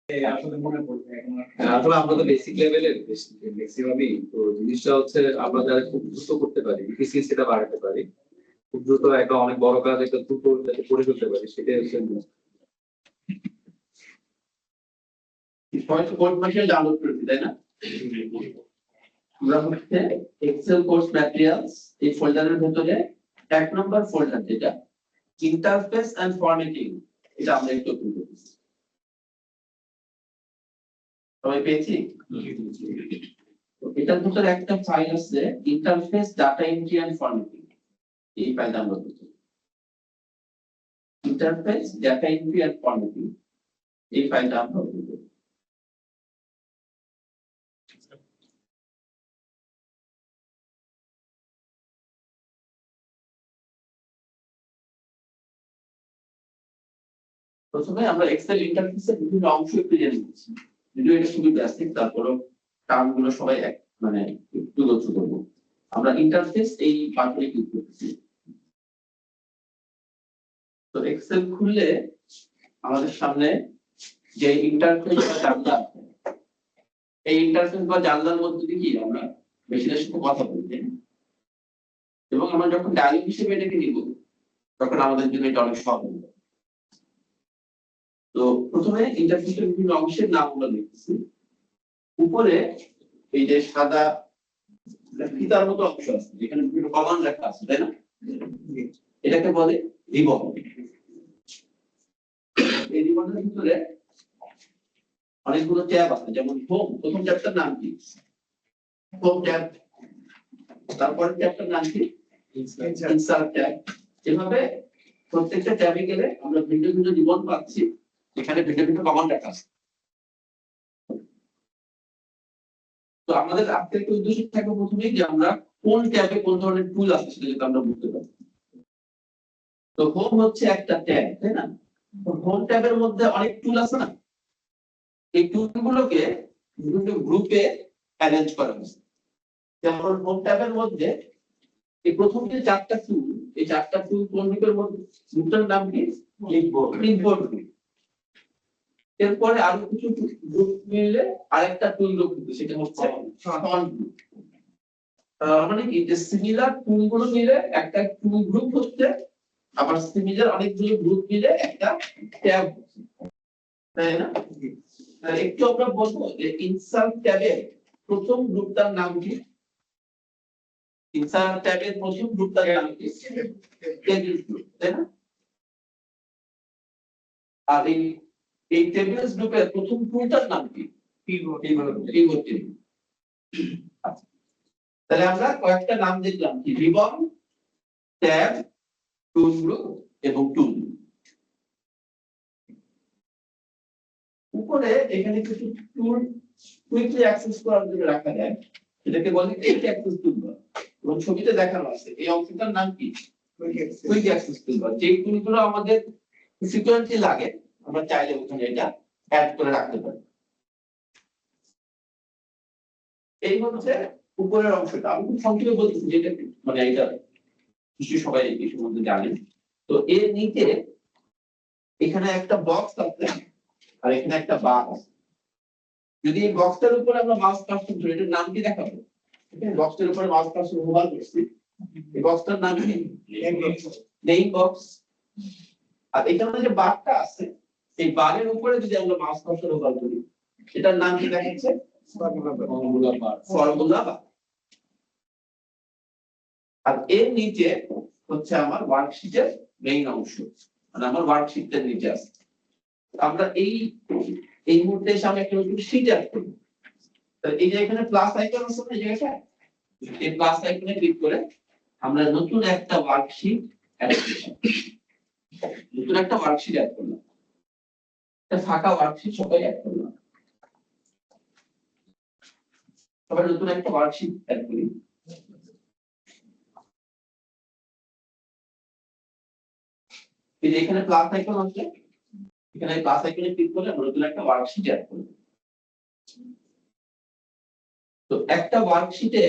আসলে মনে পড়বে এখন আসলে আমরা তো বেসিক লেভেলের ম্যাক্সিমামই তো জিনিসটা হচ্ছে আমরা যারা খুব দ্রুত করতে পারি এফিসিয়েন্সিটা বাড়াতে পারি খুব দ্রুত একটা অনেক বড় কাজ একটা দ্রুত যাতে করে ফেলতে পারি সেটাই হচ্ছে সবাই তো কোর্স ম্যাটেরিয়াল ডাউনলোড করেছি তাই না? আমরা হচ্ছে এক্সেল কোর্স ম্যাটেরিয়ালস এই ফোল্ডারের ভিতরে এক নম্বর ফোল্ডার যেটা ইন্টারফেস এন্ড ফরম্যাটিং এটা আমরা একটু ওপেন করতেছি। সবাই পেয়েছি? এটার ভিতরে একটা ফাইল আছে interface data entry and formatting, এই ফাইলটা আমরা করছি। Interface data entry and formatting এই ফাইলটা আমরা ওপেন করব। প্রথমে আমরা এক্সেল ইন্টারফেসের বিভিন্ন অংশ একটু জেনে নিচ্ছি, যদিও এটা খুবই বেসিক, তারপরেও টার্মগুলো সবাই মানে একটু লক্ষ্য করবো। আমরা ইন্টারফেস এই বাটনে ক্লিক করতেছি। তো এক্সেল খুললে আমাদের সামনে যে ইন্টারফেস বা জানলা, এই ইন্টারফেস বা জানলার মধ্যে দিয়ে কি আমরা মেশিনের সাথে কথা বলতে, এবং আমরা যখন ডায়ালগ হিসেবে এটাকে নিব তখন আমাদের জন্য এটা অনেক সহজ হবে। তো প্রথমে ইন্টারফেসের বিভিন্ন অংশের নামগুলো লিখতেছি। উপরে এই যে সাদা ফিতার মতো অংশ আছে যেখানে বিভিন্ন কমান্ড লেখা আছে তাই না, এটাকে বলে রিবন। এই রিবনের ভিতরে অনেকগুলো ট্যাব আছে, যেমন হোম, প্রথম ট্যাবটার নাম কি? Home tab. তারপর ট্যাবটার নাম কি? Insert tab. এভাবে প্রত্যেকটা ট্যাবে গেলে আমরা ভিন্ন ভিন্ন রিবন পাচ্ছি, এখানে ভিন্ন ভিন্ন কমান্ড লেখা আছে। তো আমাদের আজকের একটা উদ্দেশ্য থাকবে প্রথমেই যে আমরা কোন ট্যাবে কোন ধরনের টুল আছে সেটা যদি আমরা বুঝতে পারি। তো হোম হচ্ছে একটা ট্যাব তাই না, হোম ট্যাবের মধ্যে অনেক টুল আছে না, এই টুলগুলোকে বিভিন্ন গ্রুপে অ্যারেঞ্জ করা হয়েছে। যেমন হোম ট্যাবের মধ্যে এই প্রথম যে চারটা টুল, এই চারটা টুল কোন গ্রুপের মধ্যে? গ্রুপটার নাম কি? ক্লিপবোর্ড। এরপরে আরো কিছু গ্রুপ মিলে আরেকটা টুল গ্রুপ, সেটা হচ্ছে ফন্ট গ্রুপ। মানে কি যে সিমিলার টুল গুলো মিলে একটা টুল গ্রুপ হচ্ছে, আবার সিমিলার অনেকগুলো গ্রুপ মিলে একটা ট্যাব হচ্ছে, তাই না? একটু আমরা বলবো যে ইনসার্ট ট্যাবের প্রথম গ্রুপটার নাম কি? ইনসার্ট ট্যাবের প্রথম গ্রুপটার নাম কি? টেবিল গ্রুপ, তাই না? আর এই টেবিলস গ্রুপের প্রথম টুলটার নাম কি? Pivot table. তাহলে আমরা কয়েকটা নাম দেখলাম কি? রিবন, ট্যাব, টুল গ্রুপ এবং টুল। উপরে এখানে কিছু টুল কুইকলি অ্যাক্সেস করার জন্য রাখা যায়, এটাকে বলে কুইক অ্যাক্সেস টুলবার। এবং ছবিতে দেখানো আছে এই অংশটার নাম কি? Quick access toolbar. যে টুলগুলো আমাদের ফ্রিকোয়েন্টলি লাগে আমরা চাইলে ওখানে এটা অ্যাড করে রাখতে পারি। এই হচ্ছে উপরের অংশটা। আমি খুব সংক্ষেপে বলতেছি, যেটা মানে এটা নিশ্চয়ই সবাই এই সম্বন্ধে জানেন। তো এর নিচে এখানে একটা বক্স আছে আর এখানে একটা বার আছে। যদি এই বক্সটার উপরে আমরা মাউস কার্সর ধরি, এটার নাম কি দেখাবো? এখানে বক্সটার উপরে মাউস কার্সর হোভার করছি, এই বক্সটার নাম কি? Name box. আর এখানে যে বারটা আছে, এই বারের উপরে যদি আমরা মাউস কার্সর হোভার করি, এটার নাম কি দেখাচ্ছে? ফর্মুলা বার। আর এর নিচে হচ্ছে আমার ওয়ার্কশিটের মেইন অংশ, মানে আমার ওয়ার্কশিটের নিচে আছে। আমরা এই মুহূর্তে সামনে একটা নতুন শীট অ্যাড করব। তাহলে এই যে এখানে প্লাস আইকন আছে না, এই জায়গাটা, এই প্লাস আইকনে ক্লিক করে আমরা নতুন একটা ওয়ার্কশিট অ্যাড করব। নতুন একটা ওয়ার্কশিট অ্যাড করলাম, একটা ফাঁকা ওয়ার্কশিট সবাই অ্যাড করলাম। সবাই নতুন একটা ওয়ার্কশিট অ্যাড করি। এই যে এখানে প্লাস আইকন আছে, এখানে প্লাস আইকনে ক্লিক করে আমরা নতুন একটা ওয়ার্কশিট অ্যাড করব। তো একটা ওয়ার্কশিটে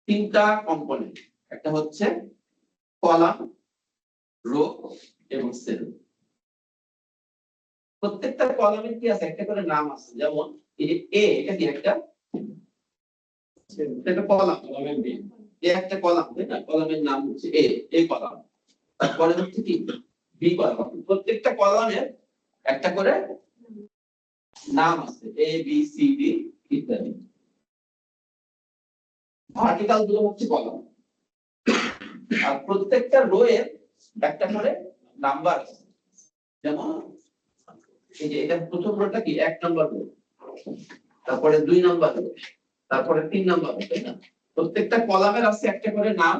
তিনটা কম্পোনেন্ট, একটা হচ্ছে কলাম, রো এবং সেল। প্রত্যেকটা কলামের কি আছে, একটা করে নাম আছে। যেমন এই যে এ, এটা কি একটা কলাম, এ একটা কলাম, তাই না? কলামের নাম হচ্ছে এ, এই কলাম। তারপরে হচ্ছে কি বি কলাম। প্রত্যেকটা কলামের একটা করে নাম আছে, এ বি সি ডি ইত্যাদি। ভার্টিক্যাল গুলো হচ্ছে কলাম, আর প্রত্যেকটা রো এর একটা করে নাম্বার আছে। যেমন এই যে এটা প্রথম রোটা কি 1 নাম্বার রো, তারপরে 2 নাম্বার রো, তারপরে 3 নাম্বার রো, তাই না? প্রত্যেকটা কলামের আছে একটা করে নাম,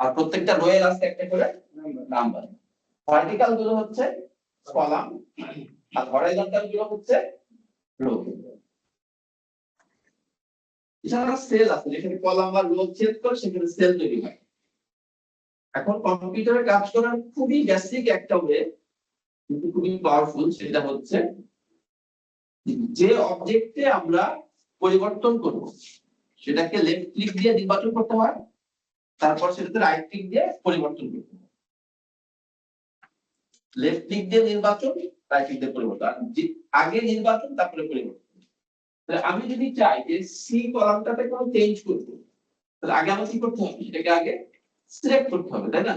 আর প্রত্যেকটা রো এর আছে একটা করে নাম্বার। ভার্টিক্যাল গুলো হচ্ছে কলাম, আর হরাইজন্টাল গুলো হচ্ছে রো। এছাড়া সেল আছে, যেখানে কলাম বা রো ছেদ করে সেখানে সেল তৈরি হয়। এখন কম্পিউটারে কাজ করার খুবই বেসিক একটা ওয়ে, কিন্তু খুবই পাওয়ারফুল, সেটা হচ্ছে যে অবজেক্টে আমরা পরিবর্তন করব সেটাকে লেফট ক্লিক দিয়ে নির্বাচন করতে হয়, তারপর সেটাতে রাইট ক্লিক দিয়ে পরিবর্তন করতে হয়। লেফট ক্লিক দিয়ে নির্বাচন, রাইট ক্লিক দিয়ে পরিবর্তন, আগে নির্বাচন তারপরে পরিবর্তন। তাহলে আমি যদি চাই যে সি কলামটাতে কোনো চেঞ্জ করব, তাহলে আগে আমাকে কি করতে হবে, সেটাকে আগে সিলেক্ট করতে হবে, তাই না?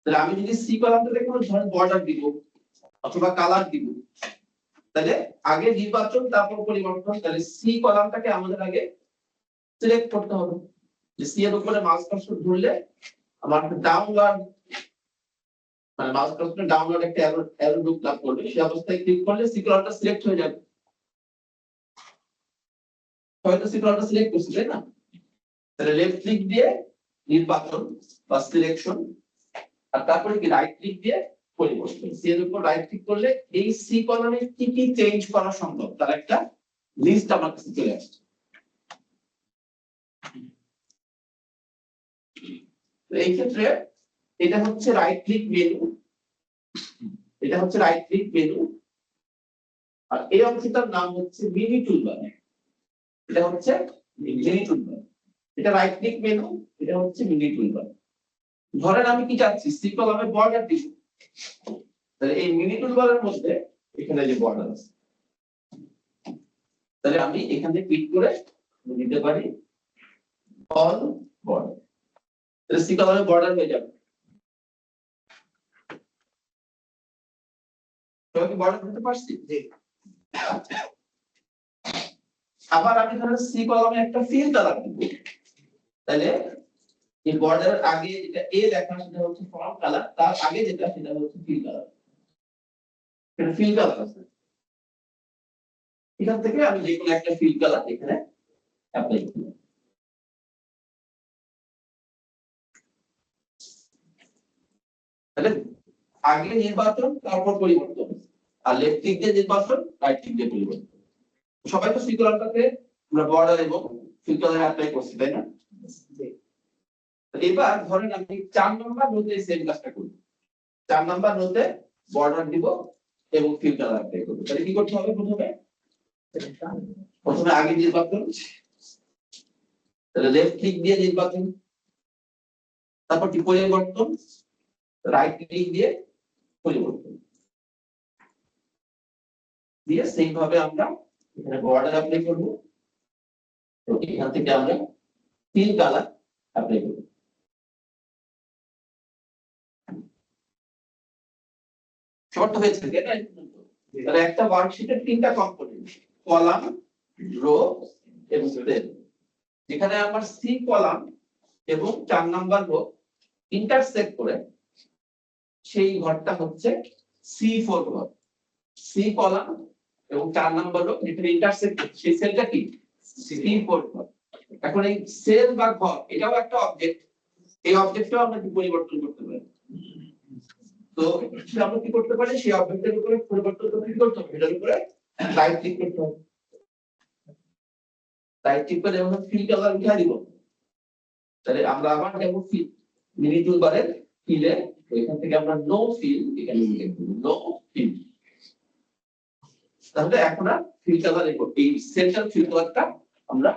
তাহলে আমি যদি সি কলামটাতে কোনো ধরনের বর্ডার দিব অথবা কালার দিব, তাহলে আগে নির্বাচন তারপর পরিবর্তন। তাহলে সি কলামটাকে আমাদের আগে সিলেক্ট করতে হবে। যে সি এর উপরে মাউস কার্সর ধরলে আমার ডাউনলোড, মানে মাউস কার্সর ডাউনলোড একটা অ্যারো লুক লাভ করবে, সেই অবস্থায় ক্লিক করলে সি কলামটা সিলেক্ট হয়ে যাবে। হয়তো সি কলামটা সিলেক্ট করছি, তাই না? তাহলে লেফট ক্লিক দিয়ে নির্বাচন বা সিলেকশন, আর তারপরে কি রাইট ক্লিক দিয়ে পরিবর্তন। সি এর উপর রাইট ক্লিক করলে এই সি কলামে কি কি চেঞ্জ করা সম্ভব তার একটা লিস্ট আমার কাছে চলে আসছে। তো এই ক্ষেত্রে এটা হচ্ছে রাইট ক্লিক মেনু, এটা হচ্ছে রাইট ক্লিক মেনু, আর এই অংশটার নাম হচ্ছে মিনি টুলবার। এটা হচ্ছে মিনি টুলবার, এটা রাইট ক্লিক মেনু, এটা হচ্ছে মিনি টুলবার। ধরেন আমি কি চাচ্ছি, সি কলামে বর্ডার দিব, তাহলে এই মিনি টুলবারের মধ্যে এখানে যে বর্ডার আছে, তাহলে আমি এখানে ক্লিক করে দিতে পারি অল বর্ডার, তাহলে সি কলামে বর্ডার হয়ে যাবে। সবাই কি বর্ডার দিতে পারছি? আবার আমি ধরেন সি কলামে একটা ফিল কালার দিব, তাহলে এই বর্ডারের আগে যেটা এ লেখা সেটা হচ্ছে ফন্ট কালার, তার আগে যেটা সেটা হচ্ছে ফিল কালার। এটা ফিল কালার আছে, এখান থেকে আমি যে কোনো একটা ফিল কালার এখানে অ্যাপ্লাই করব। তাহলে আগে নির্বাচন তারপর পরিবর্তন, আর লেফট ক্লিক দিয়ে নির্বাচন, রাইট ক্লিক দিয়ে পরিবর্তন। সবাই তো সি কলামটাতে আমরা বর্ডার এবং ফিল কালার অ্যাপ্লাই করছি, তাই না? এবার ধরেন আমি 4 নাম্বার রোতে সেম কাজটা করব। 4 নাম্বার রোতে বর্ডার দিব এবং ফিল কালার অ্যাপ্লাই করব। তাহলে কি করতে হবে, প্রথমে আগে নির্বাচন, তাহলে লেফট ক্লিক দিয়ে নির্বাচন, তারপর কি পরিবর্তন, রাইট ক্লিক দিয়ে পরিবর্তন দিয়ে সেম ভাবে আমরা এখানে বর্ডার অ্যাপ্লাই করব, তো এখান থেকে আমরা ফিল কালার অ্যাপ্লাই করব। শর্ট হয়েছে, তাই না? তাহলে একটা ওয়ার্কশিটের 3টা কম্পোনেন্ট, কলাম, রো এবং সেল। যেখানে আমার সি কলাম এবং 4 নাম্বার রো ইন্টারসেক্ট করে সেই ঘরটা হচ্ছে C4 ঘর। সি কলাম এবং 4 নাম্বার রো যেখানে ইন্টারসেক্ট সেই সেলটা কি C4 ঘর। এখন এই সেল বা ঘর এটাও একটা অবজেক্ট, এই অবজেক্টটাও আমরা কি পরিবর্তন করতে পারি। তো আমরা কি করতে পারি, সেই অবজেক্টের উপরে পরিবর্তন করতে কি করতে হবে, এটার উপরে রাইট ক্লিক করতে হবে। রাইট ক্লিক করে আমরা ফিল কালার উঠিয়ে দিব, তাহলে আমরা আবার যাব ফিল মিনি টুলবারের ফিলে, এখান থেকে আমরা নো ফিল এখানে সিলেক্ট করব, নো ফিল। তাহলে এখন আর ফিল কালার এই সেন্টার ফিল কালারটা আমরা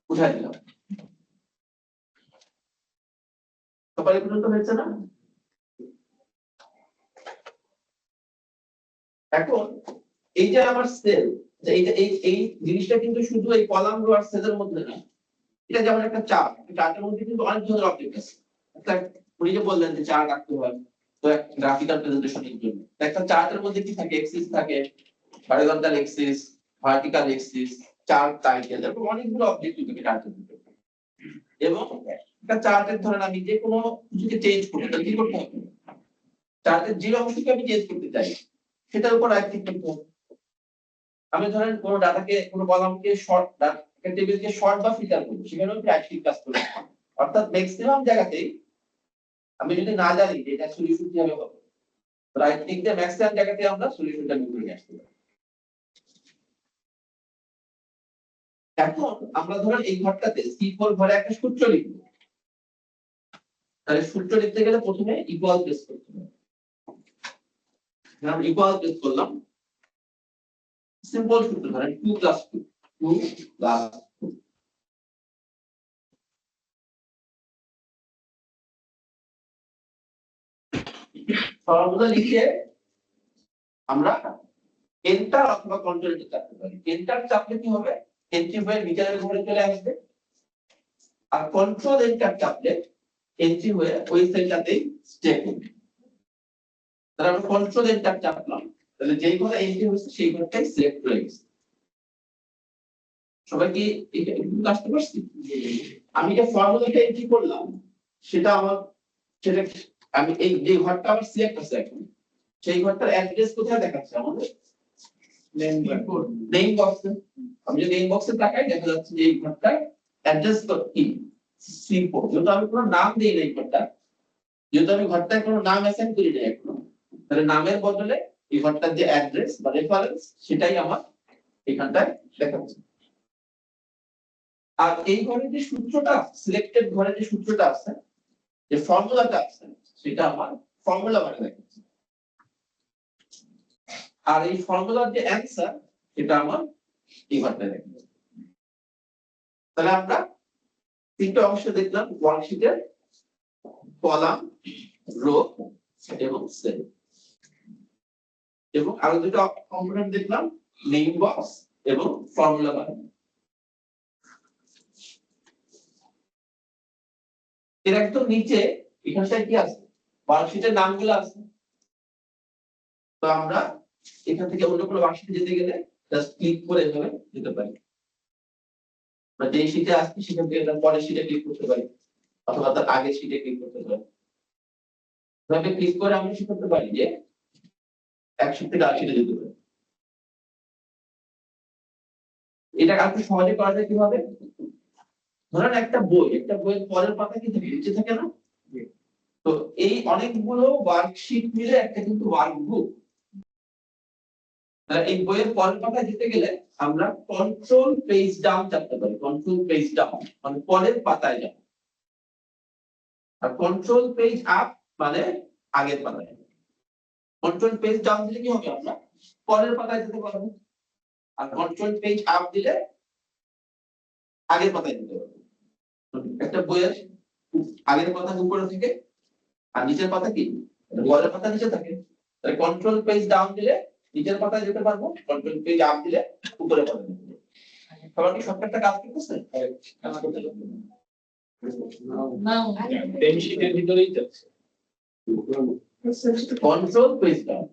উঠাই দিলাম। সবাই পর্যন্ত হয়েছে না? এখন এই যে আমার সেল, এই জিনিসটা কিন্তু শুধু এই কলাম রো আর সেলের মধ্যে না, এটা যেমন একটা চার্ট, চার্টের মধ্যে কিন্তু অনেক ধরনের অবজেক্ট আছে। উনি যে বললেন যে চার্ট আঁকতে হয় তো গ্রাফিক্যাল প্রেজেন্টেশনের জন্য, একটা চার্টের মধ্যে কি থাকে, এক্সিস থাকে, horizontal axis, vertical axis, chart title, এরকম অনেকগুলো অবজেক্ট থাকে চার্টের মধ্যে। এবং একটা চার্টের ধরেন আমি যে কোনো কিছুকে চেঞ্জ করতে চাই, কি করতে হবে? চার্টের যে অংশকে আমি চেঞ্জ করতে চাই সেটার উপর রাইট ক্লিক করতে হবে। আমি ধরেন কোনো ডাটাকে, কোনো কলামকে শর্ট, টেবিলকে শর্ট বা ফিল্টার করব, সেখানেও রাইট ক্লিক কাজ করবে। অর্থাৎ ম্যাক্সিমাম জায়গাতেই আমি যদি না জানি যে এটা সলিউশন কিভাবে হবে, রাইট ক্লিক দিয়ে ম্যাক্সিমাম জায়গাতে আমরা সলিউশনটা বের করে নিয়ে আসতে পারি। এখন আমরা ধরেন এই ঘরটাতে C4 ঘরে একটা সূত্র লিখব। তাহলে সূত্র লিখতে গেলে প্রথমে ইকুয়াল প্রেস করতে হবে। আমরা ইকুয়াল প্রেস করলাম, সিম্পল সূত্র ধরেন 2 + 2 2 + ফর্মুলা লিখে আমরা এন্টার অথবা কন্ট্রোল চাপতে পারি। এন্টার চাপলে কি হবে, এন্ট্রি হয়ে বিচারের ঘরে চলে আসবে, আর কন্ট্রোল এন্টার চাপলে এন্ট্রি হয়ে ওই সেলটাতেই স্টে করবে। তাহলে আমরা কন্ট্রোল এন্টার চাপলাম, তাহলে যেই ঘরে এন্ট্রি হচ্ছে সেই ঘরটাই সিলেক্ট হয়ে গেছে। সবাই কি এটা একটু আসতে পারছি? আমি যে ফর্মুলাটা এন্ট্রি করলাম সেটা আমার, সেটা আমি এই যে ঘরটা আমার সিলেক্ট আছে এখন, সেই ঘরটার অ্যাড্রেস কোথায় দেখাচ্ছে আমাদের? নেম বক্সে। আমি যদি নেম বক্সে তাকাই দেখা যাচ্ছে যে এই ঘরটার অ্যাড্রেস কি C4। যেহেতু আমি কোনো নাম দেই নাই ঘরটা, যেহেতু আমি ঘরটায় কোনো নাম অ্যাসাইন করি নাই এখনো, তাহলে নামের বদলে এই ঘরটার যে অ্যাড্রেস বা রেফারেন্স সেটাই আমার এখানটায় দেখাচ্ছে। আর এই ঘরে যে সূত্রটা, সিলেক্টেড ঘরে যে সূত্রটা আছে, যে ফর্মুলাটা আছে, সেটা আমার ফর্মুলা বারে দেখাচ্ছে। আর এই ফর্মুলার যে অ্যানসার সেটা আমার এই ঘরটায় দেখাচ্ছে। তাহলে আমরা তিনটা অংশ দেখলাম ওয়ার্কশিটের, কলাম, রো এবং সেল, এবং আরো দুটো কম্পোনেন্ট দেখলাম, নেম বক্স এবং ফর্মুলা বার। এর একদম নিচে এখানটায় কি আছে, ওয়ার্কশিটের নামগুলো আছে। তো আমরা এখান থেকে অন্য কোনো ওয়ার্কশিটে যেতে গেলে জাস্ট ক্লিক করে এভাবে যেতে পারি, বা যে শীটে আসছে সেখান থেকে তার পরের শীটে ক্লিক করতে পারি, অথবা তার আগের শীটে ক্লিক করতে পারি। এভাবে ক্লিক করে আমরা কি করতে পারি যে এক শীট থেকে আরেক শীটে যেতে পারি। এটা আরেকটু সহজে করা যায় কিভাবে, ধরেন একটা বইয়ের পরের পাতা কি থাকে, নিচে থাকে না? তো এই অনেকগুলো ওয়ার্কশিট মিলে একটা কিন্তু ওয়ার্কবুক। এই বইয়ের পরের পাতায় যেতে গেলে আমরা কন্ট্রোল পেজ ডাউন চাপতে পারি। কন্ট্রোল পেজ ডাউন মানে পরের পাতায় যাব, আর কন্ট্রোল পেজ আপ মানে আগের পাতায়। কন্ট্রোল পেজ ডাউন দিলে কি হবে, আমরা পরের পাতায় যেতে পারবো, আর কন্ট্রোল পেজ আপ দিলে আগের পাতায় যেতে পারবো। একটা বইয়ের আগের পাতা উপরে থেকে আর নিচের পাতা কি, পরের পাতা নিচে থাকে। তাহলে কন্ট্রোল পেজ ডাউন দিলে নিচের পাতায় যেতে পারবো, কন্ট্রোল পেজ আপ দিলে উপরের পাতায় যেতে পারবো। সবার কি শর্টকাটটা কাজ করতেছে? না, টেন শীটের ভিতরেই যাচ্ছে। কন্ট্রোল পেজ ডাউন,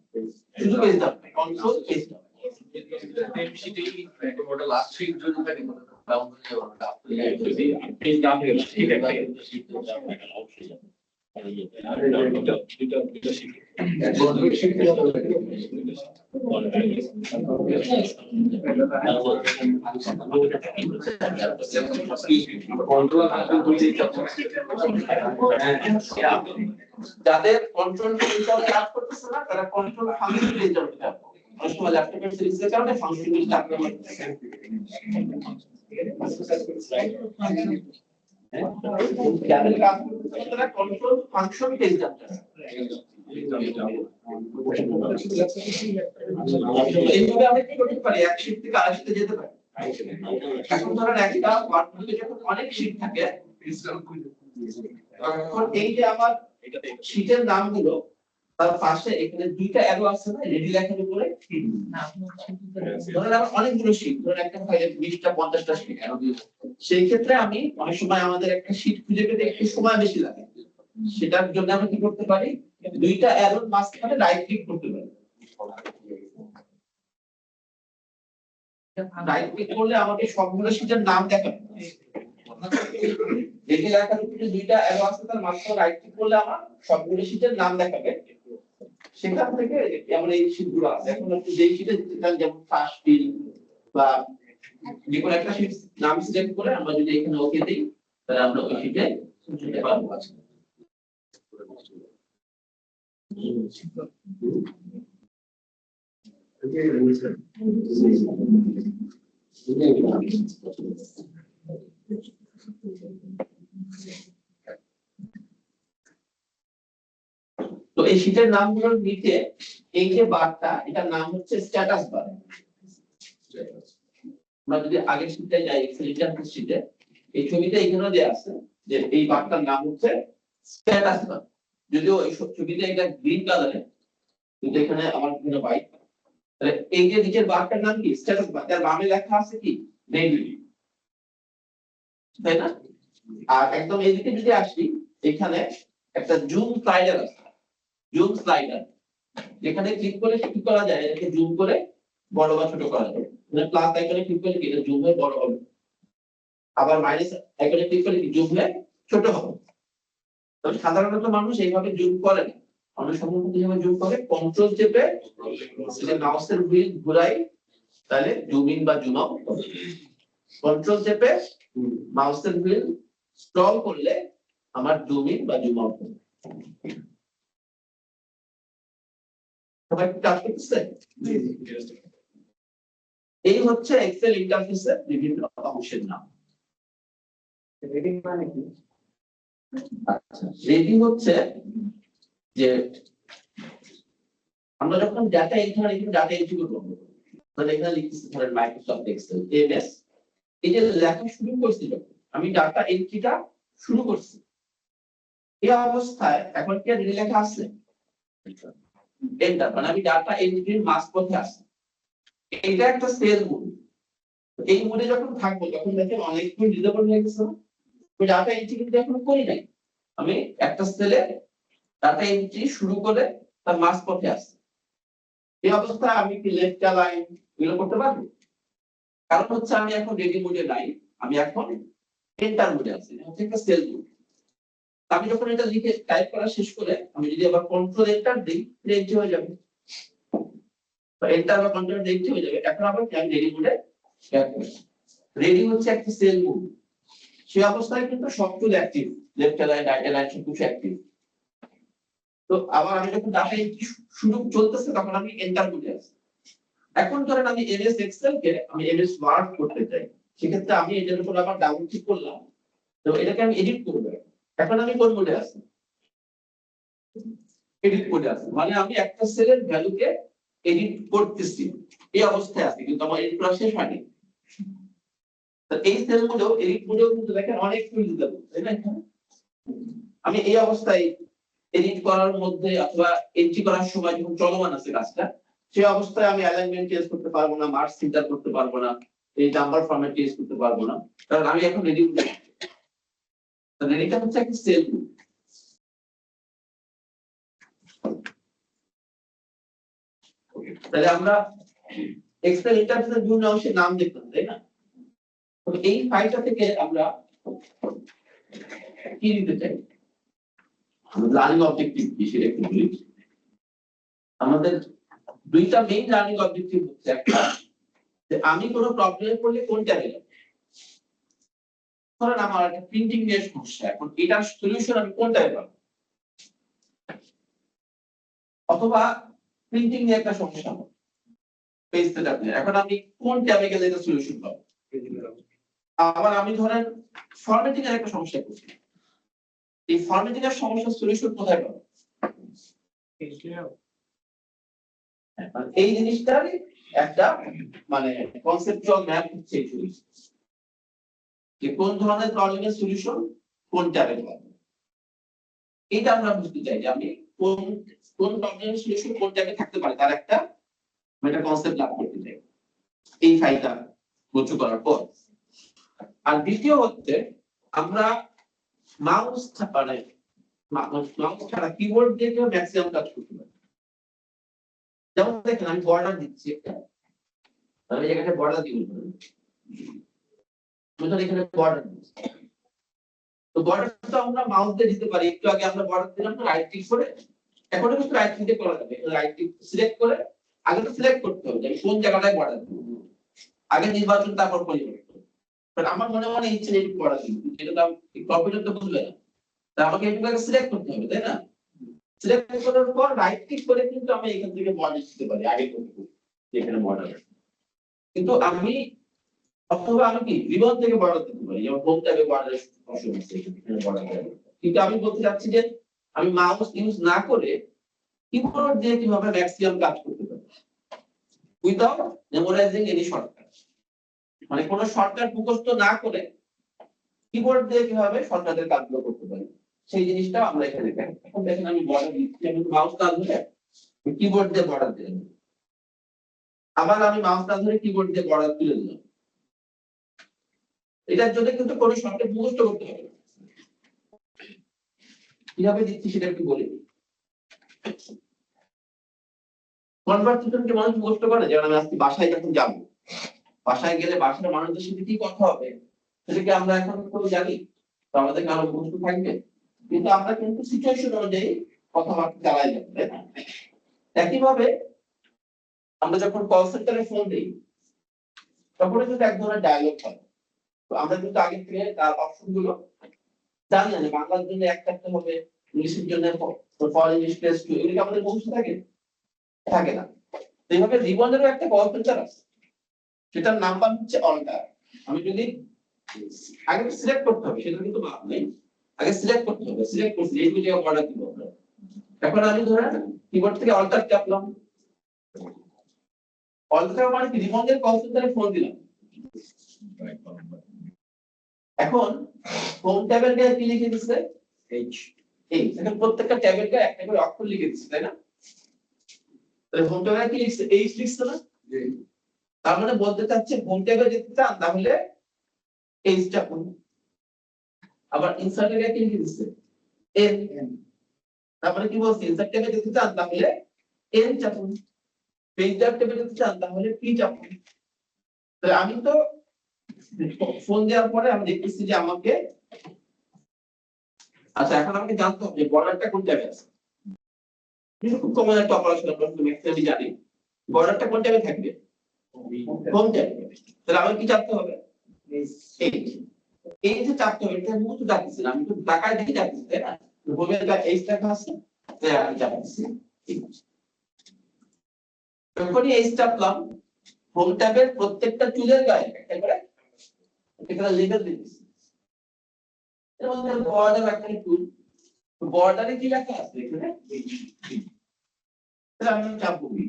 শুধু page down, control page down. Ten শীটেই ওটা লাস্ট শীট যদি থাকে যদি পেজ না থাকে ঠিক আছে। যাদের কন্ট্রোল পেজ ডাউন কাজ করতেছে না তারা কন্ট্রোল ফাংশন পেজ ডাউন কাজ করবে। অনেক সময় ল্যাপটপের সিরিজের কারণে ফাংশন পেজ ডাউন যাদের কাজ করতেছে তারা কন্ট্রোল ফাংশন পেজ ডাউন এইভাবে আমরা কি করতে পারি, এক শীট থেকে আরেক শীটে যেতে পারি। এখন ধরেন একটা ওয়ার্কবুকে যখন অনেক শীট থাকে, তখন এই যে আমার শীটের নামগুলো তার পাশে এখানে দুইটা অ্যারো আছে না রেডি লেখার উপরে, ধরেন আমার অনেকগুলো শীট, ধরেন একটা ফাইলে 20টা 50টা শীট, সেই ক্ষেত্রে আমি অনেক সময় আমাদের একটা শীট খুঁজে পেতে একটু সময় বেশি লাগে, সেটার জন্য আমরা কি করতে পারি, দুইটা অ্যারোর মাঝখানে রাইট ক্লিক করতে পারি। রাইট ক্লিক করলে আমাকে সবগুলো শীটের নাম দেখাবে, রেডি লেখার উপরে দুইটা অ্যারো আছে তার মাঝখানে রাইট ক্লিক করলে আমার সবগুলো শীটের নাম দেখাবে। সেখান থেকে আমরা এই শীটগুলো আছে, এখন আপনি যেই শীটে যেমন ফার্স্ট ফিল বা যে কোনো একটা শীট নাম সিলেক্ট করে আমরা যদি এখানে ওকে দিই তাহলে আমরা ওই শীটে যেতে পারবো। তো এই শীটের নামগুলোর নিচে এই যে বারটা, এটার নাম হচ্ছে স্ট্যাটাস বার। আমরা যদি আগের শীটে যাই, এক্সেল ইন্টারফেস শীটে এই ছবিটা এখানে দেয়া আছে যে এই বারটার নাম হচ্ছে স্ট্যাটাস বার। যদিও এই ছবিতে এটা গ্রিন কালারে, কিন্তু এখানে আমার এখানে হোয়াইট। তাহলে এই যে নিচের বারটার নাম কি, স্ট্যাটাস বার, তার বামে লেখা আছে কি, নেগেটিভ, তাই না? আর একদম এইদিকে যদি আসি, এখানে একটা জুম স্লাইডার আছে, জুম স্লাইডার, যেখানে ক্লিক করে কি করা যায়, এটাকে জুম করে বড় বা ছোট করা যায়। মানে প্লাস আইকনে ক্লিক করলে এটা জুম হয়ে বড় হবে, আবার মাইনাস আইকনে ক্লিক করলে জুম হয়ে ছোট হবে। তবে সাধারণত মানুষ এইভাবে জুম করে না, অনেক সময় কিভাবে জুম করে, কন্ট্রোল চেপে যে মাউসের হুইল ঘুরাই তাহলে জুম ইন বা জুম আউট, কন্ট্রোল চেপে মাউসের হুইল স্ক্রল করলে আমার জুম ইন বা জুম আউট হবে। সবাই কাজ করতেছে? এই হচ্ছে এক্সেল ইন্টারফেসের বিভিন্ন অংশের নাম। রেডি মানে কি? আচ্ছা, রেডি হচ্ছে যে আমরা যখন ডাটা এন্ট্রি করব, তাহলে এখানে লিখতেছি ধরেন মাইক্রোসফট এক্সেল এমএস, এই যে লেখা শুরু করছি যখন আমি ডাটা এন্ট্রিটা শুরু করছি, এই অবস্থায় এখন কি রেডি লেখা আছে, এন্টার, মানে আমি ডাটা এন্ট্রির মাঝপথে আছি। এটা একটা সেল মোড, এই মোডে যখন থাকবো তখন দেখেন অনেকক্ষণ ডিসেবল হয়ে গেছে, ওই ডাটা এন্ট্রি কিন্তু এখনো করি নাই, আমি একটা সেলে ডাটা এন্ট্রি শুরু করে তার মাঝপথে আছি। এই অবস্থায় আমি কি লেফট অ্যালাইন এগুলো করতে পারবো? কারণ হচ্ছে আমি এখন রেডি মোডে নাই, আমি এখন এন্টার মোডে আছি, হচ্ছে একটা সেল মোড। আমি যখন এটা লিখে টাইপ করা শেষ করে আমি যদি আবার কন্ট্রোল এন্টার দিই, এন্ট্রি হয়ে যাবে, বা এন্টার বা কন্ট্রোল এন্ট্রি হয়ে যাবে। এখন আবার আমি রেডি মোডে ব্যাক করছি। রেডি হচ্ছে একটা সেল মোড, সেই অবস্থায় কিন্তু সবকিছু active, left align right align সবকিছু অ্যাক্টিভ। তো আবার আমি যখন ডাটা এন্ট্রি শুরু চলতেছে তখন আমি এন্টার মোডে আছি। এখন ধরেন আমি এমএস এক্সেল কে আমি এমএস ওয়ার্ড করতে চাই, সেক্ষেত্রে আমি এটার উপর আবার ডাবল ক্লিক করলাম, তো এটাকে আমি এডিট করব। এখন আমি কোন মোডে আছি, এডিট মোডে আছি, মানে আমি একটা সেলের ভ্যালুকে এডিট করতেছি, এই অবস্থায় আছি, কিন্তু আমার এডিট করা শেষ হয়নি। তো এই সেল মোডেও এডিট মোডেও কিন্তু দেখেন অনেক টুল দেব, তাই না? আমি এই অবস্থায় এডিট করার মধ্যে অথবা এন্ট্রি করার সময় যখন চলমান আছে কাজটা, সেই অবস্থায় আমি অ্যালাইনমেন্ট চেঞ্জ করতে পারবো না, মার্জ ফিল্টার করতে পারবো না, এই নাম্বার ফরম্যাট চেঞ্জ করতে পারবো না, কারণ আমি এখন রেডি। রেডিটা হচ্ছে একটা সেল মোড। তাহলে আমরা এক্সেল ইন্টারফেসের বিভিন্ন অংশের নাম দেখলাম, তাই না? তো এই ফাইলটা থেকে আমরা কি দিতে চাই, লার্নিং অবজেক্টিভ কি সেটা একটু বলি। আমাদের দুইটা মেইন লার্নিং অবজেক্টিভ হচ্ছে, একটা যে আমি কোনো প্রবলেমে পড়লে কোন ট্যাবে যাব, ধরেন আমার একটা প্রিন্টিং নিয়ে সমস্যা, এখন এটার সলিউশন আমি কোন ট্যাবে পাবো, অথবা প্রিন্টিং নিয়ে একটা সমস্যা হবে পেজ সেটআপ নিয়ে, এখন আমি কোন ট্যাবে গেলে এটা সলিউশন পাবো। আবার আমি ধরেন ফরম্যাটিং এর একটা সমস্যা করছি, এই ফরম্যাটিং এর সমস্যার সলিউশন কোথায় পাবো, এই জিনিসটার একটা মানে কনসেপচুয়াল ম্যাপ হচ্ছে এই সলিউশন, যে কোন ধরনের প্রবলেমের সলিউশন কোন ট্যাবে পাবো। এটা আমরা বুঝতে চাই যে আমি কোন কোন প্রবলেম সলিউশন কোন জায়গায় থাকতে পারে তার একটা মেটা কনসেপ্ট লাভ করতে চাই এই ফাইলটা গোছু করার পর। আর দ্বিতীয় হচ্ছে আমরা মাউস মানে মাউস ছাড়া কিবোর্ড দিয়ে কিভাবে ম্যাক্সিমাম কাজ করতে পারি। যেমন দেখেন আমি বর্ডার দিচ্ছি একটা, আমি এখানে বর্ডার দিব, এখানে বর্ডার দিচ্ছি। তো বর্ডার তো আমরা মাউস দিয়ে দিতে পারি, একটু আগে আমরা বর্ডার দিলাম না রাইট ক্লিক করে, এখন কিন্তু রাইট ক্লিক করা যাবে, রাইট ক্লিক সিলেক্ট করে আগে তো সিলেক্ট করতে হবে আমি কোন জায়গাটায় বর্ডার দিব, আগে নির্বাচন তারপর পরিবর্তন। বাট আমার মনে মনে ইচ্ছে নেই বর্ডার দিব, এটা তো কম্পিউটার তো বুঝবে না, তা আমাকে একটু আগে সিলেক্ট করতে হবে তাই না। সিলেক্ট করার পর রাইট ক্লিক করে কিন্তু আমি এখান থেকে বর্ডার দিতে পারি আগে করতে, এখানে বর্ডার। কিন্তু আমি অথবা আমি কি রিবন থেকে বর্ডার দিতে পারি, যেমন হোম ট্যাবে বর্ডারের অপশন আছে এখানে বর্ডার দেওয়া। কিন্তু আমি বলতে চাচ্ছি যে আমি মাউস ইউজ না করে কিবোর্ড দিয়ে কিভাবে ম্যাক্সিমাম কাজ করতে পারি উইদাউট মেমোরাইজিং এনি শর্টকাট, মানে কোনো শর্টকাট মুখস্থ না করে কিবোর্ড দিয়ে কিভাবে শর্টকাটের কাজগুলো করতে পারি সেই জিনিসটা আমরা এখানে দেখেন। এখন দেখেন আমি বর্ডার দিচ্ছি, আমি মাউস না ধরে কিবোর্ড দিয়ে বর্ডার দিলাম, আবার আমি মাউস না ধরে কিবোর্ড দিয়ে বর্ডার তুলে দিলাম। এটার জন্য কিন্তু কোনো শর্টকাট মুখস্থ করতে হবে না। কিভাবে দিচ্ছি সেটা একটু বলি। কনভারসেশন কি মানুষ মুখস্থ করে, যেমন আমি আজকে বাসায় যখন যাবো, বাসায় গেলে বাসার মানুষদের সাথে কি কথা হবে সেটা কি আমরা এখন কেউ জানি, তো আমাদের কারো মুখস্থ থাকবে, কিন্তু আমরা কিন্তু সিচুয়েশন অনুযায়ী কথাবার্তা চালাই যাবো তাই না। একইভাবে আমরা যখন কল সেন্টারে ফোন দিই তখন কিন্তু এক ধরনের ডায়লগ হয়, তো আমরা কিন্তু আগে থেকে তার অপশন গুলো জানি না, বাংলার জন্য এক থাকতে হবে, ইংলিশের জন্য ফর ইংলিশ প্লেস টু, এগুলো কি আমাদের মুখস্থ থাকে থাকে না। তো এইভাবে রিবনেরও একটা কল সেন্টার আছে, সেটার নাম্বার হচ্ছে অল্টার। আমি যদি আগে সিলেক্ট করতে হবে, সেটা কিন্তু মাপ নেই, আগে সিলেক্ট করতে হবে, সিলেক্ট করছি এই দুটো জায়গা অর্ডার দিব আমরা। এখন আমি ধরে কিবোর্ড থেকে অল্টার চাপলাম, অল্টার মানে কি রিবনের কল সেন্টারে ফোন দিলাম। এখন হোম ট্যাবের গায়ে কি লিখে দিচ্ছে এইচ, এই এখন প্রত্যেকটা ট্যাবের গায়ে একটা করে অক্ষর লিখে দিচ্ছে তাই না। তাহলে হোম ট্যাবে কি লিখছে এইচ লিখছে না, তার মানে বলতে চাচ্ছে হোম ট্যাবে যেতে চান তাহলে এইচ চাপুন। আবার ইনসার্ট এর কি লিখে দিচ্ছে এন, তার মানে কি বলছে ইনসার্ট ট্যাবে যেতে চান তাহলে এন চাপুন, পেজ ট্যাবে যেতে চান তাহলে পি চাপুন। তাহলে আমি তো ফোন দেওয়ার পরে আমি দেখতেছি যে আমাকে, আচ্ছা এখন আমাকে জানতে হবে বর্ডারটা কোন ট্যাবে আছে। খুব কমন একটা অপারেশন আমরা ম্যাক্সিমালি জানি, বর্ডারটা কোন ট্যাবে থাকবে, হোম ট্যাবে। তাহলে আমি কি চাপতে হবে এই যে চাপতে হবে, এটা মুখস্থ চাপতেছি না, আমি তো টাকায় দিয়ে চাপতেছি তাই না, হোমের গায়ে এইচ লেখা আছে তাই আমি চাপতেছি। যখনই এইচ চাপলাম হোম ট্যাবের প্রত্যেকটা চুলের গায়ে একটা করে একটা লেবেল দিতেছি, এর মধ্যে বর্ডার একটা টুল, বর্ডারে কি লেখা আছে এখানে, তাহলে আমি চাপবো বি,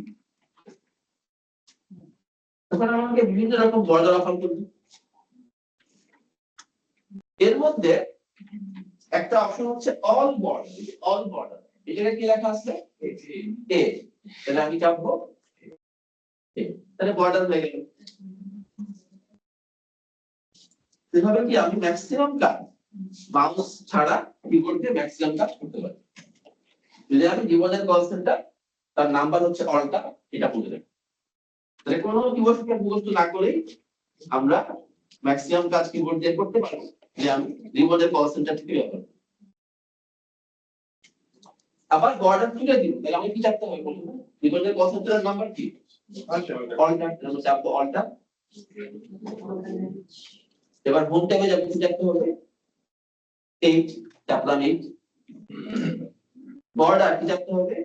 তখন আমাকে বিভিন্ন রকম বর্ডার অফার করবে। এর মধ্যে একটা অপশন হচ্ছে অল বর্ডার, অল বর্ডার এটা কি লেখা আছে এ, তাহলে আমি চাপবো এ, তাহলে বর্ডার হয়ে গেল। এভাবে কি আমি ম্যাক্সিমাম কাজ মাউস ছাড়া কিবোর্ড দিয়ে ম্যাক্সিমাম কাজ করতে পারি। যদি আমি জীবনের কল সেন্টার তার নাম্বার হচ্ছে অল্টা, এটা বলে দেব, তাহলে কোনো কিবোর্ড মুখস্থ না করেই আমরা ম্যাক্সিমাম কাজ কিবোর্ড দিয়ে করতে পারবো, যে আমি জীবনের কল সেন্টার থেকে ব্যবহার। আবার বর্ডার তুলে দিব, তাহলে আমি কি চাপতে হবে বলুন, জীবনের কল সেন্টারের নাম্বার কি অল্টা, আমরা চাপবো অল্টা। এবার হোম ট্যাবে যাবো, কি চাপতে হবে 8, চাপলাম 8। বর্ডার কি চাপতে হবে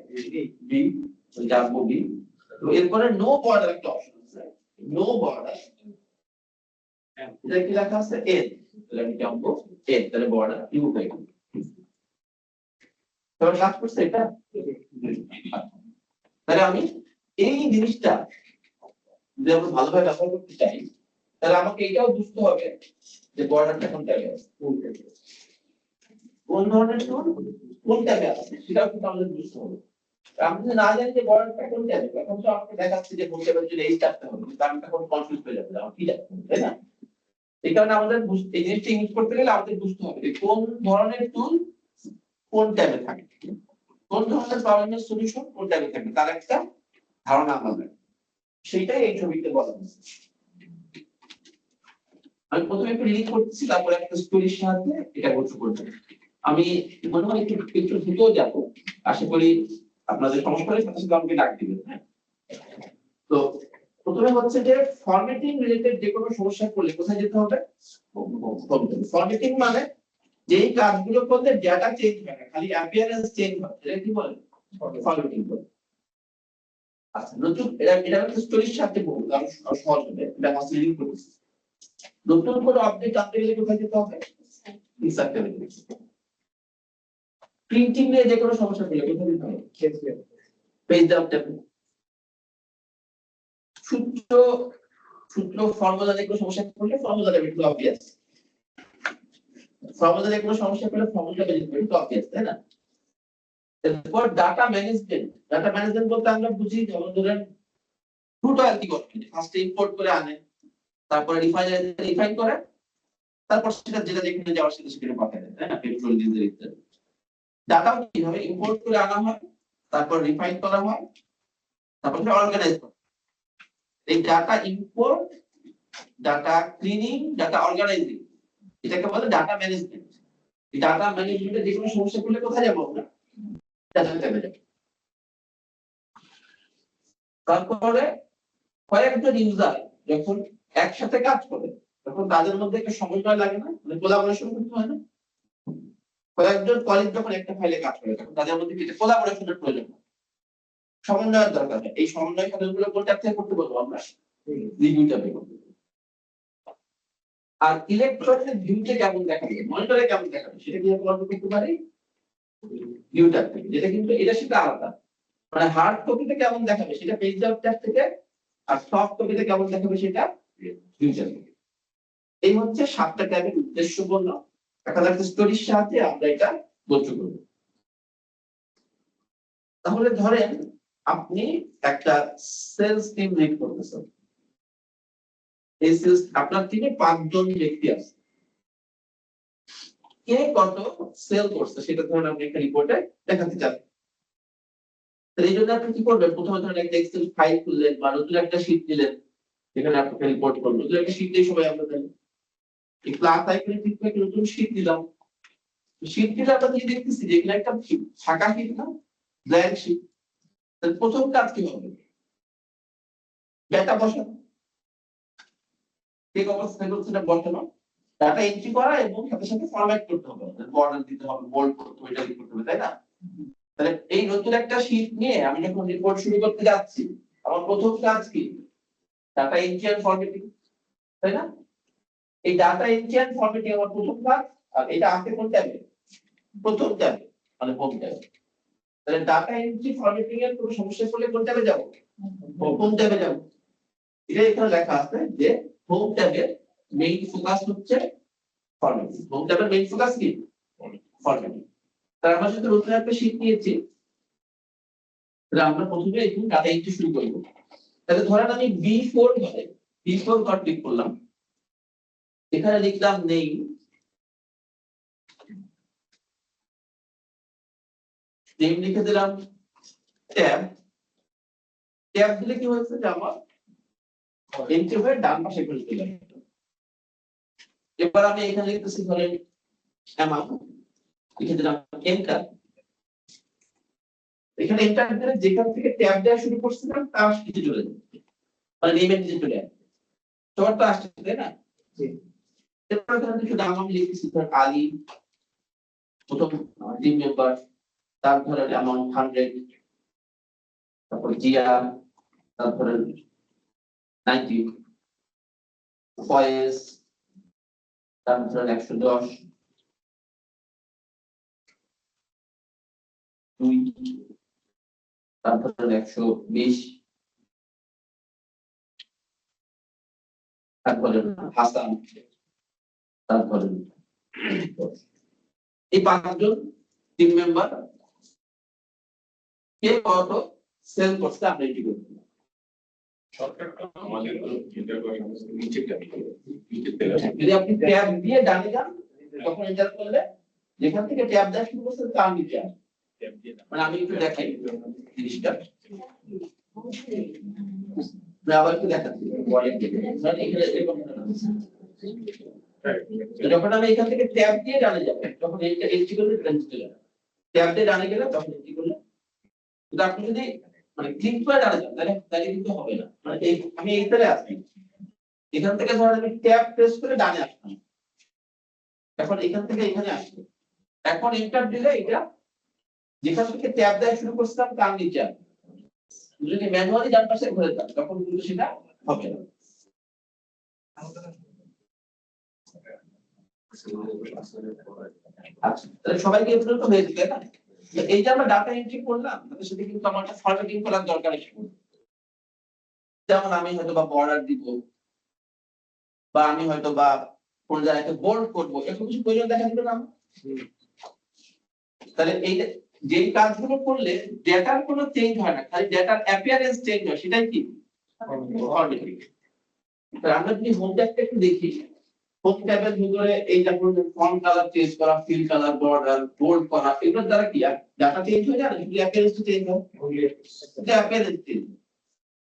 বি, চাপবো বি। তো এরপরে নো বর্ডার একটা অপশন আছে, নো বর্ডার, এটা কি লেখা আছে এন, তাহলে আমি চাপবো এন, তাহলে বর্ডার রিমুভ হয়ে গেল। তাহলে কাজ করছে এটা। তাহলে আমি এই জিনিসটা যদি আমরা ভালোভাবে ব্যবহার করতে চাই তাহলে আমাকে এটাও বুঝতে হবে যে বর্ডারটা কোন ট্যাবে আছে, কোন ধরনের টুল কোন ট্যাবে আছে সেটাও কিন্তু আমাদের বুঝতে হবে। আমি যদি না জানি যে বর্ডারটা কোন ট্যাবে, তখন তো আমাকে দেখাচ্ছে যে কোন ট্যাবের জন্য এই চাপতে হবে, কিন্তু আমি তখন কনফিউজ হয়ে যাবো আমার কি যাচ্ছে, তাই না? এই কারণে আমাদের এই জিনিসটা ইউজ করতে গেলে আমাদের বুঝতে হবে যে কোন ধরনের টুল কোন ট্যাবে থাকে, কোন ধরনের প্রবলেমের সলিউশন কোন ট্যাবে থাকে, তার একটা ধারণা আমাদের, সেইটাই এই ছবিতে বলা হয়েছে। আমি প্রথমে একটু রিডিং করতেছি, তারপরে একটা স্টোরির সাহায্যে এটা গোত্র করবো। আমি মনে হয় একটু দ্রুত যাবো, আশা করি আপনাদের সমস্যা হলে সাথে সাথে আমাকে ডাক দিবেন। হ্যাঁ, তো প্রথমে হচ্ছে যে ফরম্যাটিং রিলেটেড যে কোনো সমস্যা করলে কোথায় যেতে হবে? ফরম্যাটিং মানে যেই কাজগুলো করলে ডেটা চেঞ্জ হয় না, খালি অ্যাপিয়ারেন্স চেঞ্জ হয়, এটা কি বলে? ফরম্যাটিং বলে। আচ্ছা, নতুন এটা একটা স্টোরির সাথে বলবো, কারণ সহজ হবে, এটা মাস রিডিং করতেছি। নতুন করে আপডেট আনতে গেলে কোথায় যেতে হবে? ইনসার্টে যেতে হবে। প্রিন্টিং নিয়ে যে কোনো সমস্যা হলে কোথায় যেতে হবে? পেজ ডাউন ট্যাবে। সূত্র সূত্র ফর্মুলা দিয়ে কোনো সমস্যা করলে ফর্মুলা ট্যাবে, একটু অবভিয়াস। ফর্মুলা দিয়ে কোনো সমস্যা করলে ফর্মুলা ট্যাবে যেতে হবে, একটু অবভিয়াস, তাই না? এরপর ডাটা ম্যানেজমেন্ট বলতে আমরা বুঝি, যেমন ধরেন ক্রুড অয়েল কি করবে, ফার্স্টে ইম্পোর্ট করে আনে, তারপরে রিফাইন করে, তারপর সেটা যেটা যেখানে যাওয়ার সেটা সেখানে পাঠায় দেয়, তাই না? পেট্রোল ডিজেল ইত্যাদি। ডাটাও কিভাবে ইম্পোর্ট করে আনা হয়, তারপর রিফাইন করা হয়, তারপর সেটা অর্গানাইজ করা হয়। এই data import, data cleaning, data organising, এটাকে বলে ডাটা ম্যানেজমেন্ট। এই ডাটা ম্যানেজমেন্টে যে কোনো সমস্যা করলে কোথায় যাবো আমরা? ডাটা ট্যাবে যাব। তারপরে কয়েকজন ইউজার যখন একসাথে কাজ করে তখন তাদের মধ্যে একটা সমন্বয় লাগে না, মানে কোলাবোরেশন করতে হয় না? কয়েকজন কলিগ যখন একটা ফাইলে কাজ করে তখন তাদের মধ্যে একটা কোলাবোরেশনের প্রয়োজন হয়, সমন্বয়ের দরকার হয়। এই সমন্বয় সাধনগুলো কোন ট্যাব থেকে করতে বলবো আমরা? রিভিউ ট্যাবে করতে বলবো। আর ইলেকট্রনিক ভিউতে কেমন দেখাবে, মনিটরে কেমন দেখাবে, সেটা কিভাবে কন্ট্রোল করতে পারি? ভিউ ট্যাব থেকে। যেটা কিন্তু এটা সেটা আলাদা, মানে হার্ড কপিতে কেমন দেখাবে সেটা পেজ ডাউন ট্যাব থেকে, আর সফট কপিতে কেমন দেখাবে সেটা ভিউ ট্যাব থেকে। এই হচ্ছে 7টা ট্যাবের উদ্দেশ্য বলল। এখন একটা স্টোরির সাহায্যে আমরা এটা গোত্র করব। তাহলে ধরেন আপনি একটা সেলস টিম লিড করতেছেন, এই সেলস আপনার টিমে 5 জন ব্যক্তি আছে, কে কত সেল করছে সেটা ধরেন আপনি একটা রিপোর্টে দেখাতে চান। এই জন্য আপনি কি করবেন? প্রথমে ধরেন একটা এক্সেল ফাইল খুললেন বা নতুন একটা শীট নিলেন, যেখানে আপনাকে রিপোর্ট করবেন। নতুন একটা শীট দিয়ে সবাই আমরা জানি, এই ক্লাস আইকনে ক্লিক করে নতুন শীট দিলাম। শীট দিলে আমরা কি দেখতেছি যে এখানে একটা ফাঁকা শীট না, ব্ল্যাঙ্ক শীট। তাহলে প্রথম কাজ কি হবে? ডেটা বসানো, ঠিক অবস্থায় করছে না, বসানো, ডাটা এন্ট্রি করা এবং সাথে সাথে ফরম্যাট করতে হবে, বর্ডার দিতে হবে, বোল্ড করতে হবে, ইটালিক করতে হবে, তাই না? তাহলে এই নতুন একটা শীট নিয়ে আমি যখন রিপোর্ট শুরু করতে যাচ্ছি, আমার প্রথম কাজ কি? ডাটা এন্ট্রি এন্ড ফরম্যাটিং, তাই না? এই ডাটা এন্ট্রি এন্ড ফরম্যাটিং আমার প্রথম কাজ। আর এটা আছে কোন ট্যাবে? প্রথম ট্যাবে, মানে হোম ট্যাবে। তাহলে ডাটা এন্ট্রি ফরম্যাটিং এর কোনো সমস্যা পড়লে কোন ট্যাবে যাব? হোম ট্যাবে যাব। এটা এখানে লেখা আছে যে হোম ট্যাবের মেইন ফোকাস হচ্ছে ফরম্যাটিং। হোম ট্যাবের মেইন ফোকাস কি? ফরম্যাটিং। তার আমরা যদি নতুন একটা শীট নিয়েছি, তাহলে আমরা প্রথমে এখানে ডাটা এন্ট্রি শুরু করব। তাহলে ধরেন আমি B4 ঘরে B4 ঘর ক্লিক করলাম, এখানে লিখলাম নেই, নেম লিখে দিলাম ট্যাব। ট্যাব দিলে কি হয়েছে যে আমার এন্ট্রি হয়ে ডান পাশে চলে গেল। এবার আমি এখানে লিখতেছি ধরেন অ্যামাউন্ট, লিখে দিলাম এন্টার। এখানে এন্টার দিলে যেখান থেকে ট্যাব দেওয়া শুরু করছিলাম তার নিচে চলে যাবে, মানে নেমের নিচে চলে আসবে। সবারটা আসছে, তাই না? এরপর এখানে কিছু নাম আমি লিখতেছি, ধর আলী প্রথম টিম মেম্বার, তার ধরেন অ্যামাউন্ট 100, তারপর জিয়া, তারপরে 90, ফয়েজ, তারপরে 110, 2, তারপরে 120, তারপরে হাসান, তারপরে এই 5 জন টিম মেম্বার কে কত সেল করতে আমরা এন্ট্রি করব। শর্টকাটটা আমাদের এন্টার করার নিচে ট্যাপ যদি আপনি ট্যাব দিয়ে ডানে যান তখন এন্টার করলে যেখান থেকে ট্যাব দেওয়া শুরু করতে তার নিচে আসবে। মানে আমি একটু দেখাই জিনিসটা, আমি আবার একটু দেখাচ্ছি মানে এখানে এরকম যখন আমি এখান থেকে ট্যাব দিয়ে ডানে যাব তখন এইটা এন্ট্রি করলে চলে যাবে, ট্যাব দিয়ে ডানে গেলে তখন এন্ট্রি করলে। কিন্তু আপনি যদি মানে ক্লিক করে ডানে যান তাহলে কিন্তু হবে না। মানে এই আমি এইটারে আছি, এখান থেকে ধরেন আমি ট্যাব প্রেস করে ডানে আসলাম, এখন এখান থেকে এখানে আসবে, এখন এন্টার দিলে এটা যেখান থেকে ট্যাব দেওয়া শুরু করছিলাম তার নিচে আসবে। যদি ম্যানুয়ালি ডান পাশে ঘুরে যান তখন কিন্তু সেটা হবে না। আচ্ছা তাহলে সবাইকে এই পর্যন্ত হয়ে গেছে না? এই যে আমরা ডাটা এন্ট্রি করলাম তার সাথে কিন্তু আমার একটা ফরম্যাটিং করার দরকার আছে। যেমন আমি হয়তো বা বর্ডার দিব বা আমি হয়তো বা কোন জায়গায় বোল্ড করব, এরকম কিছু প্রয়োজন দেখা দিবে না আমার? তাহলে এই যেই কাজগুলো করলে ডেটার কোনো চেঞ্জ হয় না, খালি ডেটার অ্যাপিয়ারেন্স চেঞ্জ হয়, সেটাই কি ফরম্যাটিং। তাহলে আমরা যদি হোম ট্যাবটা একটু দেখি, হোম ট্যাবের ভিতরে এই যেমন ফন্ট কালার চেঞ্জ করা, ফিল কালার, বর্ডার, বোল্ড করা, এগুলোর দ্বারা কি ডাটা চেঞ্জ হয়ে যায় না, শুধু অ্যাপিয়ারেন্স চেঞ্জ হয়, এটা অ্যাপিয়ারেন্স চেঞ্জ।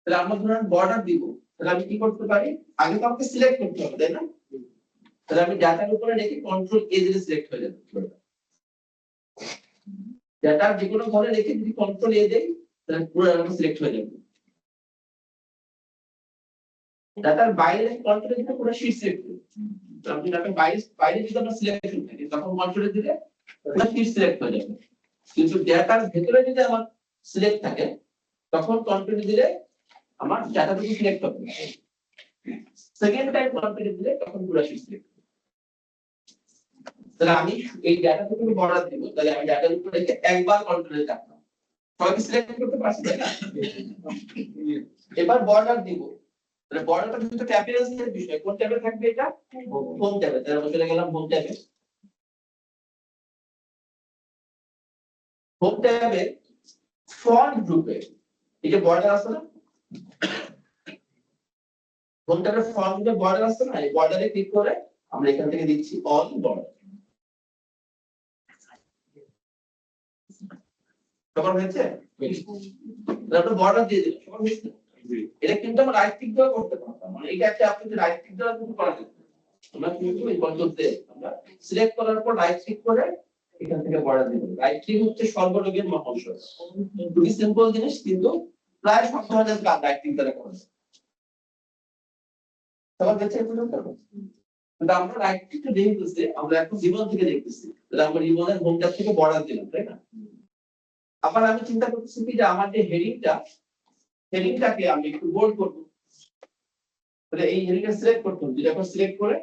তাহলে আমরা ধরুন বর্ডার দিব, তাহলে আমি কি করতে পারি, আগে তো আমাকে সিলেক্ট করতে হবে তাই না? তাহলে আমি ডাটার উপরে রেখে কন্ট্রোল এ দিলে সিলেক্ট হয়ে যাবে। ডাটা যে কোনো ঘরে রেখে যদি কন্ট্রোল এ দেই তাহলে পুরো ডাটা সিলেক্ট হয়ে যাবে। ডাটার বাইরে কন্ট্রোল দিলে পুরো শীট সিলেক্ট হবে। আপনি ডাটার বাইরে যদি আমরা সিলেকশন থাকে তখন কন্ট্রোল দিলে পুরো শীট সিলেক্ট হয়ে যাবে। কিন্তু ডাটার ভিতরে যদি আমার সিলেক্ট থাকে তখন কন্ট্রোল দিলে আমার ডাটাটুকু সিলেক্ট হবে, সেকেন্ড টাইম কন্ট্রোল দিলে তখন পুরো শীট সিলেক্ট হবে। তাহলে আমি এই ডাটাটুকু বর্ডার দিব, তাহলে আমি ডাটার উপরে রেখে একবার কন্ট্রোলে চাপলাম, সবাইকে সিলেক্ট করতে পারছি তাই না? এবার বর্ডার দিব, তাহলে বর্ডারটা কিন্তু অ্যাপিয়ারেন্সের বিষয়, কোন ট্যাবে থাকবে এটা? হোম ট্যাবে। তাহলে আমরা চলে গেলাম হোম ট্যাবে। হোম ট্যাবে ফন্ট গ্রুপে এই যে বর্ডার আছে না, হোম ট্যাবে ফন্ট গ্রুপে বর্ডার আছে না, এই বর্ডারে ক্লিক করে আমরা এখান থেকে দিচ্ছি অল বর্ডার। সবার হয়েছে? তাহলে বর্ডার দিয়ে দিলাম, সবার হয়েছে? এটা কিন্তু আমরা রাইট ক্লিক দিয়েও করতে পারতাম, মানে এটা একটা আপনি যদি রাইট ক্লিক দেওয়া কিন্তু করা যেত। আমরা কি করব, কন্ট্রোল দে আমরা সিলেক্ট করার পর রাইট ক্লিক করে এখান থেকে বর্ডার দিব। রাইট ক্লিক হচ্ছে সর্বরোগের মহাঔষধ, খুবই সিম্পল জিনিস কিন্তু প্রায় সব ধরনের কাজ রাইট ক্লিক দ্বারা করা যায়। সবার কাছে পর্যন্ত কিন্তু আমরা রাইট ক্লিকটা দেখতেছি, আমরা এখন জীবন থেকে দেখতেছি, তাহলে আমরা জীবনের হোম ট্যাব থেকে বর্ডার দিলাম তাই না? আবার আমি চিন্তা করতেছি কি যে আমার যে হেডিংটাকে আমি একটু বোল্ড করব, তাহলে এই হেডিংটা সিলেক্ট করতে হবে, যেটা সিলেক্ট করে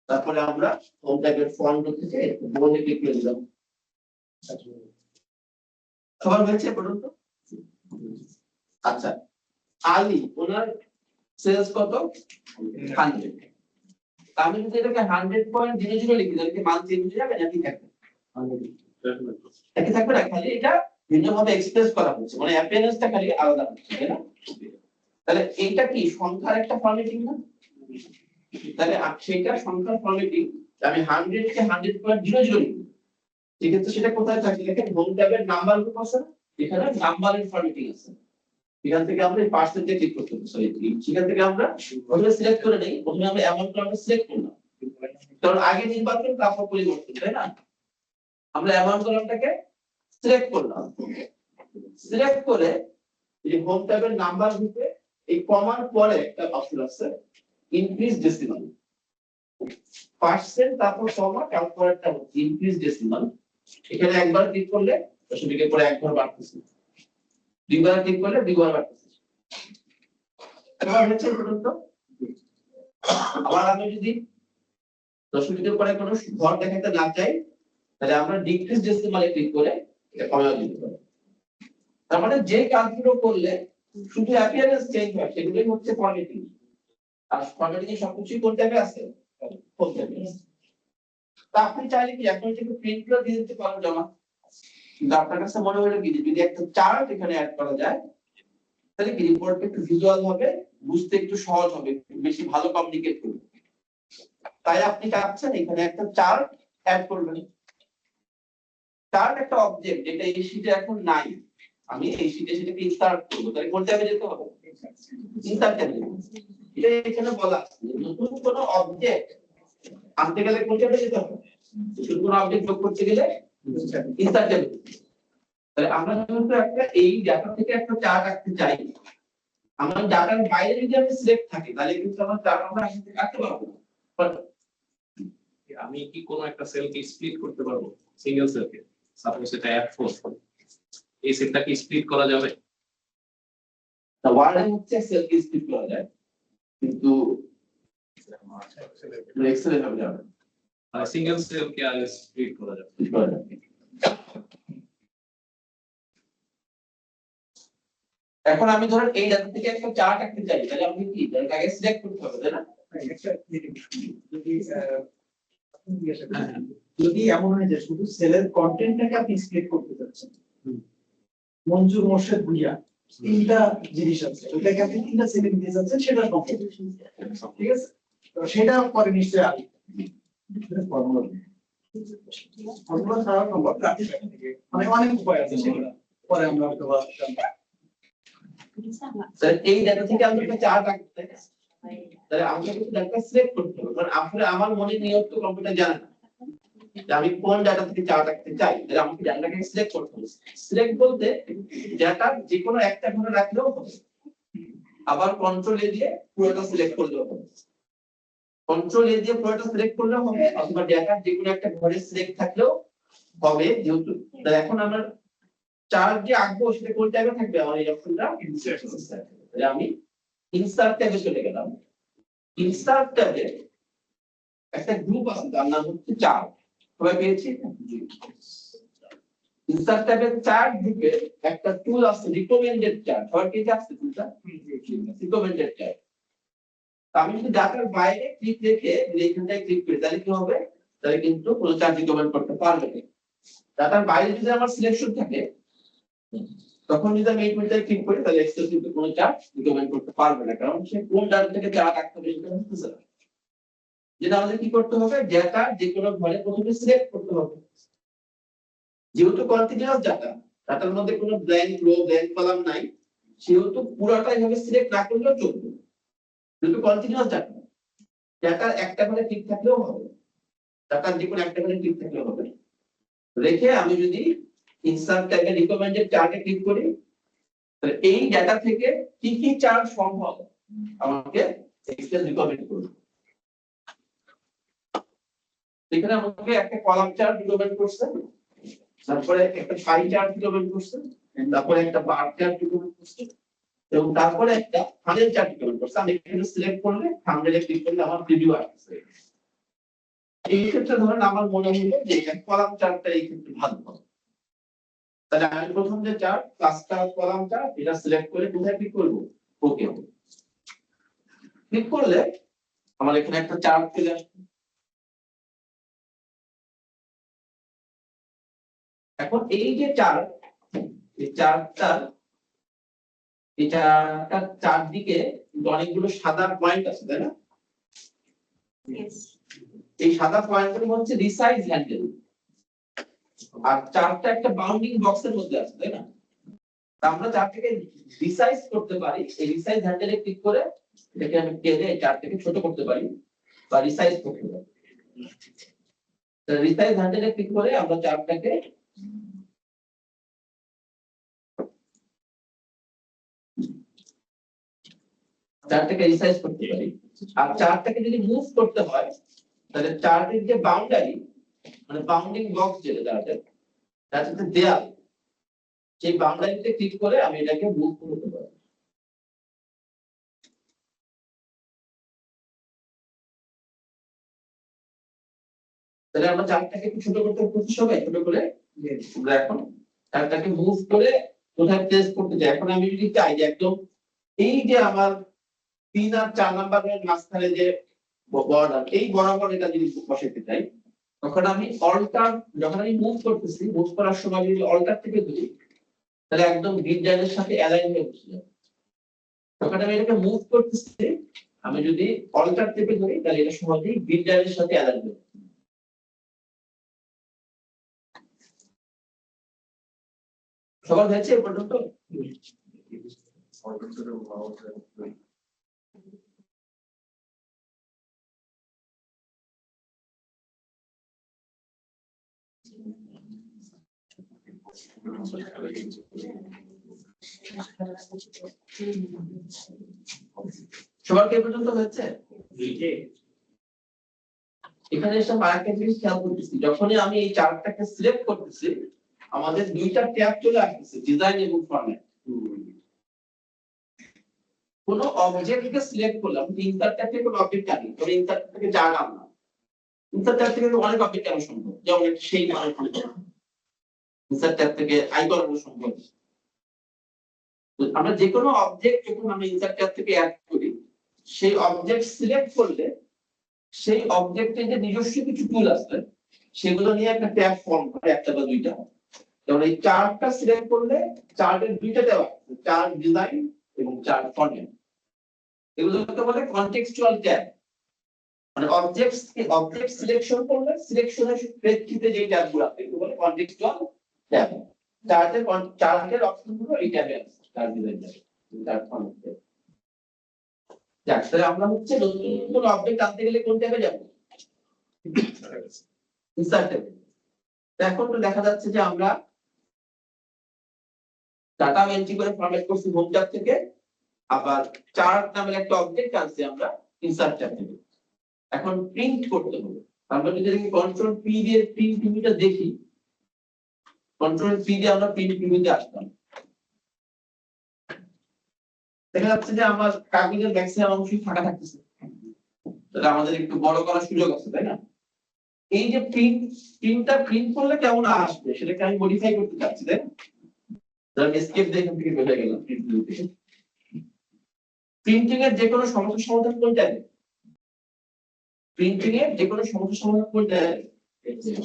তারপরে আমরা হোম ট্যাবের ফন্ট থেকে বোল্ডে ক্লিক করে দিলাম। সবার হয়েছে পর্যন্ত? আচ্ছা, আলী ওনার সেলস কত? 100। আমি যদি এটাকে 100.00 লিখি তাহলে কি মান চেঞ্জ হয়ে যাবে নাকি থাকবে? একই থাকবে না, খালি এটা ভিন্নভাবে এক্সপ্রেস করা হচ্ছে, মানে অ্যাপিয়ারেন্সটা খালি আলাদা হচ্ছে তাই না? তাহলে এইটা কি সংখ্যার একটা ফরম্যাটিং না? তাহলে সেটা সংখ্যার ফরম্যাটিং, আমি 100 কে 100.00 লিখি, ঠিক আছে? সেটা কোথায় থাকে দেখেন, হোম ট্যাবের নাম্বার গ্রুপ আছে, এখানে নাম্বারের ফরম্যাটিং আছে, এখান থেকে আমরা পার্সেন্টে ক্লিক করতে হবে। সরি, সেখান থেকে আমরা প্রথমে সিলেক্ট করে নেই, প্রথমে আমরা অ্যামাউন্ট আমরা সিলেক্ট করলাম, কারণ আগে নির্বাচন তারপর পরিবর্তন তাই না? আমরা অ্যামাউন্ট কলামটাকে সিলেক্ট করলাম, সিলেক্ট করে এই হোম ট্যাবের নাম্বার গ্রুপে এই কমার পরে একটা অপশন আছে ইনক্রিজ ডেসিমাল, পার্সেন্ট তারপর কমা, তারপর একটা ইনক্রিজ ডেসিমাল, এখানে একবার ক্লিক করলে দশমিকের পরে একবার বাড়তেছে, দুইবার ক্লিক করলে দুইবার বাড়তেছে। এবার হচ্ছে পর্যন্ত আবার আমি যদি দশমিকের পরে কোনো ঘর দেখাতে না চাই তাহলে আমরা ডিক্রিজ ডেসিমালে ক্লিক করে এটা কমিয়ে দিতে পারি। তার মানে যে কাজগুলো করলে শুধু অ্যাপিয়ারেন্স চেঞ্জ হয় সেগুলোই হচ্ছে ফরম্যাটিং, আর ফরম্যাটিং সবকিছুই কোন ট্যাবে আছে? হোম ট্যাবে। তা আপনি চাইলে কি এখন থেকে প্রিন্টগুলো দিয়ে দিতে পারেন জমা, কিন্তু আপনার কাছে মনে হলো কি যে যদি একটা চার্ট এখানে অ্যাড করা যায় তাহলে কি রিপোর্টটা একটু ভিজুয়াল হবে, বুঝতে একটু সহজ হবে, একটু বেশি ভালো কমিউনিকেট করবে। তাই আপনি চাচ্ছেন এখানে একটা চার্ট অ্যাড করবেন। চার্ট একটা অবজেক্ট যেটা এই শীটে এখন নাই, আমি এই শীটে সেটাকে ইনসার্ট করব, তাহলে কোন ট্যাবে যেতে হবে? ইনসার্ট ট্যাবে। এটা এখানে বলা আছে যে নতুন কোন অবজেক্ট আনতে গেলে কোন ট্যাবে যেতে হবে? নতুন কোন অবজেক্ট যোগ করতে গেলে ইনসার্ট ট্যাবে। তাহলে আমরা যেহেতু একটা এই ডাটা থেকে একটা চার্ট আঁকতে চাই, আমার ডাটার বাইরে যদি আমি সিলেক্ট থাকি তাহলে কিন্তু আমার চার্ট আমরা আঁকতে পারবো না। আমি কি কোনো একটা সেলকে স্প্লিট করতে পারবো সিঙ্গেল সেলকে? সাপোজ এটা F4, এই সেলটা কি স্প্লিট করা যাবে? না, ওয়ার্ডে হচ্ছে সেলকে স্প্লিট করা যায়, কিন্তু এক্সেলে হবে যাবে না। সিঙ্গেল সেলকে আর স্প্লিট করা যাবে? স্প্লিট করা যাবে। এখন আমি ধরেন এই ডাটা থেকে একটা চার্ট আঁকতে চাই, তাহলে আমি কি ডাটা আগে সিলেক্ট করতে হবে, তাই না? যদি এমন হয় যে শুধু সেলের কন্টেন্টটাকে আপনি স্প্লিট করতে চাচ্ছেন, মঞ্জুর মোর্শেদ ভুইয়া তিনটা জিনিস আছে, ওইটাকে আপনি তিনটা সেলে নিতে চাচ্ছেন, সেটা সম্ভব, ঠিক আছে? তো সেটা পরে নিশ্চয়ই আগে ফর্মুলা ছাড়া সম্ভব না, মানে অনেক উপায় আছে, সেগুলো পরে আমরা হয়তো স্যার এই ডাটা থেকে আমি একটা চার্ট আঁকতে চাই, তাহলে আমাকে কিন্তু ডাটা সিলেক্ট করতে হবে, কারণ আসলে আমার মনে নিয়ত তো কম্পিউটার জানে না যে আমি কোন ডাটা থেকে চার্ট আঁকতে চাই, তাহলে আমাকে ডাটাকে সিলেক্ট করতে হবে। সিলেক্ট বলতে ডাটা যে কোনো একটা ঘরে রাখলেও হবে, আবার কন্ট্রোল এ দিয়ে পুরোটা সিলেক্ট করলেও হবে, কন্ট্রোল এ দিয়ে পুরোটা সিলেক্ট করলেও হবে, অথবা ডাটা যে কোনো একটা ঘরে সিলেক্ট থাকলেও হবে। যেহেতু তাহলে এখন আমরা চার্ট যে আঁকবো সেটা কোন ট্যাবে থাকবে? আমার এই অপশনটা ইনসার্ট। তাহলে আমি ইনসার্ট ট্যাবে চলে গেলাম। ইনসার্ট ট্যাবে একটা গ্রুপ আছে, তার নাম হচ্ছে চার্ট। সবাই পেয়েছি? ইনসার্ট ট্যাবে চার্ট গ্রুপে একটা টুল আছে রিকমেন্ডেড চার্ট। সবাই পেয়েছে? আছে টুলটা রিকমেন্ডেড চার্ট। আমি যদি ডাটার বাইরে ক্লিক রেখে এইখানটায় ক্লিক করি তাহলে কি হবে? তাহলে কিন্তু কোনো চার্ট রিকমেন্ড করতে পারবে না। ডাটার বাইরে যদি আমার সিলেকশন থাকে তখন যদি আমি এই টুলটায় ক্লিক করি তাহলে এক্সেল কিন্তু কোনো চার্ট রিকমেন্ড করতে পারবে না, কারণ সে কোন ডাটা থেকে চার্ট আঁকতে হবে সেটা বুঝতেছে না। যেটা আমাদের কি করতে হবে? ডাটা যে কোনো ঘরে প্রথমে সিলেক্ট করতে হবে। যেহেতু কন্টিনিউয়াস ডাটা, ডাটার মধ্যে কোনো ব্ল্যাঙ্ক রো ব্ল্যাঙ্ক কলাম নাই, সেহেতু পুরোটাই ভাবে সিলেক্ট না করলেও চলবে। যেহেতু কন্টিনিউয়াস ডাটা, ডাটার একটা ঘরে ক্লিক থাকলেও হবে, ডাটার যে কোনো একটা ঘরে ক্লিক থাকলেও হবে। রেখে আমি যদি ইনসার্ট ট্যাবে রিকমেন্ডেড চার্টে ক্লিক করি তাহলে এই ডাটা থেকে কি কি চার্ট সম্ভব আমাকে এক্সেল রিকমেন্ড করবে। এখানে আমাকে একটা কলাম চার্ট রিকমেন্ড করছে, তারপরে একটা পাই চার্ট রিকমেন্ড করছে, তারপরে একটা বার চার্ট রিকমেন্ড করছে, এবং তারপরে একটা থাম্বনেল চার্ট রিকমেন্ড করছে। আমি এখানে সিলেক্ট করলে থাম্বনেলে ক্লিক করলে আমার প্রিভিউ আসছে। এই ক্ষেত্রে ধরেন আমার মনে হলো যে এখানে কলাম চার্টটা এই ক্ষেত্রে ভালো হবে, তাহলে আমি প্রথম যে চার্ট ক্লাস্টার কলাম চার্ট এটা সিলেক্ট করে কোথায় ক্লিক করব? ওকে। ক্লিক করলে আমার এখানে একটা চার্ট চলে আসবে। এখন এই যে চার্ট, এই চার্টটা চারদিকে অনেকগুলো সাদা পয়েন্ট আছে, তাই না? এই সাদা পয়েন্টগুলো হচ্ছে রিসাইজ হ্যান্ডেল, আর চার্টটা একটা বাউন্ডিং বক্সের মধ্যে আছে, তাই না? আমরা চার্টটাকে রিসাইজ করতে পারি, এই রিসাইজ হ্যান্ডেলে ক্লিক করে এটাকে আমি টেনে এই চার্টটাকে ছোট করতে পারি বা রিসাইজ করতে পারি। রিসাইজ হ্যান্ডেলে ক্লিক করে আমরা চার্টটাকে রিসাইজ করতে পারি। আর চার্টটাকে যদি মুভ করতে হয় তাহলে চার্টের যে বাউন্ডারি মানে বাউন্ডিং বক্স যেটা চার্টের, তার সাথে দেয়াল, সেই বাউন্ডারিতে ক্লিক করে আমি এটাকে মুভ করতে পারি। তাহলে আমরা চার্টটাকে একটু ছোট করতে পারছি, সবাই ছোট করে আমরা এখন চার্টটাকে মুভ করে কোথায় প্লেস করতে চাই। এখন আমি যদি চাই যে একদম এই যে আমার 3 আর 4 নাম্বারের মাঝখানে যে বর্ডার, এই বরাবর এটা যদি বসাতে চাই তখন আমি অল্টার, যখন আমি মুভ করতেছি, মুভ করার সময় যদি অল্টার থেকে ধরি তাহলে একদম গ্রিড লাইনের সাথে অ্যালাইন হয়ে বসে যাবে। তখন আমি এটাকে মুভ করতেছি, আমি যদি অল্টার থেকে ধরি তাহলে এটা সহজেই গ্রিড লাইনের সাথে অ্যালাইন হবে। সবার হয়েছে এ পর্যন্ত? সবার কি এ পর্যন্ত হয়েছে? এখানে এসে আরেকটা জিনিস খেয়াল করতেছি, যখনই আমি এই চার্টটাকে সিলেক্ট করতেছি আমাদের দুইটা ট্যাব চলে আসতেছে, ডিজাইন এবং ফরম্যাট। কোন অবজেক্টকে সিলেক্ট করলাম, ইনসার্ট ট্যাব থেকে কোন অবজেক্ট আনি, তবে ইনসার্ট থেকে চার্ট আনলাম, ইনসার্ট ট্যাব থেকে অনেক অবজেক্ট আনা সম্ভব, যেমন একটা সেই আনা সম্ভব, ইনসার্ট ট্যাব থেকে আইকন আনা সম্ভব। তো আমরা যে কোনো অবজেক্ট যখন আমরা ইনসার্ট ট্যাব থেকে অ্যাড করি, সেই অবজেক্ট সিলেক্ট করলে সেই অবজেক্টের যে নিজস্ব কিছু টুল আছে সেগুলো নিয়ে একটা ট্যাব ফর্ম করে, একটা বা দুইটা। যেমন এই চার্টটা সিলেক্ট করলে চার্টের দুইটা ট্যাব আছে, চার্ট ডিজাইন এবং চার্ট ফরম্যাট। এগুলোকে বলে কনটেক্সচুয়াল ট্যাব। মানে অবজেক্ট সিলেকশন করলে সিলেকশনের প্রেক্ষিতে যে ট্যাবগুলো আছে এগুলো বলে কনটেক্সচুয়াল ট্যাব। চার্টের অপশনগুলো এই ট্যাবে আছে, chart design tab, chart format tab. যাক, তাহলে আমরা হচ্ছে নতুন কোন অবজেক্ট আনতে গেলে কোন ট্যাবে যাব? ইনসার্ট ট্যাবে। এখন তো দেখা যাচ্ছে যে আমরা ডাটা এন্ট্রি করে ফরম্যাট করছি হোম ট্যাব থেকে, আবার চার্ট নামের একটা অবজেক্ট আনছি আমরা ইনসার্ট ট্যাব থেকে। এখন প্রিন্ট করতে হবে। আমরা যদি কন্ট্রোল পি দিয়ে প্রিন্ট প্রিভিউটা দেখি, কন্ট্রোল পি দিয়ে আমরা প্রিন্ট প্রিভিউতে আসলাম, দেখা যাচ্ছে যে আমার কাগজের ম্যাক্সিমাম অংশই ফাঁকা থাকতেছে। তাহলে আমাদের একটু বড় করার সুযোগ আছে, তাই না? এই যে প্রিন্টটা প্রিন্ট করলে কেমন আসবে সেটাকে আমি মডিফাই করতে চাচ্ছি, তাই না? তাহলে এসকেপ দিয়ে এখান থেকে বের হয়ে গেলাম প্রিন্ট ভিউ থেকে। প্রিন্টিং এর যে কোনো সমস্যার সমাধান কোনটা? প্রিন্টিং এর যে কোনো সমস্যার সমাধান কোনটা?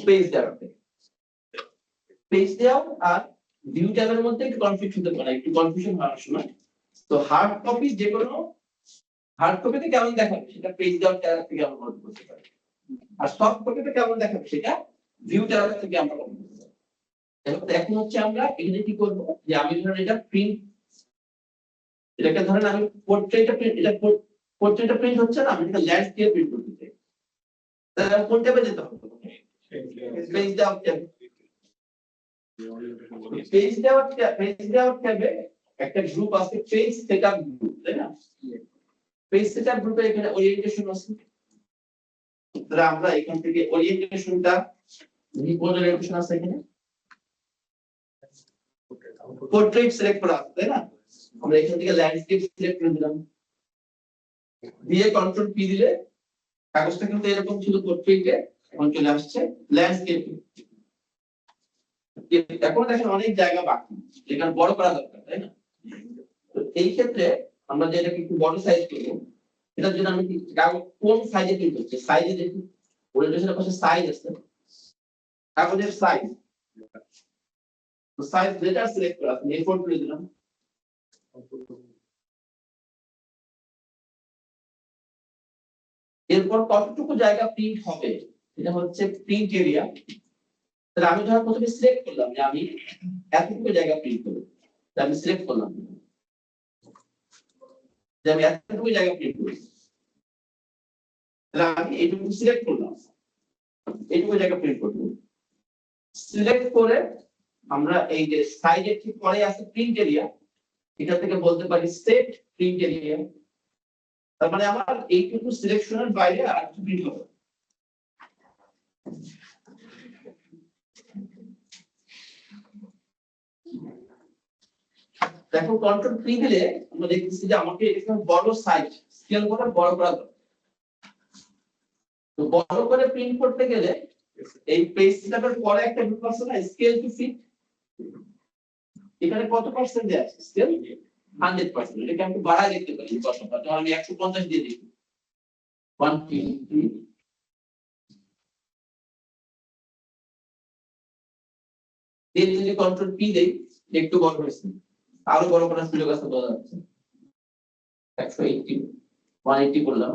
পেজ দেওয়াতে। পেজ দেওয়া আর ভিউ ট্যাবের মধ্যে একটু কনফিউশন হতে পারে, একটু কনফিউশন হওয়ার সময়। তো হার্ড কপি, যে কোনো হার্ড কপিতে কেমন দেখাবে সেটা পেজ দেওয়ার ট্যাব থেকে আমরা বলতে করতে পারি, আর সফট কপিতে কেমন দেখাবে সেটা ভিউ ট্যাব থেকে আমরা বলতে পারি। এখন হচ্ছে আমরা এখানে কি করব, যে আমি ধরেন এটা প্রিন্ট, এটাকে ধরেন আমি পোর্ট্রেটটা প্রিন্ট, এটা পোর্ট্রেটটা প্রিন্ট হচ্ছে না, আমি এটা ল্যান্ডস্কেপ প্রিন্ট করতে চাই। তাহলে কোন ট্যাবে যেতে হবে? পেজ দেওয়ার ট্যাব। পেজ দেওয়ার ট্যাবে একটা গ্রুপ আছে, পেজ সেটআপ গ্রুপ, তাই না? পেজ সেটআপ গ্রুপে এখানে ওরিয়েন্টেশন আছে। তাহলে আমরা এখান থেকে ওরিয়েন্টেশনটা ওরিয়েন্টেশন আছে এখানে পোর্ট্রেট সিলেক্ট করা আছে, তাই না? আমরা এখান থেকে ল্যান্ডস্কেপ সিলেক্ট করে দিলাম, দিয়ে কন্ট্রোল পি দিলে কাগজটা কিন্তু এরকম ছিল পোর্ট্রেটে, এখন চলে আসছে ল্যান্ডস্কেপ। এখন দেখেন অনেক জায়গা বাকি, যেখানে বড় করা দরকার, তাই না? তো এই ক্ষেত্রে আমরা যেটাকে একটু বড় সাইজ করব, এটার জন্য আমি কাগজ কোন সাইজে প্রিন্ট করছি, সাইজে দেখি ওরিয়েন্টেশনের পাশে সাইজ আছে, কাগজের সাইজ, তো সাইজ ডেটা সিলেক্ট করা আছে, A4 করে দিলাম। এরপর কতটুকু জায়গা প্রিন্ট হবে এটা হচ্ছে প্রিন্ট এরিয়া। তাহলে আমি ধর প্রথমে সিলেক্ট করলাম যে আমি এতটুকু জায়গা প্রিন্ট করব, তাহলে আমি সিলেক্ট করলাম যে আমি এতটুকু জায়গা প্রিন্ট করব, তাহলে আমি এইটুকু সিলেক্ট করলাম, এইটুকু জায়গা প্রিন্ট করব। সিলেক্ট করে আমরা এই যে সাইজের ঠিক পরে আছে প্রিন্ট এরিয়া, এটা থেকে বলতে পারি সেট প্রিন্ট এরিয়া। তার মানে আমার এইটুকু সিলেকশনের বাইরে আর কিছু প্রিন্ট হবে। দেখো কন্ট্রোল পি দিলে আমরা দেখতেছি যে আমাকে এখানে বড় সাইজ স্কেল করে বড় করা দরকার। তো বড় করে প্রিন্ট করতে গেলে এই পেজ সেটআপের পরে একটা গ্রুপ আছে না, স্কেল টু ফিট, এখানে কত পার্সেন্ট দেয়া আছে? স্কেল 100%। এটাকে আমি বাড়ায় লিখতে পারি, যখন আমি 150 দিয়ে দিই 150 এর যদি কন্ট্রোল পি দেই একটু বড় হয়েছে, আরো বড় করার সুযোগ আছে বোঝা যাচ্ছে। 180 180 করলাম,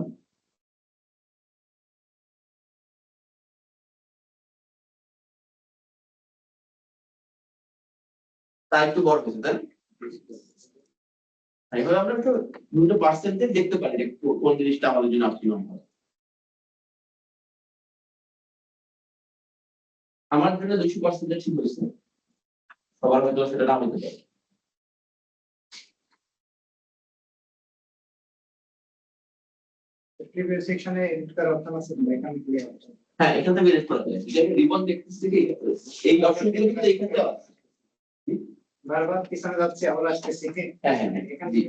তা একটু বড় হয়েছে তাই না? এইভাবে আমরা একটু দুটো পার্সেন্টেজ দেখতে পারি যে কোন জিনিসটা আমাদের জন্য অপটিমাম হবে। আমার জন্য 200% ঠিক হয়েছে, সবার হয়তো সেটা না হতে পারে। প্রিভিয়াস সেকশনে এডিট করার অপশন আছে এখানে ক্লিয়ার আছে। হ্যাঁ, এখান থেকে রিলেট করা যায়। যে রিবন দেখতেছি কি এই অপশনগুলো কিন্তু এখানে দেওয়া আছে। বারবার পিছনে যাচ্ছে আবার আসতেছে কি হ্যাঁ হ্যাঁ হ্যাঁ, এখানে জি।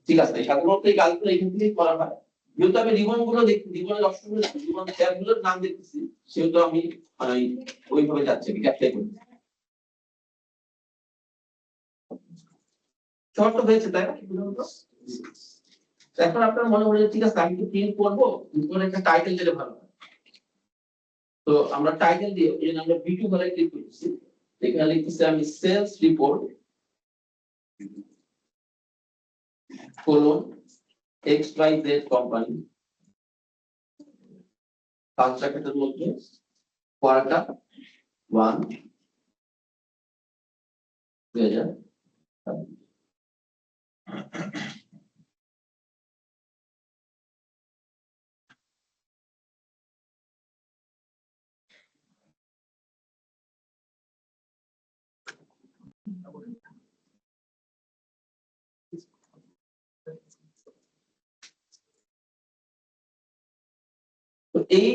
ঠিক আছে, সাধারণত এই কাজগুলো এখান থেকেই করা হয়। যেহেতু আমি রিবন গুলো দেখি, রিবনের অপশনগুলো রিবন ট্যাবগুলোর নাম দেখতেছি, সেহেতু আমি ওইভাবে যাচ্ছি, অ্যাপ্লাই করছি। শর্ট হয়েছে তাই না? এখন আপনার মনে হলো ঠিক আছে আমি তো প্রিন্ট করবো, উপরে একটা টাইটেল দিলে ভালো হয়। তো আমরা টাইটেল দিয়ে এই জন্য আমরা B2 ঘরে ক্লিক করতেছি। এখানে লিখতেছি আমি sales report colon XYZ company কনস্ট্রাক্টের মধ্যে কোয়ার্টার 1 2000। তো এই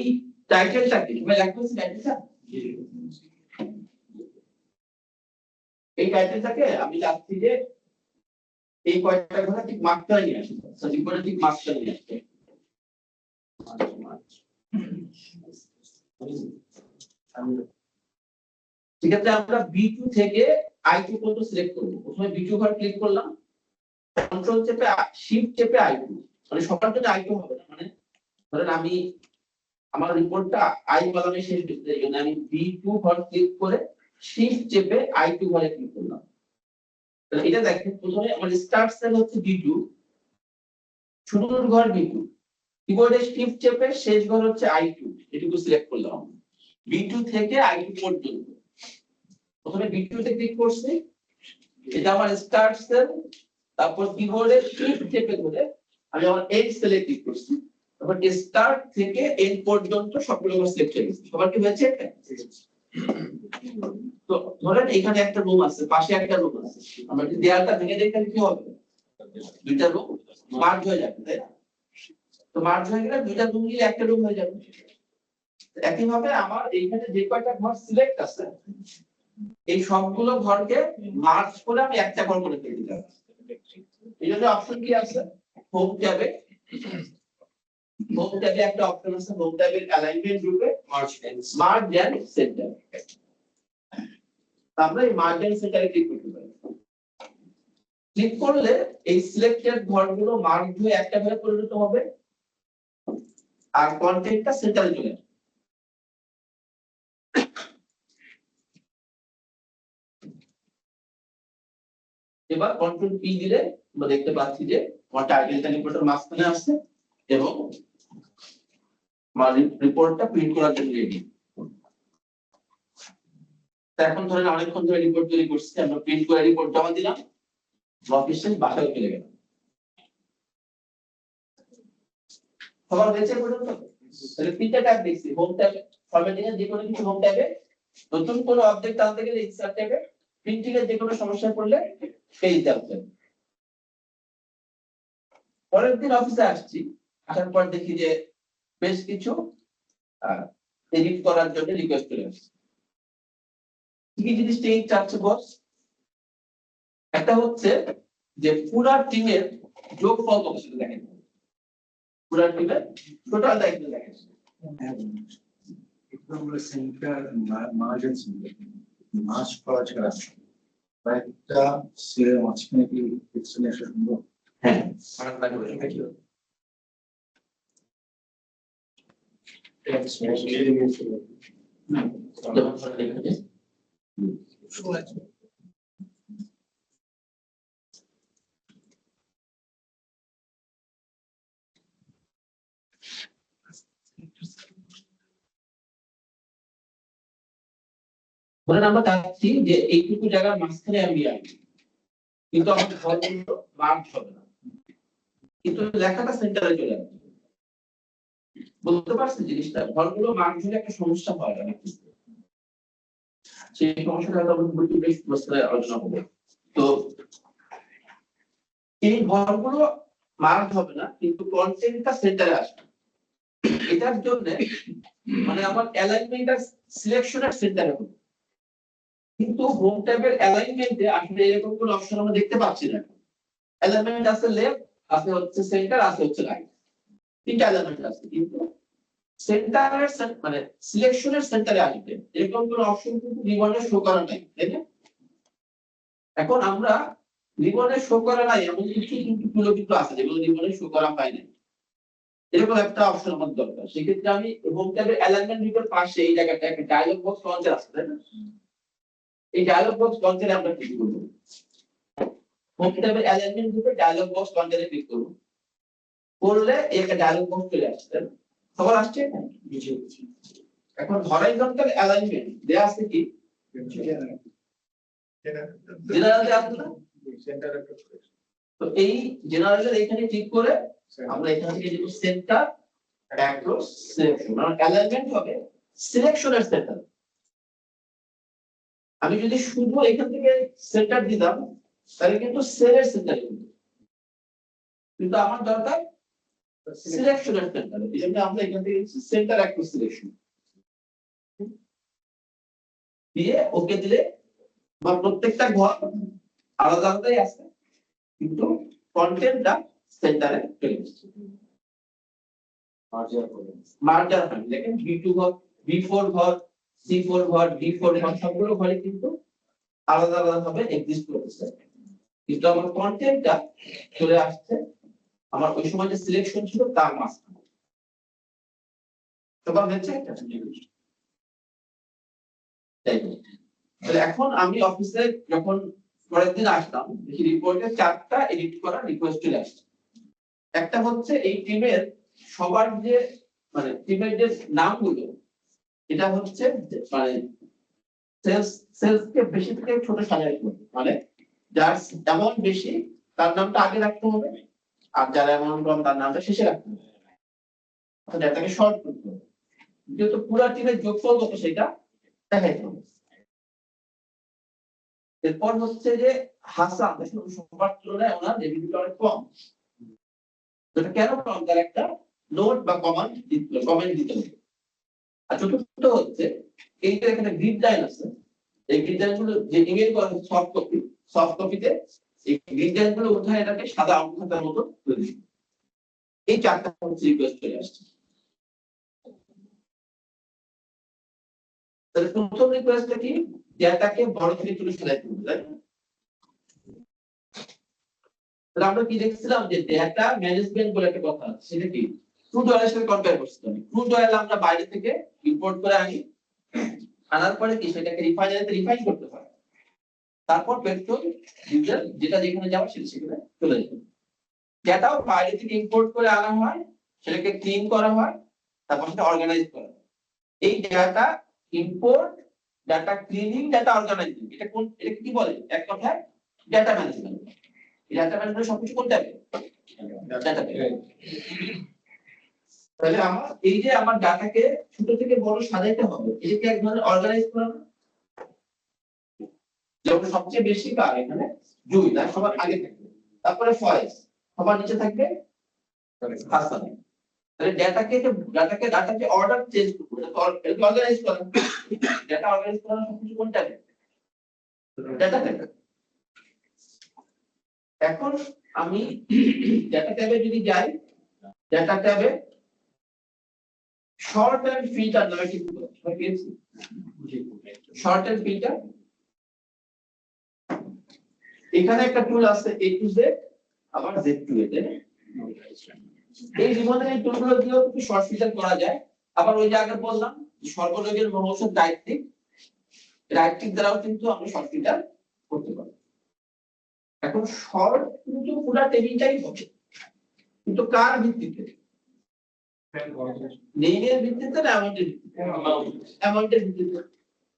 টাইটেলটাকে কিভাবে লিখতে হবে টাইটেলটা? এই টাইটেলটাকে আমি চাচ্ছি যে এই কয়টা ঘরে ঠিক মার্কটা নিয়ে আসি, সঠিক করে ঠিক মার্কটা নিয়ে আসতে। ঠিক আছে, আমরা B2 থেকে I2 পর্যন্ত সিলেক্ট করব। প্রথমে B2 ঘর ক্লিক করলাম, কন্ট্রোল চেপে শিফট চেপে I2, মানে সবার জন্য I2 হবে না, মানে ধরেন আমি আমার রিপোর্টটা I কলামে শেষ হচ্ছে, এই জন্য আমি B2 ঘর ক্লিক করে শিফট চেপে I2 ঘরে ক্লিক করলাম। তাহলে এটা দেখেন প্রথমে আমার স্টার্ট সেল হচ্ছে B2, শুরুর ঘর B2, কিবোর্ডে শিফট চেপে শেষ ঘর হচ্ছে I2, এটুকু সিলেক্ট করলাম। B2 থেকে I2 পর্যন্ত প্রথমে B2 তে ক্লিক করছি, এটা আমার স্টার্ট সেল, তারপর কিবোর্ডে শিফট চেপে ধরে আমি আমার এন্ড সেলে ক্লিক করছি, তারপর স্টার্ট থেকে এন্ড পর্যন্ত সবগুলো সিলেক্ট হয়ে গেছে। সবার কি হয়েছে? তো ধরেন এখানে একটা রুম আছে, পাশে একটা রুম আছে, আমরা যদি দেয়ালটা ভেঙে দেই তাহলে কি হবে? দুইটা রুম মার্জ হয়ে যাবে তাই না? তো মার্জ হয়ে গেলে দুইটা রুম মিলে একটা রুম হয়ে যাবে। একইভাবে আমার এইখানে যে কয়টা ঘর সিলেক্ট আছে এই সবগুলো ঘরকে মার্জ করে আমি একটা ঘর করে ফেলে দিলাম। এই জন্য অপশন কি আছে? হোম ট্যাবে, হোম ট্যাবে একটা অপশন আছে, হোম ট্যাবের অ্যালাইনমেন্ট গ্রুপে মার্জ এন্ড সেন্টার। আমরা এই মার্জ এন্ড সেন্টারে ক্লিক করতে পারি। ক্লিক করলে এই সিলেক্টেড ঘরগুলো মার্জ হয়ে একটা ঘরে পরিণত হবে আর কন্টেন্টটা সেন্টারে চলে আসবে। এবার কন্ট্রোল পি দিলে আমরা দেখতে পাচ্ছি যে আমার টাইটেলটা রিপোর্টের মাঝখানে আসছে এবং আমার রিপোর্টটা প্রিন্ট করার জন্য রেডি। এখন ধরেন অনেকক্ষণ ধরে রিপোর্ট তৈরি করছি, আমরা প্রিন্ট করে রিপোর্ট জমা দিলাম, অফিসে বাসায় চলে গেলাম। সবার হয়েছে পর্যন্ত? তাহলে তিনটা ট্যাব দেখছি, হোম ট্যাব, ফরম্যাটিং এর যে কোনো কিছু হোম ট্যাবে, নতুন কোনো অবজেক্ট আনতে গেলে ইনসার্ট ট্যাবে, প্রিন্টিং এর যে কোনো সমস্যা পড়লে পেজ ট্যাব। পরের দিন অফিসে আসছি, আসার পর দেখি যে বেশ কিছু এডিট করার জন্য রিকোয়েস্ট চলে আসছে। কি জিনিস চেঞ্জ চাচ্ছে বস? একটা হচ্ছে যে পুরো টিমের যোগফল কত সেটা দেখেন, পুরো টিমের টোটাল দায়িত্ব দেখেন। আমরা সেন্টার মার্জেন্স মাস করা ছাড়া একটা সেলের মাঝখানে কি এক্সটেনশন আসা সম্ভব? হ্যাঁ, ফারাক লাগবে এটা কি? যেমন ধরেন এখানে ধরেন আমরা চাচ্ছি যে এইটুকু জায়গার মাঝখানে আমি আঁকি, কিন্তু আমার ঘরগুলো মার্জ হবে না, কিন্তু লেখাটা সেন্টারে চলে আসবে। বলতে পারছেন জিনিসটা? ঘরগুলো মার্জ হলে একটা সমস্যা হয় না, সেই সমস্যাটা আমরা বেশ বস্তায় আলোচনা করবো। তো এই ঘরগুলো মার্জ হবে না, কিন্তু কন্টেন্টটা সেন্টারে আসবে। এটার জন্য মানে আমার অ্যালাইনমেন্ট আর সিলেকশনের সেন্টারে হবে, কিন্তু হোম ট্যাবের অ্যালাইনমেন্টে আসলে এরকম কোনো অপশন আমরা দেখতে পাচ্ছি না। অ্যালাইনমেন্ট আছে লেফট, আছে হচ্ছে সেন্টার, আছে হচ্ছে রাইট, তিনটা এলিমেন্ট আছে, কিন্তু সেন্টারের মানে সিলেকশনের সেন্টারে আসবে এরকম কোনো অপশন কিন্তু রিবনে শো করা নাই, তাই না? এখন আমরা রিবনে শো করা নাই এমন কিছু কিন্তু টুলও কিন্তু আছে যেগুলো রিবনে শো করা হয় না, এরকম একটা অপশন আমার দরকার। সেক্ষেত্রে আমি হোম ট্যাবের অ্যালাইনমেন্ট ভিউর পাশে এই জায়গাটা একটা ডায়লগ বক্স লঞ্চার আছে, তাই না? এই ডায়লগ বক্স লঞ্চারে আমরা ক্লিক করব, হোম ট্যাবের অ্যালাইনমেন্ট ভিউতে ডায়লগ বক্স লঞ্চারে ক্লিক করব, করলে একটা ডায়লগ বক্স চলে আসছে, তাই না? সবার আসছে? এখন হরাইজন্টাল অ্যালাইনমেন্ট দেয়া আছে কি? জেনারেলে আছে না? তো এই জেনারেলের এখানে ক্লিক করে আমরা এখান থেকে যেটা সেন্টার অ্যাক্রস সিলেকশন, মানে অ্যালাইনমেন্ট হবে সিলেকশনের সেন্টার। আমি যদি শুধু এখান থেকে সেন্টার দিতাম তাহলে কিন্তু সেলের সেন্টার হবে, কিন্তু আমার দরকার সিলেকশনের সেন্টার। এই জন্য আমরা এখান থেকে সেন্টার অ্যাক্রস সিলেকশন দিয়ে ওকে দিলে বা প্রত্যেকটা ঘর আলাদা আলাদাই আছে, কিন্তু কন্টেন্টটা সেন্টারে চলে আসছে। মার্জার হয়, দেখেন B2 ঘর, B4 ঘর, C4 ঘর, D4 ঘর সবগুলো ঘরে কিন্তু আলাদা আলাদা ভাবে এক্সিস্ট করতেছে, কিন্তু আমার কন্টেন্টটা চলে আসছে আমার ওই সময় যে সিলেকশন ছিল তার মাঝখানে। সবার হচ্ছে একটা তাহলে এখন আমি অফিসে যখন পরের দিন আসলাম দেখি রিপোর্টে 4টা এডিট করা রিকোয়েস্ট চলে আসছে। একটা হচ্ছে এই টিমের সবার যে মানে টিমের যে নামগুলো, এটা হচ্ছে মানে সেলস কে বেশি থেকে ছোট সাজাতে হবে, মানে যার অ্যামাউন্ট বেশি তার নামটা আগে রাখতে হবে, আর যার অ্যামাউন্ট কম তার নামটা শেষে রাখতে হবে, ডাটাকে শর্ট করতে হবে, যেহেতু পুরো টিমের যোগফল কত সেটা দেখাইতে হবে। এরপর হচ্ছে যে হাসান দেখুন সবার তুলনায় ওনার রেভিনিউটা অনেক কম, এটা কেন কম তার একটা নোট বা কমেন্ট দিতে হবে। আর চতুর্থ হচ্ছে এই যে এখানে গ্রিড লাইন আছে, এই গ্রিড লাইন গুলো যে ইমেল করা সফট কপিতে এই গ্রিড লাইন গুলো উঠায় এটাকে সাদা অঙ্ক খাতার মতো করে দিই। এই 4টা হচ্ছে রিকোয়েস্ট চলে আসছে। তাহলে প্রথম রিকোয়েস্টটা কি? ডেটাকে বড় থেকে ছোট সাজাইতে হবে, তাই না? তাহলে আমরা কি দেখছিলাম যে ডেটা ম্যানেজমেন্ট বলে একটা কথা আছে, সেটা কি? ক্রুড অয়েলের সাথে কম্পেয়ার করছিলাম। ক্রুড অয়েল আমরা বাইরে থেকে ইম্পোর্ট করে আনি, আনার পরে কি সেটাকে রিফাইনারিতে রিফাইন করতে হয়, তারপর পেট্রোল ডিজেল যেটা যেখানে যাবে সেটা সেখানে চলে যাবে। ডেটাও বাইরে থেকে ইম্পোর্ট করে আনা হয়, সেটাকে ক্লিন করা হয়, তারপর সেটা অর্গানাইজ করা হয়। এই data import, data cleaning, data organising, এটা কি বলে এক কথায়? Data management. এই ডাটা ম্যানেজমেন্ট সবকিছু কোন টাইপের? ডাটা। তাহলে আমার এই যে আমার ডাটাকে ছোট থেকে বড় সাজাইতে হবে, এটাকে এক ধরনের অর্গানাইজ করা না? যেমন সবচেয়ে বেশি কার এখানে জুই, না সবার আগে থাকবে, তারপরে ফয়েজ, সবার নিচে থাকবে হাসান। তাহলে ডাটাকে অর্ডার চেঞ্জ করব, এটা অর্গানাইজ করা। ডাটা অর্গানাইজ করা সবকিছু কোনটা? ডাটা ট্যাবে। এখন আমি ডাটা ট্যাবে যদি যাই, ডাটা ট্যাবে শর্ট এন্ড ফিল্টার নামে কিছু আছে। শর্ট এন্ড ফিল্টার, এখানে একটা টুল আছে A to Z, আবার Z to A, তাই না? এই রিবনের এই টুলগুলো দিয়েও একটু শর্ট ফিল্টার করা যায়। আবার ওই যে আগে বললাম সর্বরোগের মহৌষধ ডায়েট্রিক, রাইট ক্লিক দ্বারাও কিন্তু আমরা শর্ট ফিল্টার করতে পারি। এখন শর্ট কিন্তু পুরো টেবিলটাই হবে, কিন্তু কার ভিত্তিতে? নেমের ভিত্তিতে না অ্যামাউন্টের ভিত্তিতে? অ্যামাউন্টের ভিত্তিতে।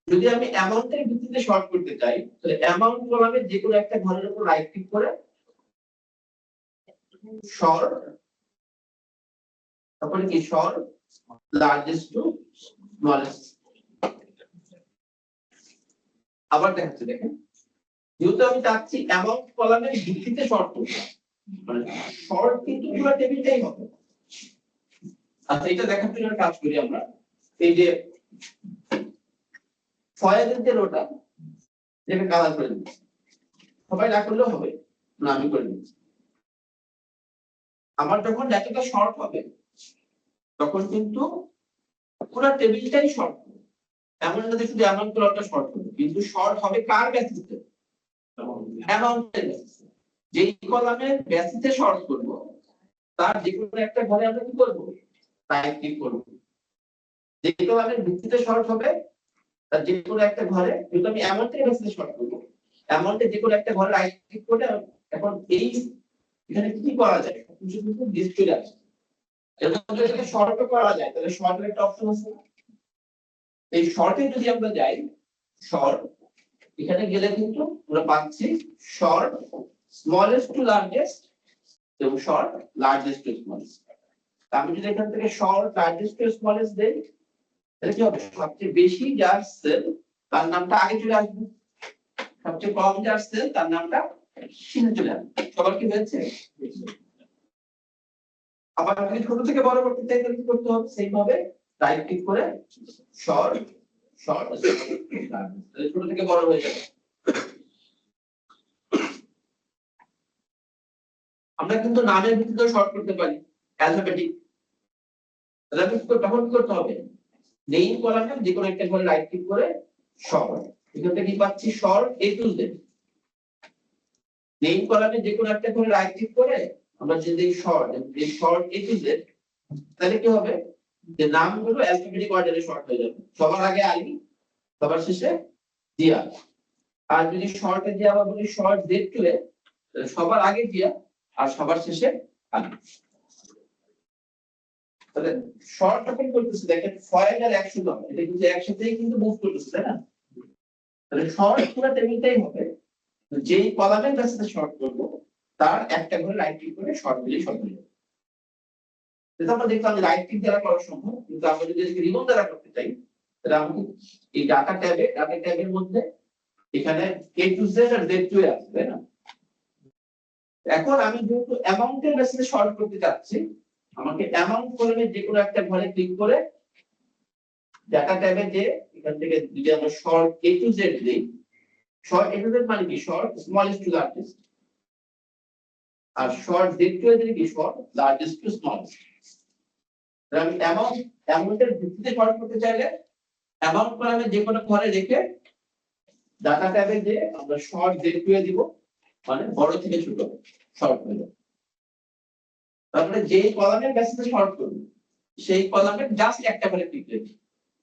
যদি আমি অ্যামাউন্টের ভিত্তিতে শর্ট করতে চাই তাহলে অ্যামাউন্ট কলামে যে কোনো একটা ঘরের উপর রাইট ক্লিক করে শর্ট, তারপরে কি শর্ট লার্জেস্ট টু স্মলেস্ট। আবার দেখাচ্ছি, দেখেন যেহেতু আমি চাচ্ছি অ্যামাউন্ট কলামের ভিত্তিতে শর্ট করতে, মানে শর্ট কিন্তু পুরো টেবিলটাই হবে। আচ্ছা, এটা দেখার জন্য কাজ করি আমরা। এই যে ফয়েলের যে রোটা, যেটা কালার করে দিচ্ছি, সবাই না করলেও হবে, না আমি করে দিচ্ছি। আমার যখন ডাটাটা শর্ট হবে তখন কিন্তু পুরো টেবিলটাই শর্ট হবে, এমন না যে শুধু অ্যামাউন্ট কলামটা শর্ট হবে, কিন্তু শর্ট হবে কার বেসিসে? অ্যামাউন্টের বেসিসে। যেই কলামের বেসিসে শর্ট করব তার যে কোনো একটা ঘরে আমরা কি করব? রাইট ক্লিক করব। যে কলামের ভিত্তিতে শর্ট হবে তার যে কোনো একটা ঘরে, যদি আমি অ্যামাউন্টের বেসিসে শর্ট করব, অ্যামাউন্টে যে কোনো একটা ঘরে রাইট ক্লিক করে এখন এই এখানে কি করা যায়? কিছু কিন্তু লিস্ট চলে আসে। এর মধ্যে যদি শর্ট করা যায় তাহলে শর্টের একটা অপশন আছে না? এই শর্টে যদি আমরা যাই, শর্ট এখানে গেলে কিন্তু আমরা পাচ্ছি শর্ট স্মলেস্ট টু লার্জেস্ট এবং শর্ট লার্জেস্ট টু স্মলেস্ট। আমি যদি এখান থেকে শর্ট লার্জেস্ট টু স্মলেস্ট দেই তাহলে কি হবে? সবচেয়ে বেশি যার সেল তার নামটা আগে চলে আসবে, সবচেয়ে কম যার সেল তার নামটা শেষে চলে আসবে। সবার কি হয়েছে? আবার যদি ছোট থেকে বড় করতে চাই তাহলে কি করতে হবে? সেইভাবে রাইট ক্লিক করে শর্ট শর্ট তাহলে ছোট থেকে বড় হয়ে যাবে। আমরা কিন্তু নামের ভিত্তিতে শর্ট করতে পারি, অ্যালফাবেটিক। তাহলে তখন কি করতে হবে? নেইম কলামে যে কোনো একটা ঘরে রাইট ক্লিক করে শর্ট, এখান থেকে কি পাচ্ছি? Short A to Z. Name কলামে যে কোনো একটা ঘরে রাইট ক্লিক করে আমরা যদি শর্ট এ টু জেড, তাহলে কি হবে? যে নামগুলো অ্যালফাবেটিক অর্ডারে শর্ট হয়ে যাবে, সবার আগে আলি, সবার শেষে জিয়া। আর যদি শর্টে দিয়ে আবার বলি শর্ট জেড টু এ, সবার আগে জিয়া আর সবার শেষে আলি। তাহলে শর্ট যখন করতেছে দেখেন ফয়েল আর 110 এটা কিন্তু একসাথেই কিন্তু মুভ করতেছে, তাই না? তাহলে শর্ট পুরো টেবিলটাই হবে, যেই কলামের কাছে শর্ট করব তার একটা করে রাইট ক্লিক করে শর্ট দিলেই শর্ট হয়ে যাবে। এটা আমরা দেখলাম যে রাইট ক্লিক দ্বারা করা সম্ভব, কিন্তু আমরা যদি রিমুভ দ্বারা করতে চাই তাহলে আমাকে এই ডাটা ট্যাবের মধ্যে এখানে এ to Z R Z to এ আছে, তাই না? এখন আমি যেহেতু অ্যামাউন্টের বেসিসে শর্ট করতে চাচ্ছি, আমাকে অ্যামাউন্ট কলামে যে কোনো একটা ঘরে ক্লিক করে ডাটা ট্যাবে যে এখান থেকে যদি আমরা শর্ট এ টু জেড দেই, শর্ট এ টু জেড মানে কি? Sort smallest to largest. আর শর্ট জেড টু এ দিলে কি? Sort largest to smallest. আমি অ্যামাউন্টের ভিত্তিতে শর্ট করতে চাইলে অ্যামাউন্ট কলামে যে কোনো ঘরে রেখে ডাটা ট্যাবে যে আমরা শর্ট জেড টু এ দিব, মানে বড় থেকে ছোট শর্ট হয়ে যাবে। তারপরে যেই কলামের বেসিসে শর্ট করব সেই কলামের জাস্ট একটা করে ক্লিক করব।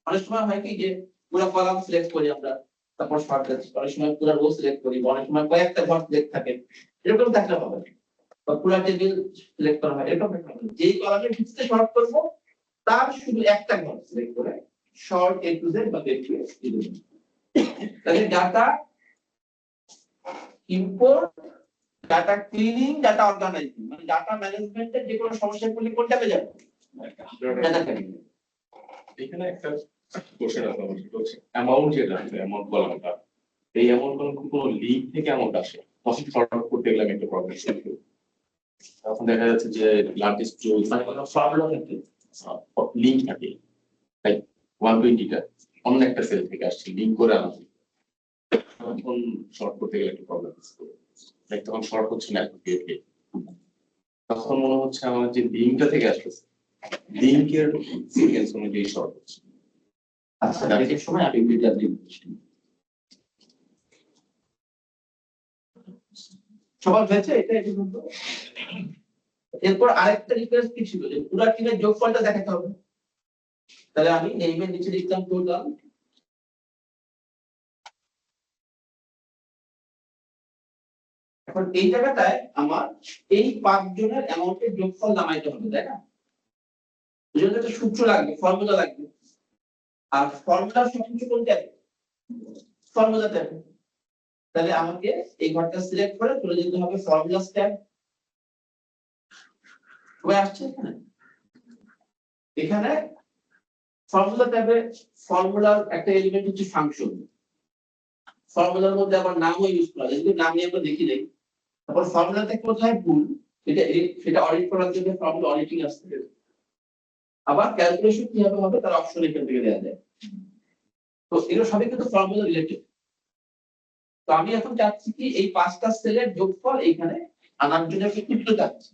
অনেক সময় হয় কি যে পুরো কলাম সিলেক্ট করি আমরা, তারপর শর্ট দেখি, অনেক সময় পুরো রো সিলেক্ট করি, অনেক সময় কয়েকটা ঘর সিলেক্ট থাকে, এরকম থাকলে হবে না। বা পুরো টেবিল সিলেক্ট করা হয়, এরকম থাকলে হবে না। যেই কলামের ভিত্তিতে শর্ট করব তার শুধু একটা ঘর সিলেক্ট করে শর্ট এ টু জেড বা জেড টু এ দিব। তাহলে data import, data cleaning, data organising, মানে ডাটা ম্যানেজমেন্টের যে কোনো সমস্যা পড়লে কোনটা পেয়ে যাবে? Data cleaning. এখানে একটা কোশ্চেন আছে আমার, সেটা হচ্ছে অ্যামাউন্ট যেটা আছে, অ্যামাউন্ট কলামটা, এই অ্যামাউন্ট কলাম কোনো লিঙ্ক থেকে অ্যামাউন্ট আসে, তখন শর্ট আউট করতে গেলে আমি একটা প্রবলেম ফেস করি। তখন দেখা যাচ্ছে যে লার্জেস্ট টু মানে কোনো প্রবলেম হচ্ছে লিঙ্ক থাকে, লাইক 120টা অন্য একটা সেল থেকে আসছে, লিঙ্ক করে আনা হয়। তখন শর্ট করতে গেলে একটা প্রবলেম ফেস করি, লাইক তখন শর্ট হচ্ছে না অ্যাপ্রোপ্রিয়েটলি। তখন মনে হচ্ছে আমার যে লিঙ্কটা থেকে আসতেছে, লিঙ্কের সিকোয়েন্স অনুযায়ী শর্ট হচ্ছে। আচ্ছা, এর সময় আমি ভিডিও দিচ্ছি। সবার হয়েছে এটা এই পর্যন্ত? এরপর আরেকটা রিকোয়েস্ট কি ছিল যে পুরো টিমের যোগফলটা দেখাতে হবে। তাহলে আমি নেইমের নিচে লিখলাম টোটাল, এখন এই জায়গাটায় আমার এই 5 জনের অ্যামাউন্টের যোগফল নামাইতে হবে, তাই না? এই জন্য একটা সূত্র লাগবে, ফর্মুলা লাগবে। আর ফর্মুলার সবকিছু কোনটা? Formula tab. তাহলে আমাকে এই ঘরটা সিলেক্ট করে চলে যেতে হবে ফর্মুলা ট্যাব। সবাই আসছে এখানে? এখানে ফর্মুলা ট্যাবে ফর্মুলার একটা এলিমেন্ট হচ্ছে ফাংশন। ফর্মুলার মধ্যে আবার নামও ইউজ করা যায়, কিন্তু নাম নিয়ে আমরা দেখি নাই। তারপর ফর্মুলাতে কোথায় ভুল সেটা অডিট করার জন্য ফর্মুলা অডিটিং আসছে। আবার ক্যালকুলেশন কিভাবে হবে তার অপশন এখান থেকে দেওয়া যায়। তো এগুলো সবই কিন্তু ফর্মুলা রিলেটেড। তো আমি এখন চাচ্ছি কি এই 5টা সেলের যোগফল এখানে আনার জন্য একটা সূত্র চাচ্ছি।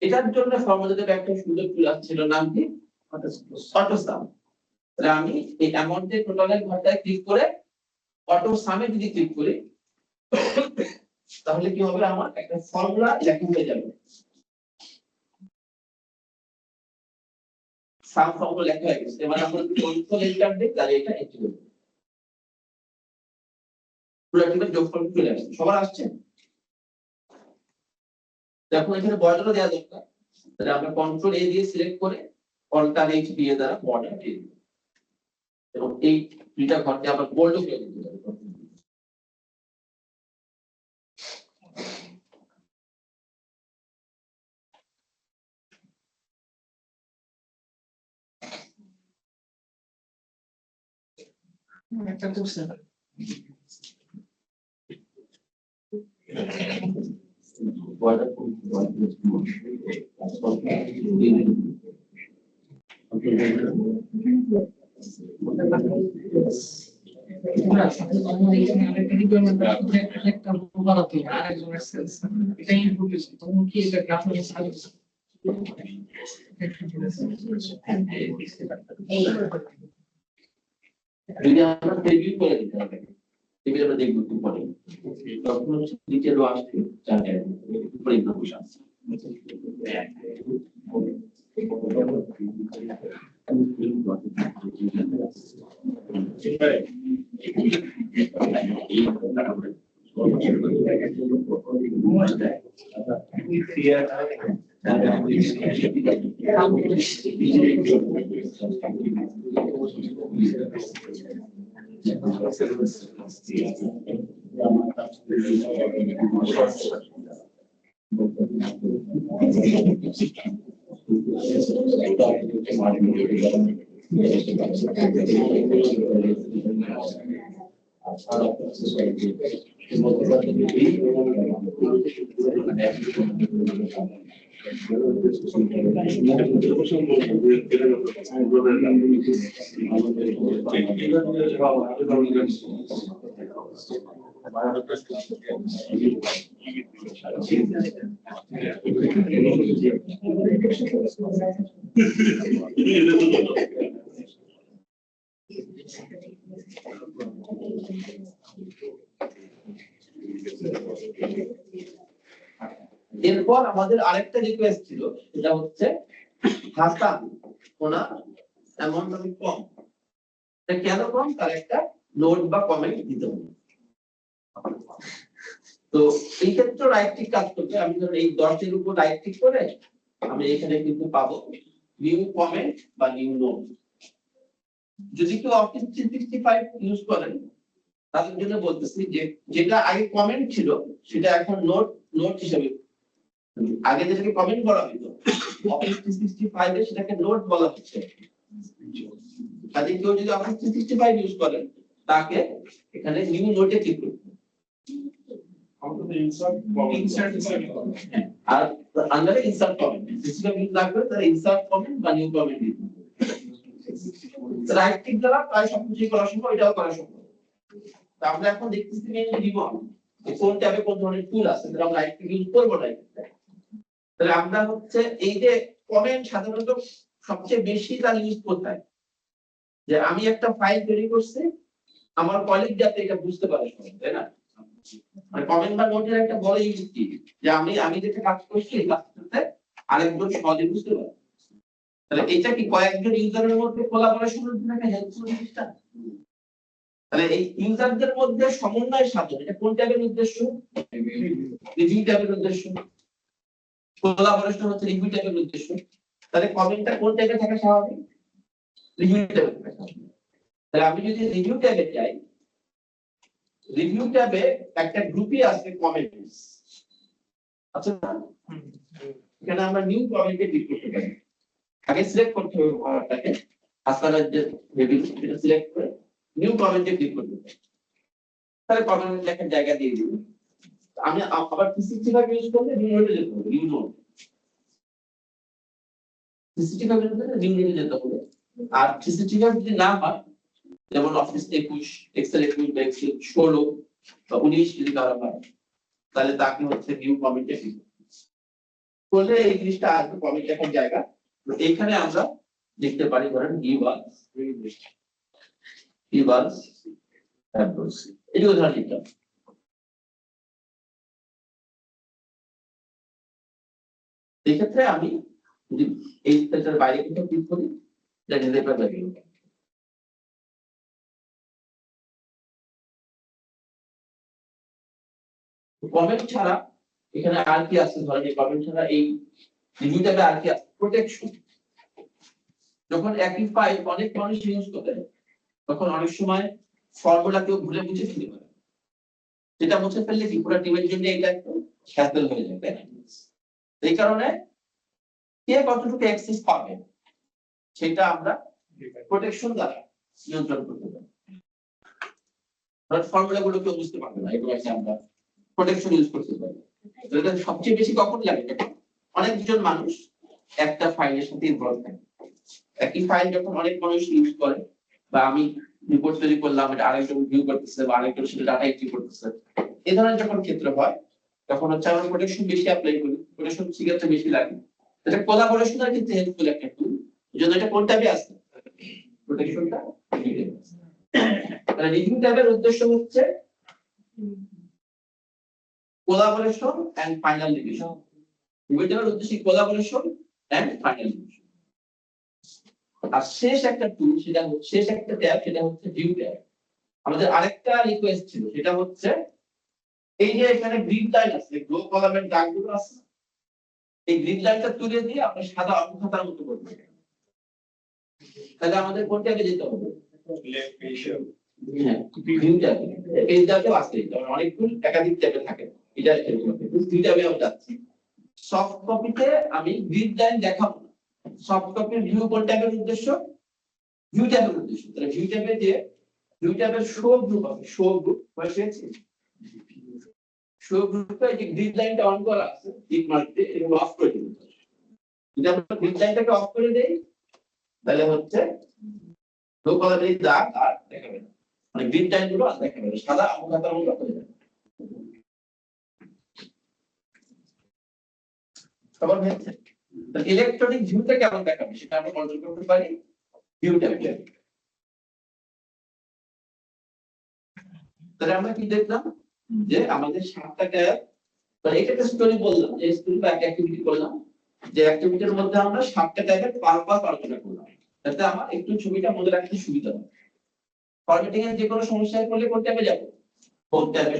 এটার জন্য ফর্মুলাতে একটা সুন্দর টুল ছিল, নাম কি? অটো সাম। তাহলে আমি এই অ্যামাউন্টের টোটালের ঘরটায় ক্লিক করে অটো সামে যদি ক্লিক করি তাহলে কি হবে, আমার একটা ফর্মুলা লেখা হয়ে যাবে। সাম ফর্মুলা লেখা হয়ে গেছে। এবার আমরা কন্ট্রোল এন্টার দিই, তাহলে এটা এন্টার হবে। পুরো টিমের যোগফল চলে আসছে। সবার আসছে? এখন এখানে বর্ডারও দেওয়া দরকার। তাহলে আমরা কন্ট্রোল এ দিয়ে সিলেক্ট করে অল্টারনেট দিয়ে দ্বারা বর্ডার দিয়ে দিই। এবং এই দুইটা ঘরকে আবার বোল্ড করে দিতে হবে। একটা কোশ্চেন, বর্ডার আরেকটা বানাতে হবে, আরেকজনের সেলস এটা ইনপুট তখন কি এটা গ্রাফের সার্ভিস যদি আমরা প্রিভিউ করে দিতে হবে, প্রিভিউ আমরা দেখব একটু পরে। তখন হচ্ছে নিচে রো আসছে, চারটে উপরে ইনফরমেশন আসছে। এরপর আমাদের আরেকটা রিকোয়েস্ট ছিল, সেটা হচ্ছে হাসান ওনার অ্যামাউন্ট অনেক কম। এটা কেন কম তার একটা নোট বা কমেন্ট দিতে হবে। তো এই ক্ষেত্রে রাইট ক্লিক কাজ করবে। আমি ধরুন এই 10 এর উপর রাইট ক্লিক করে আমি এখানে কিন্তু পাবো নিউ কমেন্ট বা নিউ নোট। যদি কেউ অফিস 365 ইউজ করেন তাদের জন্য বলতেছি যে যেটা আগে কমেন্ট ছিল সেটা এখন নোট হিসেবে, আগে যেটাকে কমেন্ট বলা হতো অফিস 365 এ সেটাকে নোট বলা হচ্ছে। কাজে কেউ যদি অফিস 365 ইউজ করেন তাকে এখানে নিউ নোটে ক্লিক করতে আর আন্ডারে ইনসার্ট কমেন্ট সিস্টেম ইউজ না করে তারা ইনসার্ট কমেন্ট বা নিউ কমেন্ট দিতে রাইট ক্লিক দ্বারা প্রায় সবকিছু করা সম্ভব, এটাও করা সম্ভব। তো আমরা এখন দেখতেছি মেইনলি রিবন কোন ট্যাবে কোন ধরনের টুল আছে, তাহলে আমরা রাইট ক্লিক ইউজ করব না। তাহলে আমরা হচ্ছে এই যে কমেন্ট সাধারণত সবচেয়ে বেশি তার ইউজ কোথায়, যে আমি একটা ফাইল তৈরি করছি আমার কলিগ যাতে এটা বুঝতে পারে সবাই, তাই না? মানে কমেন্ট বা নোটের একটা বড় ইউজ কি, যে আমি যেটা কাজ করছি এই কাজটাতে আরেকজন সহজে বুঝতে পারে। তাহলে এটা কি কয়েকজন ইউজারের মধ্যে কোলাবোরেশনের জন্য একটা হেল্পফুল জিনিসটা? তাহলে এই ইউজারদের মধ্যে সমন্বয় সাধন, এটা কোন ট্যাবের উদ্দেশ্য? রিভিউ ট্যাবের উদ্দেশ্য। কোলাবোরেশন হচ্ছে রিভিউ ট্যাবের উদ্দেশ্য। তাহলে কমেন্টটা কোন ট্যাবে থাকা স্বাভাবিক? রিভিউ ট্যাবে থাকা স্বাভাবিক। তাহলে আমি যদি রিভিউ ট্যাবে যাই, রিভিউ ট্যাবে একটা গ্রুপই আছে কমেন্টস, আচ্ছা না? এখানে আমরা নিউ কমেন্টে ক্লিক করতে পারি। আগে সিলেক্ট করতে হবে ওটাকে, আপনারা যে টেবিল সেটা সিলেক্ট করে নিউ কমেন্টে ক্লিক করতে পারি। তাহলে কমেন্ট লেখার জায়গা দিয়ে দিব। আমি আবার 365 ইউজ করলে নিউ নোটে যেতে হবে, নিউ নোট 365 ইউজ করলে নিউ নোটে যেতে হবে। আর 365 যদি না হয়, যেমন অফিস 21, এক্সেল 21 বা এক্সেল 16 বা 19 যদি কারো হয়, তাহলে তাকে হচ্ছে নিউ কমেন্টে ক্লিক করলে এই জিনিসটা আসবে কমেন্ট লেখার জায়গা। তো এখানে আমরা লিখতে পারি, ধরেন হি ওয়াজ অ্যাপ্রোচ, এই উদাহরণ লিখলাম। এই ক্ষেত্রে আমি যদি এই সেলটার বাইরে কোথাও ক্লিক করি, এটা রেফার লাগিয়ে কমেন্ট ছাড়া এখানে আর কি আছে? ধরেন এই কমেন্ট ছাড়া এই রিভিউ ট্যাবে আর কি আছে? প্রোটেকশন। যখন একই ফাইল অনেক মানুষ ইউজ করে, তখন অনেক সময় ফর্মুলা কেউ ভুলে মুছে ফেলতে পারে। যেটা মুছে ফেললে কি পুরো টিমের জন্য এটা একটু হ্যাসেল হয়ে যাবে। এই কারণে কে কতটুকু অ্যাক্সেস পাবে সেটা আমরা প্রোটেকশন দ্বারা নিয়ন্ত্রণ করতে পারি। ফর্মুলা গুলো কেউ বুঝতে পারবে না, এটা হচ্ছে আমরা প্রোটেকশন ইউজ করতে পারি। এটা সবচেয়ে বেশি কখন লাগে? যখন অনেকজন মানুষ একটা ফাইলের সাথে ইনভলভ থাকে। একই ফাইল যখন অনেক মানুষ ইউজ করে, বা আমি রিপোর্ট তৈরি করলাম, এটা আরেকজন ভিউ করতেছে বা আরেকজন সেটা ডাটা এন্ট্রি করতেছে, এই ধরনের যখন ক্ষেত্র হয়, তখন হচ্ছে আমরা প্রোটেকশন বেশি অ্যাপ্লাই করি, প্রোটেকশন সেক্ষেত্রে বেশি লাগে। এটা কোলাবোরেশনের ক্ষেত্রে হেল্পফুল একটা টুল। এজন্য এটা কোন ট্যাবে আছে? প্রোটেকশনটা রিভিউ ট্যাবে আছে। তাহলে রিভিউ ট্যাবের উদ্দেশ্য হচ্ছে collaboration and final revision. Review ট্যাবের উদ্দেশ্য কোলাবোরেশন এন্ড ফাইনাল রিভিশন। আর শেষ একটা টুল, সেটা হচ্ছে শেষ একটা ট্যাব, সেটা হচ্ছে ভিউ ট্যাব। আমাদের আরেকটা রিকোয়েস্ট ছিল, সেটা হচ্ছে এই যে এখানে গ্রিড লাইন আছে, গ্রো কলামের দাগগুলো আছে, এই গ্রিড লাইনটা তুলে দিয়ে আপনি সাদা অক্ষতার মতো করবেন। তাহলে আমাদের কোন ট্যাবে যেতে হবে? হ্যাঁ, ভিউ ট্যাবে। এই ট্যাবে আছে, কারণ অনেক টুল একাধিক ট্যাবে থাকে। এটা ভিউ ট্যাবে আমরা যাচ্ছি। সফট কপিতে আমি গ্রিড লাইন দেখাবো না। সফট কপির ভিউ কোন ট্যাবের উদ্দেশ্য? ভিউ ট্যাবের উদ্দেশ্য। তাহলে ভিউ ট্যাবে যে ভিউ ট্যাবের শো গ্রুপ আছে, শো গ্রুপ হয়েছে, শো গ্রুপে যে গ্রিড লাইনটা অন করা আছে, টিক মার্ক দিয়ে এটা অফ করে দিন। যদি আমরা গ্রিড লাইনটাকে অফ করে দেই, তাহলে হচ্ছে লো কালারের দাগ আর দেখাবে না, মানে গ্রিড লাইন গুলো আর দেখাবে না, সাদা আবহাওয়ার মতো হয়ে যাবে। সবার হয়েছে? ইলেকট্রনিক ভিউটা কেমন দেখাবে সেটা আমরা কন্ট্রোল করতে পারি ভিউ ট্যাবে। তাহলে আমরা কি দেখলাম যে আমাদের 7টা ট্যাব, মানে এটা একটা স্টোরি বললাম, যে স্টোরি বা একটা অ্যাক্টিভিটি করলাম, যে অ্যাক্টিভিটির মধ্যে আমরা 7টা ট্যাবের পারপাস আলোচনা করলাম, যাতে আমার একটু ছবিটা মনে রাখতে সুবিধা হয়। ফরম্যাটিং এর যে কোনো সমস্যায় পড়লে কোন ট্যাবে যাব? হোম ট্যাবে।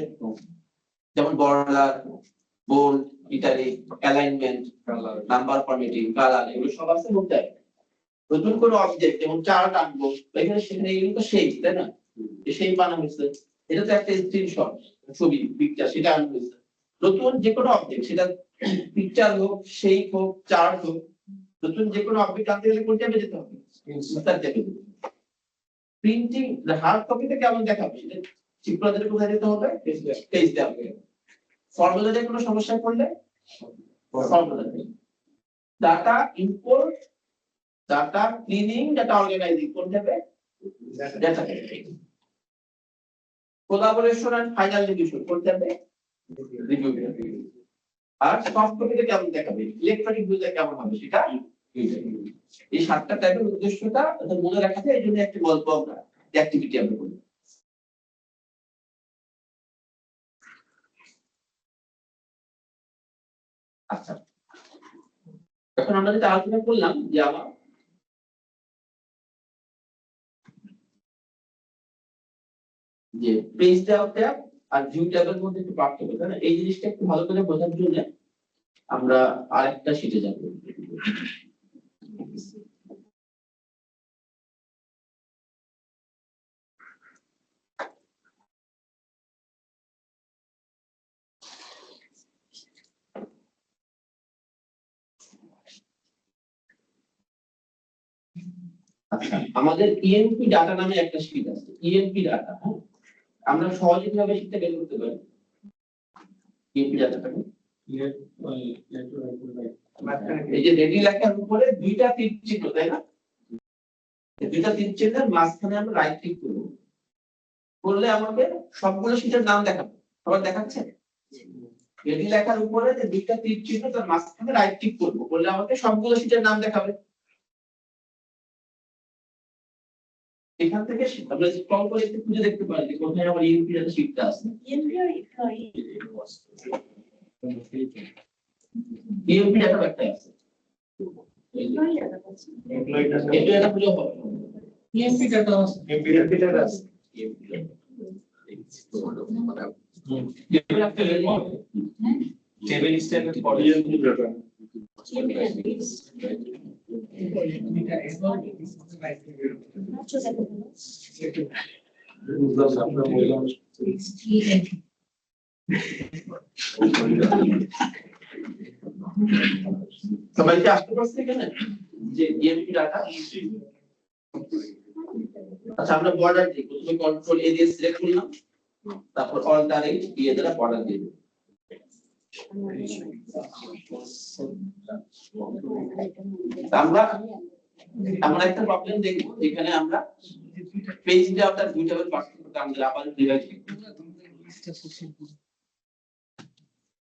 যেমন border, bold, italic, alignment, number formatting, colour, এগুলো সব আছে হোম ট্যাবে। নতুন কোনো অবজেক্ট যেমন চার্ট আনবো, এখানে সেখানে এগুলো তো সেই, তাই না? সেই বানানো হয়েছে, এটা তো একটা স্ক্রিনশট, ছবি, পিকচার, সেটা আনা হয়েছে। নতুন যে কোনো অবজেক্ট, সেটা পিকচার হোক, শেপ হোক, চার্ট হোক, নতুন যে কোনো অবজেক্ট আনতে গেলে কোন ট্যাবে যেতে হবে? ইনসার্ট ট্যাবে। প্রিন্টিং হার্ড কপিতে কেমন দেখাবে সেটা চিত্রদের কোথায় যেতে হবে? পেজ ট্যাবে। ফর্মুলাতে কোনো সমস্যা পড়লে formula. Data import, data cleaning, data organising কোন ট্যাবে? ডাটা ট্যাবে। কোলাবোরেশন এন্ড ফাইনাল রিভিশন কোন ট্যাবে? রিভিউ ট্যাবে। আর সফট কপিতে কেমন দেখাবে, ইলেকট্রনিক ভিউতে কেমন হবে সেটা এই 7টা ট্যাবের উদ্দেশ্যটা মনে রাখা যায়। এই জন্য একটা গল্প আমরা অ্যাক্টিভিটি আমরা করি। আচ্ছা, এখন আমরা যেটা আলোচনা করলাম যে আমার যে পেজ লেআউট ট্যাব আর ভিউ ট্যাবের মধ্যে একটু পার্থক্য, তাই না? এই জিনিসটা একটু ভালো করে বোঝার জন্য আমরা আরেকটা শিটে যাব। আচ্ছা, আমাদের ইএমপি ডাটা নামে একটা শিট আছে, ইএমপি ডাটা। হ্যাঁ, আমরা সহজে কিভাবে শিটটা বের করতে পারি ইএমপি ডাটাটাকে? এই যে রেডি লেখার উপরে দুইটা তীর চিহ্ন, তাই না? এই দুইটা তীর চিহ্নের মাঝখানে আমরা রাইট ক্লিক করব, করলে আমাকে সবগুলো শিটের নাম দেখাবে। সবার দেখাচ্ছে? রেডি লেখার উপরে যে দুইটা তীর চিহ্ন, তার মাঝখানে রাইট ক্লিক করব, করলে আমাকে সবগুলো শিটের নাম দেখাবে। এখান থেকে আমরা স্ক্রল করে একটু খুঁজে দেখতে পারি যে কোথায় আমার ইএমপি ডাটা শিটটা আছে। ইএমপি ডাটা একটা আছে, এটা এটা খুঁজে হবে। ইএমপি ডাটা আছে, এমপি ডাটা আছে। টেবিল স্ট্যান্ডার্ড পড়ে সবাই কি আসতে পারছে এখানে যে ইএমপি ডাটা? আচ্ছা, আমরা বর্ডার দিই, প্রথমে কন্ট্রোল এ দিয়ে সিলেক্ট করলাম, তারপর অল্টার এ দিয়ে দ্বারা বর্ডার দিয়ে দেব। আমরা একটা প্রবলেম দেখব যেখানে আমরা পেজ লেআউট আর ভিউ ট্যাবের পার্থক্যটা আমরা আবার রিভাইজ করব।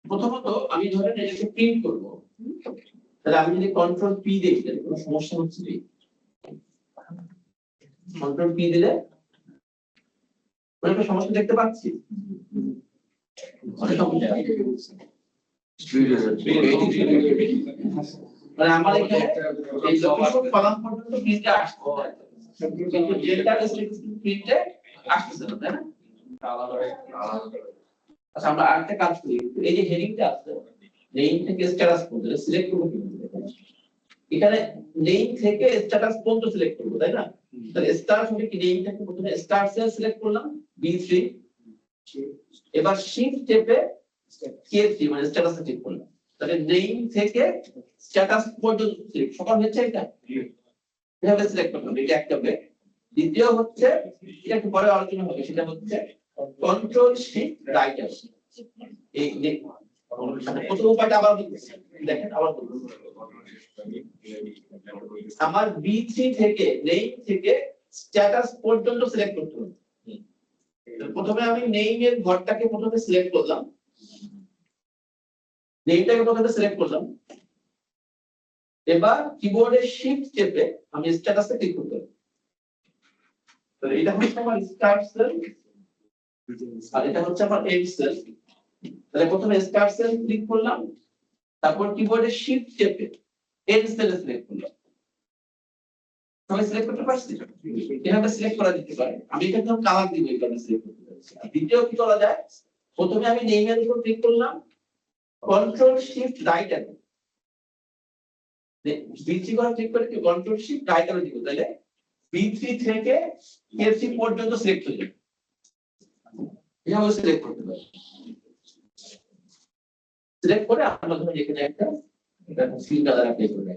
প্রথমত আমি ধরেন এটাকে প্রিন্ট করব, তাহলে আমি যদি কন্ট্রোল পি দিই তাহলে কোনো সমস্যা হচ্ছে কি? কন্ট্রোল পি দিলে কোনো সমস্যা দেখতে পাচ্ছি? অনেক সমস্যা। মানে আমার এখানে এই লোকেশন কলাম পর্যন্ত প্রিন্টে আসছে, কিন্তু জেন্ডার স্ট্যাটাস প্রিন্টে আসছে না, তাই না? আচ্ছা, আমরা আরেকটা কাজ করি, এই যে হেডিংটা আছে নেম থেকে স্ট্যাটাস পর্যন্ত সিলেক্ট করব কিভাবে? এখানে নেম থেকে স্ট্যাটাস পর্যন্ত সিলেক্ট করব, তাই না? তাহলে স্টার হবে কি, নেম থেকে প্রথমে স্টার সেল সিলেক্ট করলাম B3, এবার শিফট টেপে K3 মানে স্ট্যাটাস ক্লিক করলাম, তাহলে নেম থেকে স্ট্যাটাস পর্যন্ত সিলেক্ট সকাল হচ্ছে। এটা এভাবে সিলেক্ট করলাম, এটা একটা ওয়ে। দ্বিতীয় হচ্ছে, এটা একটু পরে আলোচনা হবে, সেটা হচ্ছে কন্ট্রোল শিফট রাইট আসে। এই প্রথম উপায়টা আবার দেখেন, আবার আমার B3 থেকে নেম থেকে স্ট্যাটাস পর্যন্ত সিলেক্ট করতে হবে। প্রথমে আমি নেম এর ঘরটাকে প্রথমে সিলেক্ট করলাম, নেমটাকে প্রথমে সিলেক্ট করলাম, এবার কিবোর্ডে শিফট চেপে আমি স্ট্যাটাসে ক্লিক করতে হবে। তাহলে এটা হচ্ছে আমার স্টার্ট সেল আর এটা হচ্ছে আমার এন্ড সেল। তাহলে প্রথমে স্টার্ট সেল ক্লিক করলাম, তারপর কিবোর্ডে শিফট চেপে এন্ড সেল সিলেক্ট করলাম। সবাই সিলেক্ট করতে পারছি? এভাবে সিলেক্ট করা যেতে পারে। আমি এটা একদম কালার দিব, এই কারণে সিলেক্ট করতে পারছি। দ্বিতীয় কি করা যায়, প্রথমে আমি নেমের উপর ক্লিক করলাম, control shift right arrow, B3 করে ক্লিক করে কন্ট্রোল শিফট রাইট অ্যারো দিব, তাহলে B3 থেকে K3 পর্যন্ত সিলেক্ট হয়ে যাবে। এভাবে সিলেক্ট করতে পারি। সিলেক্ট করে আমরা ধরুন এখানে একটা ফিল কালার অ্যাপ্লাই করব।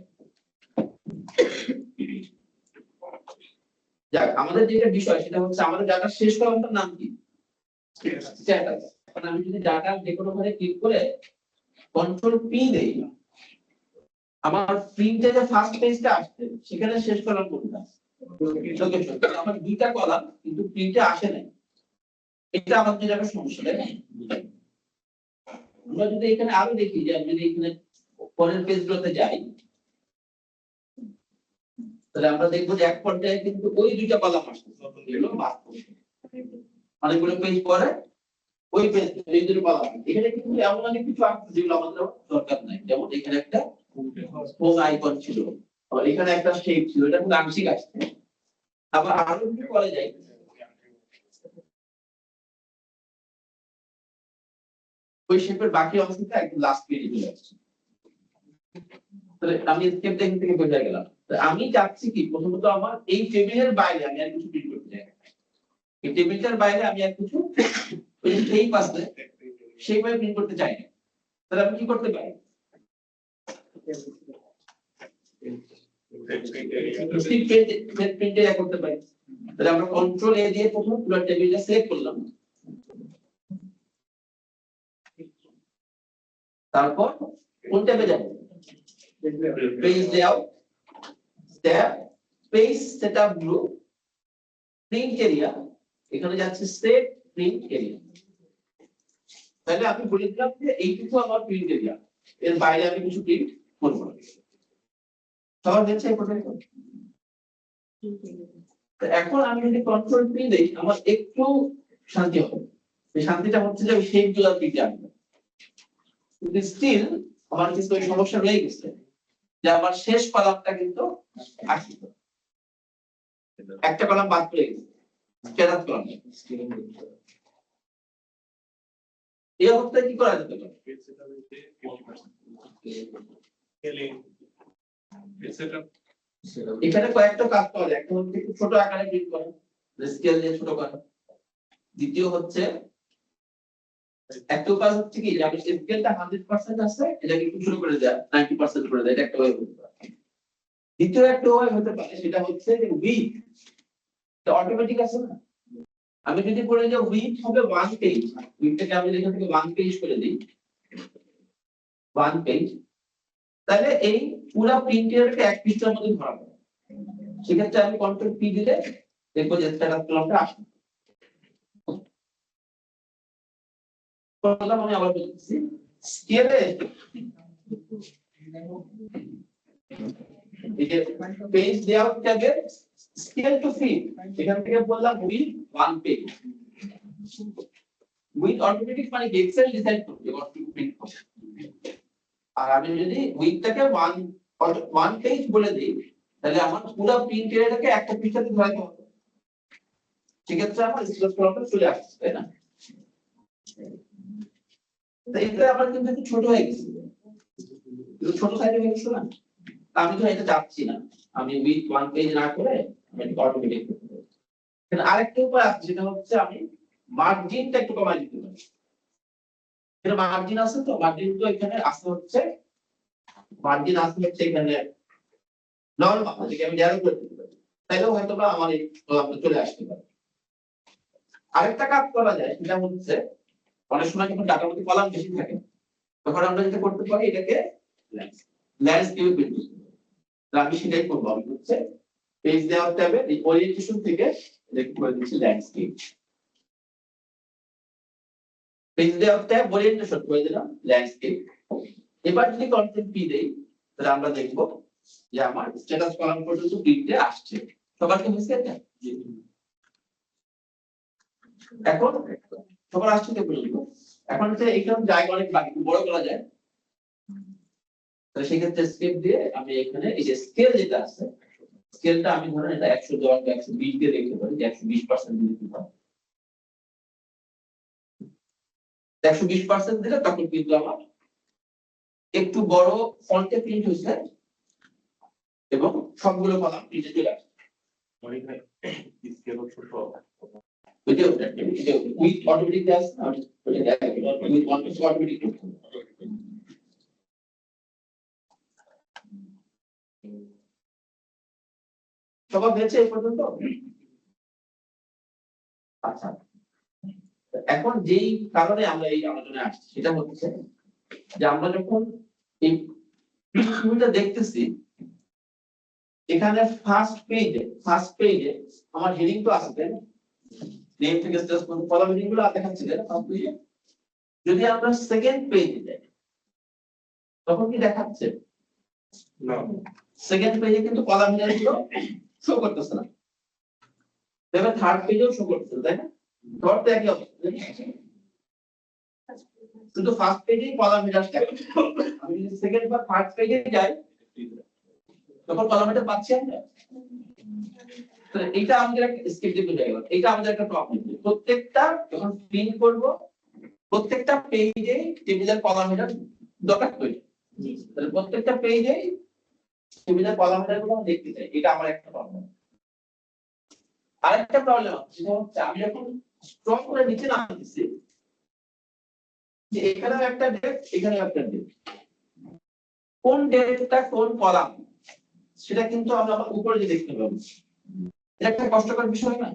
যাক, আমাদের যেটা বিষয় সেটা হচ্ছে আমাদের ডাটা শেষ কলামটার নাম কি? স্ট্যাটাস। মানে আমি যদি ডাটা যে কোনো ভাবে ক্লিক করে কন্ট্রোল পি দেই, আমার প্রিন্টে যে ফার্স্ট পেজটা আসছে সেখানে শেষ কলাম কোনটা? লোকেশন। আমার দুইটা কলাম কিন্তু প্রিন্টে আসে নাই, এটা আমাদের জন্য একটা সমস্যা, তাই না? আমরা যদি এখানে আরো দেখি যে আমি যদি এখানে পরের পেজগুলোতে যাই, তাহলে আমরা দেখবো যে এক পর্যায়ে কিন্তু ওই দুইটা কলাম আসছে, অনেকগুলো পেজ পরে ওই পেজ এই দুটো কলাম। এখানে কিন্তু এমন অনেক কিছু আসছে যেগুলো আমাদের দরকার নাই, যেমন এখানে একটা হোম আইকন ছিল, আবার এখানে একটা শেপ ছিল, এটা কিন্তু আংশিক আসছে। আবার আরো যদি করা যায়, ওই শেপের বাকি অংশটা একদম লাস্ট পেজে চলে আসছে। তাহলে আমি স্কেপ দেখে থেকে বোঝা গেলাম আমি চাচ্ছি কি প্রথমত আমার এই টেবিলের বাইরে আমি আর কিছু প্রিন্ট করতে চাই না। এই টেবিলটার বাইরে আমি আর কিছু এই পাশে সেইভাবে প্রিন্ট করতে চাই না। তাহলে আমি কি করতে পারি প্রিন্টে করতে পারি। তাহলে আমরা কন্ট্রোল এ দিয়ে প্রথম পুরো টেবিলটা সিলেক্ট করলাম, তারপর কোন ট্যাবে যাব page layout tab page setup group print area এখানে যাচ্ছে সেট প্রিন্ট এরিয়া। তাহলে আমি বলে দিলাম যে এইটুকু আমার প্রিন্ট এরিয়া, এর বাইরে আমি কিছু প্রিন্ট করব না। সবার হচ্ছে এই পর্যন্ত। তো এখন আমি যদি কন্ট্রোল পি দেই আমার একটু শান্তি হবে। এই শান্তিটা হচ্ছে যে আমি শেপগুলো প্রিন্টে আনবো, কিন্তু স্টিল আমার কিছু সমস্যা রয়ে গেছে যে আমার শেষ কলামটা কিন্তু আসছে, একটা কলাম বাদ পড়ে গেছে, স্ট্যাটাস কলাম। এই অবস্থায় কি করা যেতে পারে? এখানে কয়েকটা কাজ করা যায়। একটা হচ্ছে ছোট আকারে প্রিন্ট করা, স্কেল দিয়ে ছোট করা। দ্বিতীয় হচ্ছে একটা উপায় হচ্ছে কি যে আমি স্কেলটা 100% আছে এটাকে একটু ছোট করে দেয়া 90% করে দেয়া, এটা একটা ওয়ে হতে পারে। দ্বিতীয় একটা ওয়ে হতে পারে সেটা হচ্ছে যে উইথ, এটা অটোমেটিক আছে না, আমি যদি বলি যে উইথ হবে 1 পেজ, উইথটাকে আমি এখান থেকে 1 পেজ করে দিই 1 পেজ, তাহলে এই পুরো প্রিন্টেরকে এক পৃষ্ঠার মধ্যে ধরা হবে। সেক্ষেত্রে আমি কন্ট্রোল পি দিলে দেখবো যে স্ট্যাটাস কলামটা আসে। প্রথম আমি আবার বলছি স্কেলে এই যে পেজ লেআউট ট্যাবে স্কেল টু ফিট এখান থেকে বললাম উইথ 1 পেজ। উইথ অটোমেটিক মানে এক্সেল ডিসাইড করবে কতটুকু প্রিন্ট করবে। আর আমি যদি উইথটাকে 1 পেজ বলে দিই তাহলে আমার পুরো প্রিন্ট এরিয়াটাকে একটা পৃষ্ঠাতে ধরাতে হবে। সেক্ষেত্রে আমার স্ট্যাটাস কলামটা চলে আসছে, তাই না? এটা আমার কিন্তু একটু ছোট হয়ে গেছে, ছোট সাইজে হয়ে গেছে না। আমি তো এটা চাচ্ছি না, আমি উইথ 1 পেজ না করে আমি এটা অটোমেটিক করতে পারি। কিন্তু আরেকটা উপায় আছে যেটা হচ্ছে আমি মার্জিনটা একটু কমাই দিতে পারি। এর মার্জিন আছে তো, মার্জিন তো এখানে আসতে হচ্ছে, মার্জিন আসতে হচ্ছে এখানে নরমাল যেটা আমি ন্যারো করে দিতে পারি, তাইলেও হয়তো বা আমার এই কলামটা চলে আসতে পারে। আরেকটা কাজ করা যায় সেটা হচ্ছে অনেক সময় যখন ডাটার মধ্যে কলাম বেশি থাকে তখন আমরা যেটা করতে পারি এটাকে ল্যান্ডস্কেপে প্রিন্ট করতে পারি। আমি সেটাই করবো, আমি হচ্ছে পেজ লেআউট ট্যাবে এই ওরিয়েন্টেশন থেকে এটাকে করে দিচ্ছি landscape. Page layout tab orientation করে দিলাম ল্যান্ডস্কেপ। এবার যদি কন্ট্রোল পি দেই তাহলে আমরা দেখব যে আমার স্ট্যাটাস কলাম পর্যন্ত প্রিন্টে আসছে। সবার কি হয়েছে এটা? এখন সবার আসছে তো পর্যন্ত। এখন হচ্ছে এইখানে জায়গা অনেক বাকি, বড় করা যায়। তাহলে সেক্ষেত্রে স্কেপ দিয়ে আমি এখানে এই যে স্কেল যেটা আছে স্কেলটা আমি ধরেন এটা 110 বা 120 দিয়ে লিখতে পারি, যে 120% দিয়ে দিতে পারি। 120% দিলে তখন কিন্তু আমার একটু বড় ফন্টে প্রিন্ট হয়েছে এবং সবগুলো কলাম প্রিন্টে চলে আসছে। উইথ অটোমেটিক আছে না, উইথ অটোমেটিক। সবার হয়েছে এই পর্যন্ত? আচ্ছা, এখন যেই কারণে আমরা এই আলোচনায় আসছি সেটা হচ্ছে যে আমরা যখন এই প্রিন্টটা দেখতেছি এখানে ফার্স্ট পেজে আমার হেডিং তো আসবে, নেম থেকে স্ট্যাটাস পর্যন্ত কলাম হেডিং গুলো দেখাচ্ছি না ফার্স্ট পেজে। যদি আমরা সেকেন্ড পেজে যাই তখন কি দেখাচ্ছে? না, সেকেন্ড পেজে কিন্তু কলাম হেডিং গুলো শো করতেছে না। তবে থার্ড পেজেও শো করতেছে, তাই না? ধরতে একই অবস্থা, কিন্তু ফার্স্ট পেজেই কলাম হেডার দেখাচ্ছে। আমি যদি সেকেন্ড বা থার্ড পেজে যাই তখন কলাম হেডার পাচ্ছি আমরা। তো এটা আমাদের একটা স্কেপ দিয়ে বোঝা গেল, এটা আমাদের একটা প্রবলেম। প্রত্যেকটা যখন প্রিন্ট করব প্রত্যেকটা পেজে টেবিলের কলাম হেডার দরকার তৈরি, তাহলে প্রত্যেকটা পেজে টেবিলের কলাম হেডার গুলো আমি দেখতে চাই, এটা আমার একটা প্রবলেম। আরেকটা প্রবলেম সেটা হচ্ছে আমি যখন স্ক্রল করে নিচে নামতেছি, যে এখানেও একটা ডেট এখানেও একটা ডেট, কোন ডেটটা কোন কলাম সেটা কিন্তু আমরা উপরে যে দেখতে পাবো, এটা একটা কষ্টকর বিষয় না?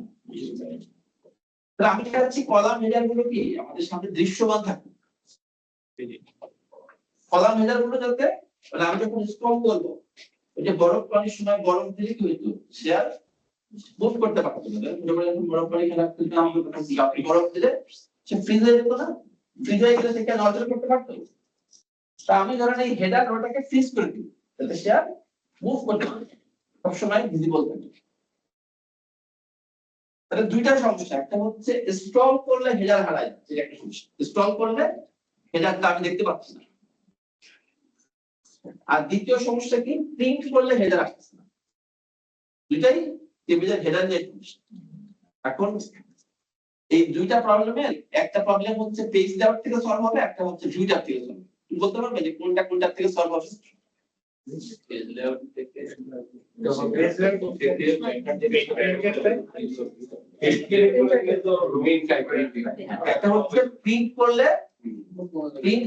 তাহলে আমি চাচ্ছি কলাম হেডার গুলো কি আমাদের সামনে দৃশ্যমান থাকে, কলাম হেডার গুলো যাতে মানে আমি যখন স্ক্রল করবো, ওই যে বরফ পানির সময় বরফ দিলে কি হইতো, সে আর মুভ করতে পারতো না, যখন বরফ পানি খেলা করতে আপনি বরফ দিলে সে ফ্রিজ হয়ে যেত না, ফ্রিজ হয়ে গেলে সে কি নজর করতে পারতো? তা আমি ধরেন এই হেডার ওটাকে ফ্রিজ করে দিই, তাহলে সে আর মুভ করতে পারবে না, সবসময় ভিজিবল থাকে। তাহলে দুইটা সমস্যা, একটা হচ্ছে স্ক্রল করলে হেডার হারায় যাচ্ছে, একটা সমস্যা, স্ক্রল করলে হেডারটা আমি দেখতে পাচ্ছি না। আর দ্বিতীয় সমস্যা কি, প্রিন্ট করলে হেডার আসছে না। দুইটাই টেবিলের হেডার নিয়ে সমস্যা। এখন এই দুইটা প্রবলেমের একটা প্রবলেম হচ্ছে পেজ লেআউট থেকে সলভ হবে, একটা হচ্ছে ভিউ ট্যাব থেকে সলভ হবে। তুমি বলতে পারবে যে কোনটা কোনটা থেকে সলভ হবে? পেজ লেআউট থেকে একটা হচ্ছে প্রিন্ট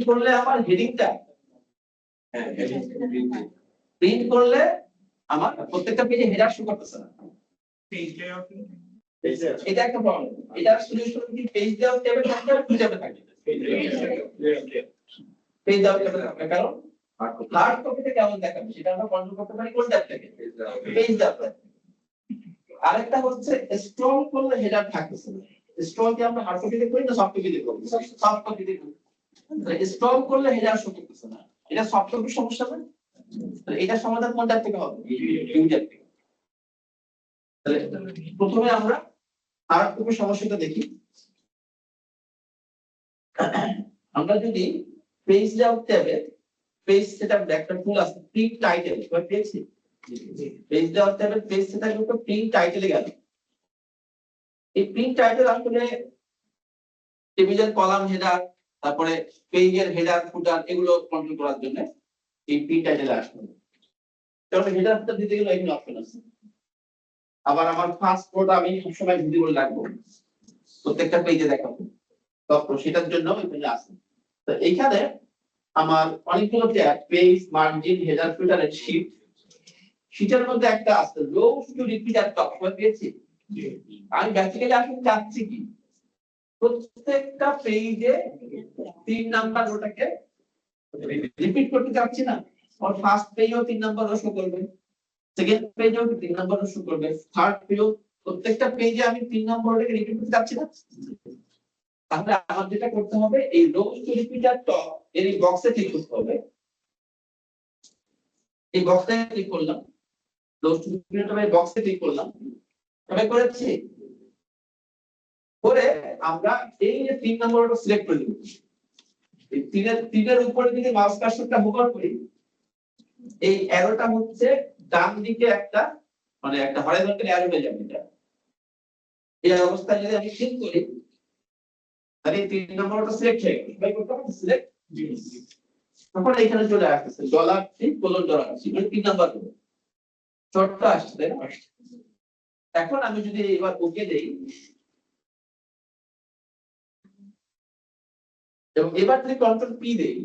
করলে আমার হেডিংটা, প্রিন্ট করলে আমার প্রত্যেকটা পেজে হেডার শো করতেছে না, এটা একটা প্রবলেম। এটার সলিউশন কি পেজ লেআউট ট্যাবে থাকবে না ভিউ ট্যাবে থাকবে? পেজ লেআউট ট্যাবে থাকবে, কারণ হার্ড কপিতে কেমন দেখাবে সেটা আমরা কন্ট্রোল করতে পারি কোন ট্যাব থেকে, পেজ লেআউট। আরেকটা হচ্ছে স্ক্রল করলে হেডার থাকতেছে না, স্ক্রল কি আমরা হার্ড কপিতে করি না সফট কপিতে করি? সফট কপিতে করি। স্ক্রল করলে হেডার শো করতেছে না, এটা সফট কপির সমস্যা না? তাহলে এটার সমাধান কোন ট্যাব থেকে হবে? ভিউ ট্যাব থেকে। তাহলে প্রথমে আমরা হার্ড কপির সমস্যাটা দেখি। আমরা যদি পেজ লেআউট ট্যাবে পেজ সেটআপ একটা টুল আছে প্রিন্ট টাইটেল, সবাই পেয়েছি? পেজ লেআউট ট্যাবে পেজ সেটআপ এর উপর প্রিন্ট টাইটেলে গেল। এই প্রিন্ট টাইটেল আসলে টেবিলের কলাম হেডার, তারপরে পেজের হেডার ফুটার এগুলো কন্ট্রোল করার জন্য এই প্রিন্ট টাইটেলে আসবে। তাহলে হেডার ফুটার দিতে গেলে এখানে অপশন আছে। আবার আমার ফার্স্ট ফটোটা আমি সবসময় ভিজিবল রাখবো, প্রত্যেকটা পেজে দেখাবো, তো সেটার জন্য এখানে আছে। তো এইখানে আমার অনেকগুলো tab, page, margin, header, footer and sheet. শীটের মধ্যে একটা আছে rows to repeat at top, সবাই পেয়েছি? আমি বেসিক্যালি আসলে চাচ্ছি কি প্রত্যেকটা পেজে 3 নাম্বার রোটাকে রিপিট করতে চাচ্ছি না, আর ফার্স্ট পেজেও 3 নাম্বার রো শো করবে, সেকেন্ড পেজেও 3 নাম্বার রো শো করবে, থার্ড পেজেও, প্রত্যেকটা পেজে আমি 3 নাম্বার রোটাকে রিপিট করতে চাচ্ছি না। তাহলে আমার যেটা করতে হবে এই রোজ টু রিপিট এট টপ এর এই বক্সে ক্লিক করতে হবে। এই বক্সে ক্লিক করলাম, রোজ টু রিপিট এট টপ এর বক্সে ক্লিক করলাম, তবে করেছি করে আমরা এই যে 3 নম্বরটা সিলেক্ট করে দেব। এই তিনের উপরে যদি মাউস কার্সরটা হোভার করি, এই অ্যারোটা হচ্ছে ডান দিকে একটা মানে একটা হরাইজন্টাল অ্যারো হয়ে যাবে। এটা এই অবস্থায় যদি আমি ক্লিক করি তাহলে 3 নম্বরটা সিলেক্ট হয়ে গেল। সবাই করতে পারবে সিলেক্ট? তখন এখানে চলে আসছে $$3 মানে 3 নাম্বার হবে, শর্টটা আসছে তাই না? এখন আমি যদি এবার ওকে দেই এবং এবার যদি কন্ট্রোল পি দেই,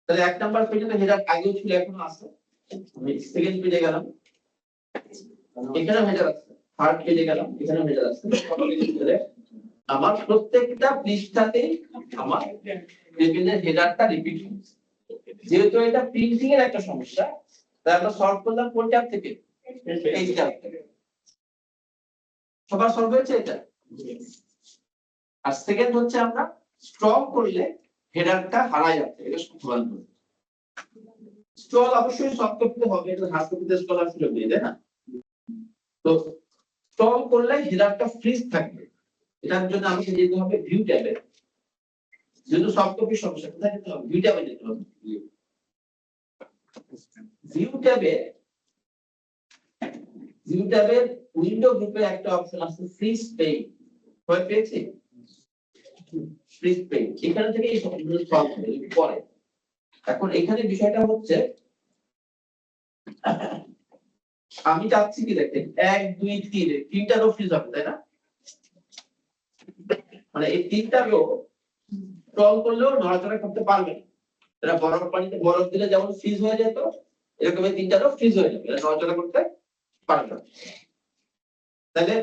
তাহলে 1 নাম্বার পেজে তো হেডার আগেও ছিল এখনো আছে। আমি সেকেন্ড পেজে গেলাম, এখানেও হেডার আছে, থার্ড পেজে গেলাম, এখানেও হেডার আছে। আমার প্রত্যেকটা পৃষ্ঠাতেই আমার টেবিলের হেডারটা রিপিট হচ্ছে। যেহেতু এটা প্রিন্টিং এর একটা সমস্যা, তাই আমরা সলভ করলাম কোন ট্যাব থেকে? এই ট্যাব থেকে। সবার সলভ হয়েছে এটা? আর সেকেন্ড হচ্ছে আমরা স্ক্রল করলে হেডারটা হারায় যাচ্ছে, এটা সমাধান করব। স্ক্রল অবশ্যই সফট কপিতে হবে, এটা হার্ড কপিতে স্ক্রল আসলে নেই, তাই না? তো স্ক্রল করলে হেডারটা ফ্রিজ থাকবে, এটার জন্য আমাকে যেতে হবে ভিউ ট্যাবে। যেহেতু সফট কপির সমস্যা, কোথায় যেতে হবে? ভিউ ট্যাবে যেতে হবে। ভিউ ট্যাবের উইন্ডো গ্রুপে একটা অপশন আছে ফ্রিজ পেজ, হয় পেয়েছি? ফ্রি স্পেস এখানে থেকে এই সবগুলো সলভ হবে পরে। এখন এখানে বিষয়টা হচ্ছে আমি চাচ্ছি কি দেখেন 1 2 3 তিনটা রো ফ্রিজ হবে তাই না, মানে এই তিনটা রো স্ক্রল করলেও নড়াচড়া করতে পারবে না। এটা বরফ পানিতে বরফ দিলে যেমন ফ্রিজ হয়ে যেত এরকম এই তিনটা রো ফ্রিজ হয়ে যাবে, এটা নড়াচড়া করতে পারবে না। তাহলে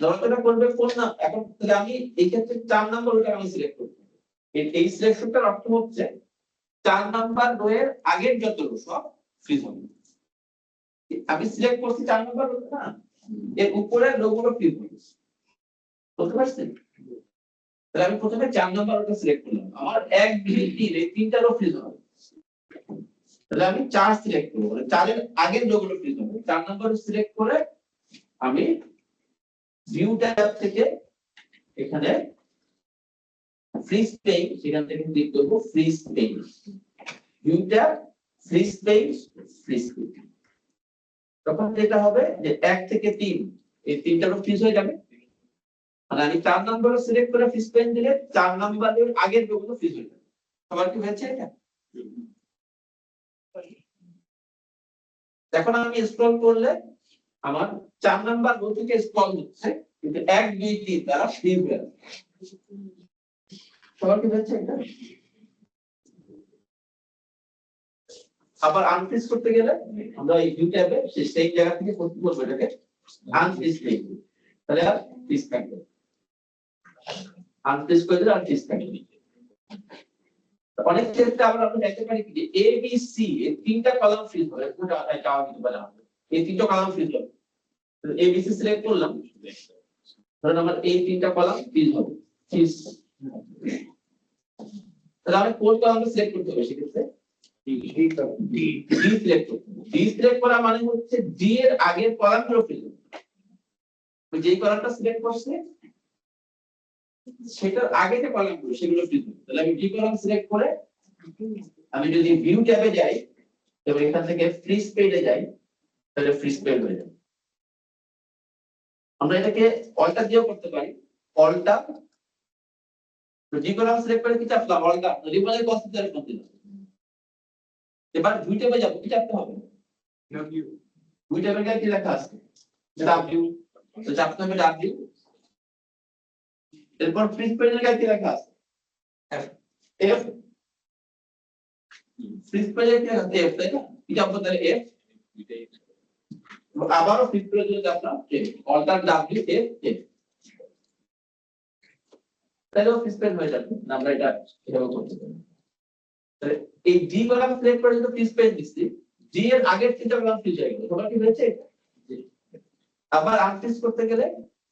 নড়াচড়া করবে কোন না, এখন তাহলে আমি এই ক্ষেত্রে 4 নাম্বার রোটা আমি সিলেক্ট করব। এই সিলেকশনটার অর্থ হচ্ছে 4 নাম্বার রো এর আগের যত রো সব ফ্রিজ হবে। আমি সিলেক্ট করছি 4 নাম্বার রো না, এর উপরের রো গুলো ফ্রিজ হবে, বুঝতে পারছেন? তাহলে আমি প্রথমে 4 নাম্বার রোটা সিলেক্ট করলাম, আমার 1 2 3 এই তিনটা রো ফ্রিজ হবে। তাহলে আমি 4 সিলেক্ট করব, মানে 4 এর আগের রো গুলো ফ্রিজ হবে। 4 নাম্বার সিলেক্ট করে আমি ভিউ ট্যাব থেকে এখানে ফ্রি স্পেস সেখান থেকে ক্লিক করব free space, view tab free space free space. তখন যেটা হবে যে 1 থেকে 3 এই তিনটা রো ফ্রিজ হয়ে যাবে, মানে আমি 4 নাম্বার সিলেক্ট করে ফ্রি স্পেস দিলে 4 নাম্বারের আগের রো গুলো ফ্রিজ হয়ে যাবে। সবার কি হয়েছে এটা? এখন আমি স্ক্রল করলে আমার 4 নাম্বার রো থেকে স্ক্রল হচ্ছে কিন্তু 1 2 3 দ্বারা ফ্রিজ হয়ে যাবে। সবার কি হয়েছে এটা? আবার আনফ্রিজ করতে গেলে আমরা এই ভিউ ট্যাবে সেই জায়গা থেকে করতে বলবো এটাকে আনফ্রিজ করব, তাহলে আর ফ্রিজ থাকবে, আনফ্রিজ করে দিলে আর ফ্রিজ থাকবে। অনেক ক্ষেত্রে আমরা দেখতে পারি যে এ বি সি এই তিনটা কলাম ফ্রিজ হয়, এটা কিন্তু বলা হয় এই তিনটা কলাম ফ্রিজ হবে। এ বি সি সিলেক্ট করলাম, ধরুন আমার এই তিনটা কলাম ফ্রিজ হবে, ফ্রিজ। তাহলে আমি কোন কলামটা সিলেক্ট করতে হবে সেক্ষেত্রে ডি সিলেক্ট করতে হবে। ডি সিলেক্ট করা মানে হচ্ছে ডি এর আগের কলামগুলো ফ্রিজ হবে, যেই কলামটা সিলেক্ট করছে সেটার আগে যে কলামগুলো সেগুলো ফ্রিজ হবে। তাহলে আমি ডি কলাম সিলেক্ট করে আমি যদি ভিউ ট্যাবে যাই এবং এখান থেকে ফ্রি স্পেসে যাই তাহলে ফ্রি স্পেস হয়ে যাবে। আমরা এটাকে অল্টার দিয়েও করতে পারি, অল্টার ডি কলাম সিলেক্ট করে কি চাপলাম অল্টার রিমুভাল কনসিডার করতে হবে। এবার ভিউ ট্যাবে যাব কি চাপতে হবে, ভিউ ট্যাবে গিয়ে কি লেখা আছে ডাব্লিউ, তো চাপতে হবে ডাব্লিউ। এরপর ফ্রি স্পেসে গিয়ে কি লেখা আছে এফ, ফ্রি স্পেসে কি লেখা আছে এফ, তাই না? কি চাপবো তাহলে এফ, আবারও ফ্রি স্পেসে চাপলাম F, alt W F F, তাহলে ফ্রি স্পেস হয়ে যাবে। আমরা এটা এভাবে করতে পারি। তাহলে এই ডি কলাম সিলেক্ট করে যদি ফ্রি স্পেস দিচ্ছি, ডি এর আগের তিনটা কলাম ফ্রি হয়ে গেল। তোমরা কি হয়েছে? আবার আনফ্রিজ করতে গেলে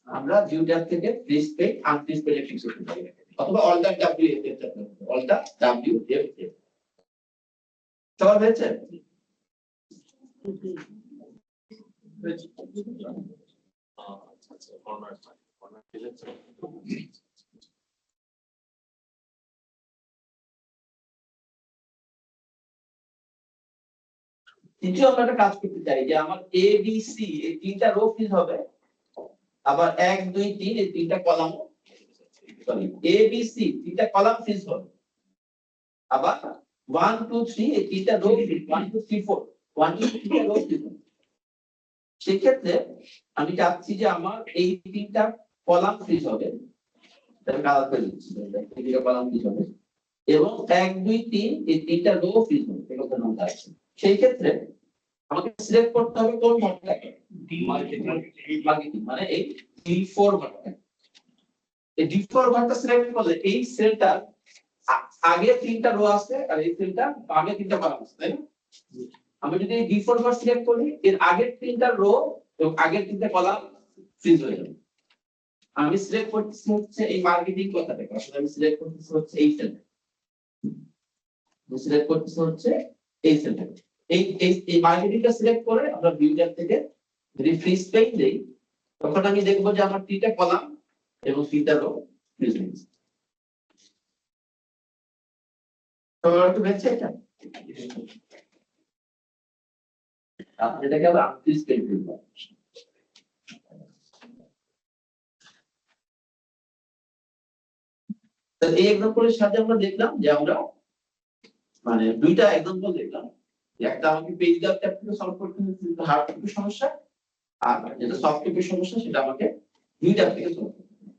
আমরা ভিউ ট্যাব থেকে ফ্রি স্পেস আনফ্রিজ করে ফিক্স করতে পারি, অথবা alt W F F alt W F F. সবার হয়েছে? তৃতীয় আমরা একটা কাজ করতে চাই যে আমার এ বি সি এই তিনটা রো ফ্রিজ হবে, আবার 1 2 3 এই তিনটা column, sorry A B C তিনটা কলাম ফ্রিজ হবে, আবার 1 2 3 এই তিনটা রো 1 2 3 4 1 2 3 রো ফ্রিজ হবে। সেই ক্ষেত্রে আমি চাচ্ছি যে আমার এই তিনটা কলাম ফ্রিজ হবে, তাহলে কালার করে দিচ্ছি এই তিনটা কলাম ফ্রিজ হবে, এবং 1 2 3 এই তিনটা রো ফ্রিজ হবে, এরকম নাম আছে। সেই ক্ষেত্রে আমাকে সিলেক্ট করতে হবে কোন ঘরটাকে, মার্কেটিং, মানে এই D4 ঘরটা। এই D4 ঘরটা সিলেক্ট করলে এই সেলটা আগে তিনটা রো আছে আর এই সেলটা বামে তিনটা কলাম আছে, তাই না? আমি যদি এই D4 ঘর সিলেক্ট করি এর আগের তিনটা রো এবং আগের তিনটা কলাম ফ্রিজ হয়ে যাবে। আমি সিলেক্ট করতেছি হচ্ছে এই মার্কেটিং কথাটাকে, আসলে আমি সিলেক্ট করতেছি হচ্ছে এই সেলটা, আমি সিলেক্ট করতেছি হচ্ছে এই সেলটা। এই মার্কেটিংটা সিলেক্ট করে আমরা ভিউ ট্যাব থেকে যদি ফ্রি স্পেস দেই তখন আমি দেখব যে আমার তিনটা কলাম এবং তিনটা রো ফ্রিজ হয়ে গেছে। তো একটু হচ্ছে এটা আপনি এটাকে আবার ফ্রি স্পেস দিবেন। তো এই এক্সাম্পলের সাথে আমরা দেখলাম যে আমরা মানে দুইটা এক্সাম্পল দেখলাম, যে একটা আমাকে পেজ গ্যাপ থেকে সলভ করতে হচ্ছে হার্ড কপির সমস্যা, আর যেটা সফট কপির সমস্যা সেটা আমাকে দুইটা থেকে সলভ করতে হবে।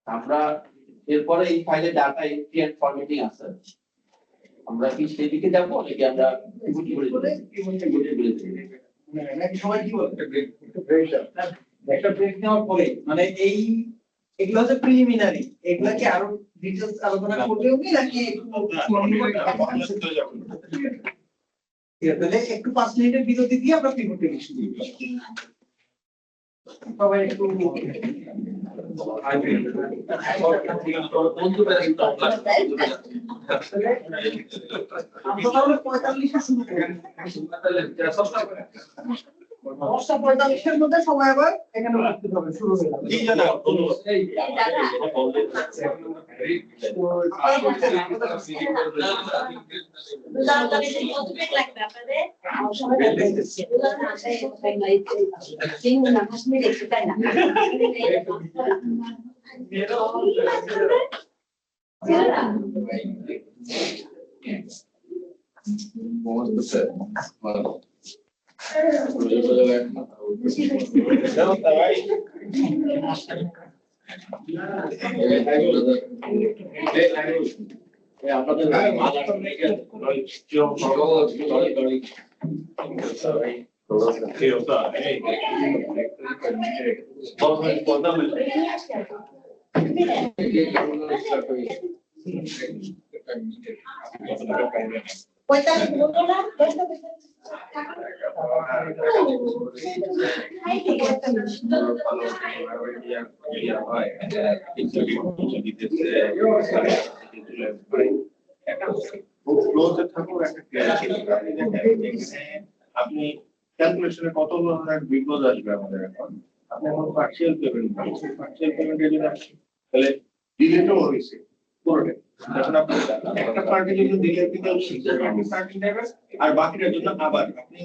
আমরা এরপরে এই ফাইলে ডাটা এন্ট্রি এন্ড ফরম্যাটিং আছে, আমরা কি সেদিকে যাবো নাকি আমরা পিভট নাকি সবাই কি বলে একটা ব্রেক নেওয়ার পরে মানে এই এগুলো হচ্ছে প্রিলিমিনারি, এগুলা কি আরো ডিটেইলস আলোচনা করবে উনি নাকি তাহলে একটু 5 মিনিটের বিরতি দিয়ে আমরা পিভট টেবিল শুরু করি। সবাই একটু আমরা তাহলে 45 এ শুরু করি। 9:45 এর মধ্যে সবাই আবার এখানে উপস্থিত হবে, শুরু হয়ে যাবে। আপনি ক্যালকুলেশনে কত ধরনের বিপদ আসবে আমাদের এখন, আপনি এখন পার্সিয়াল পেমেন্ট পাচ্ছেন, পার্সিয়াল পেমেন্টের জন্য তাহলে ডিলেটও হয়েছে পুরোটাই। এখন আপনি একটা পার্টির জন্য ডিলে দিতে পার্টি নেবেন আর বাকিটার জন্য আবার আপনি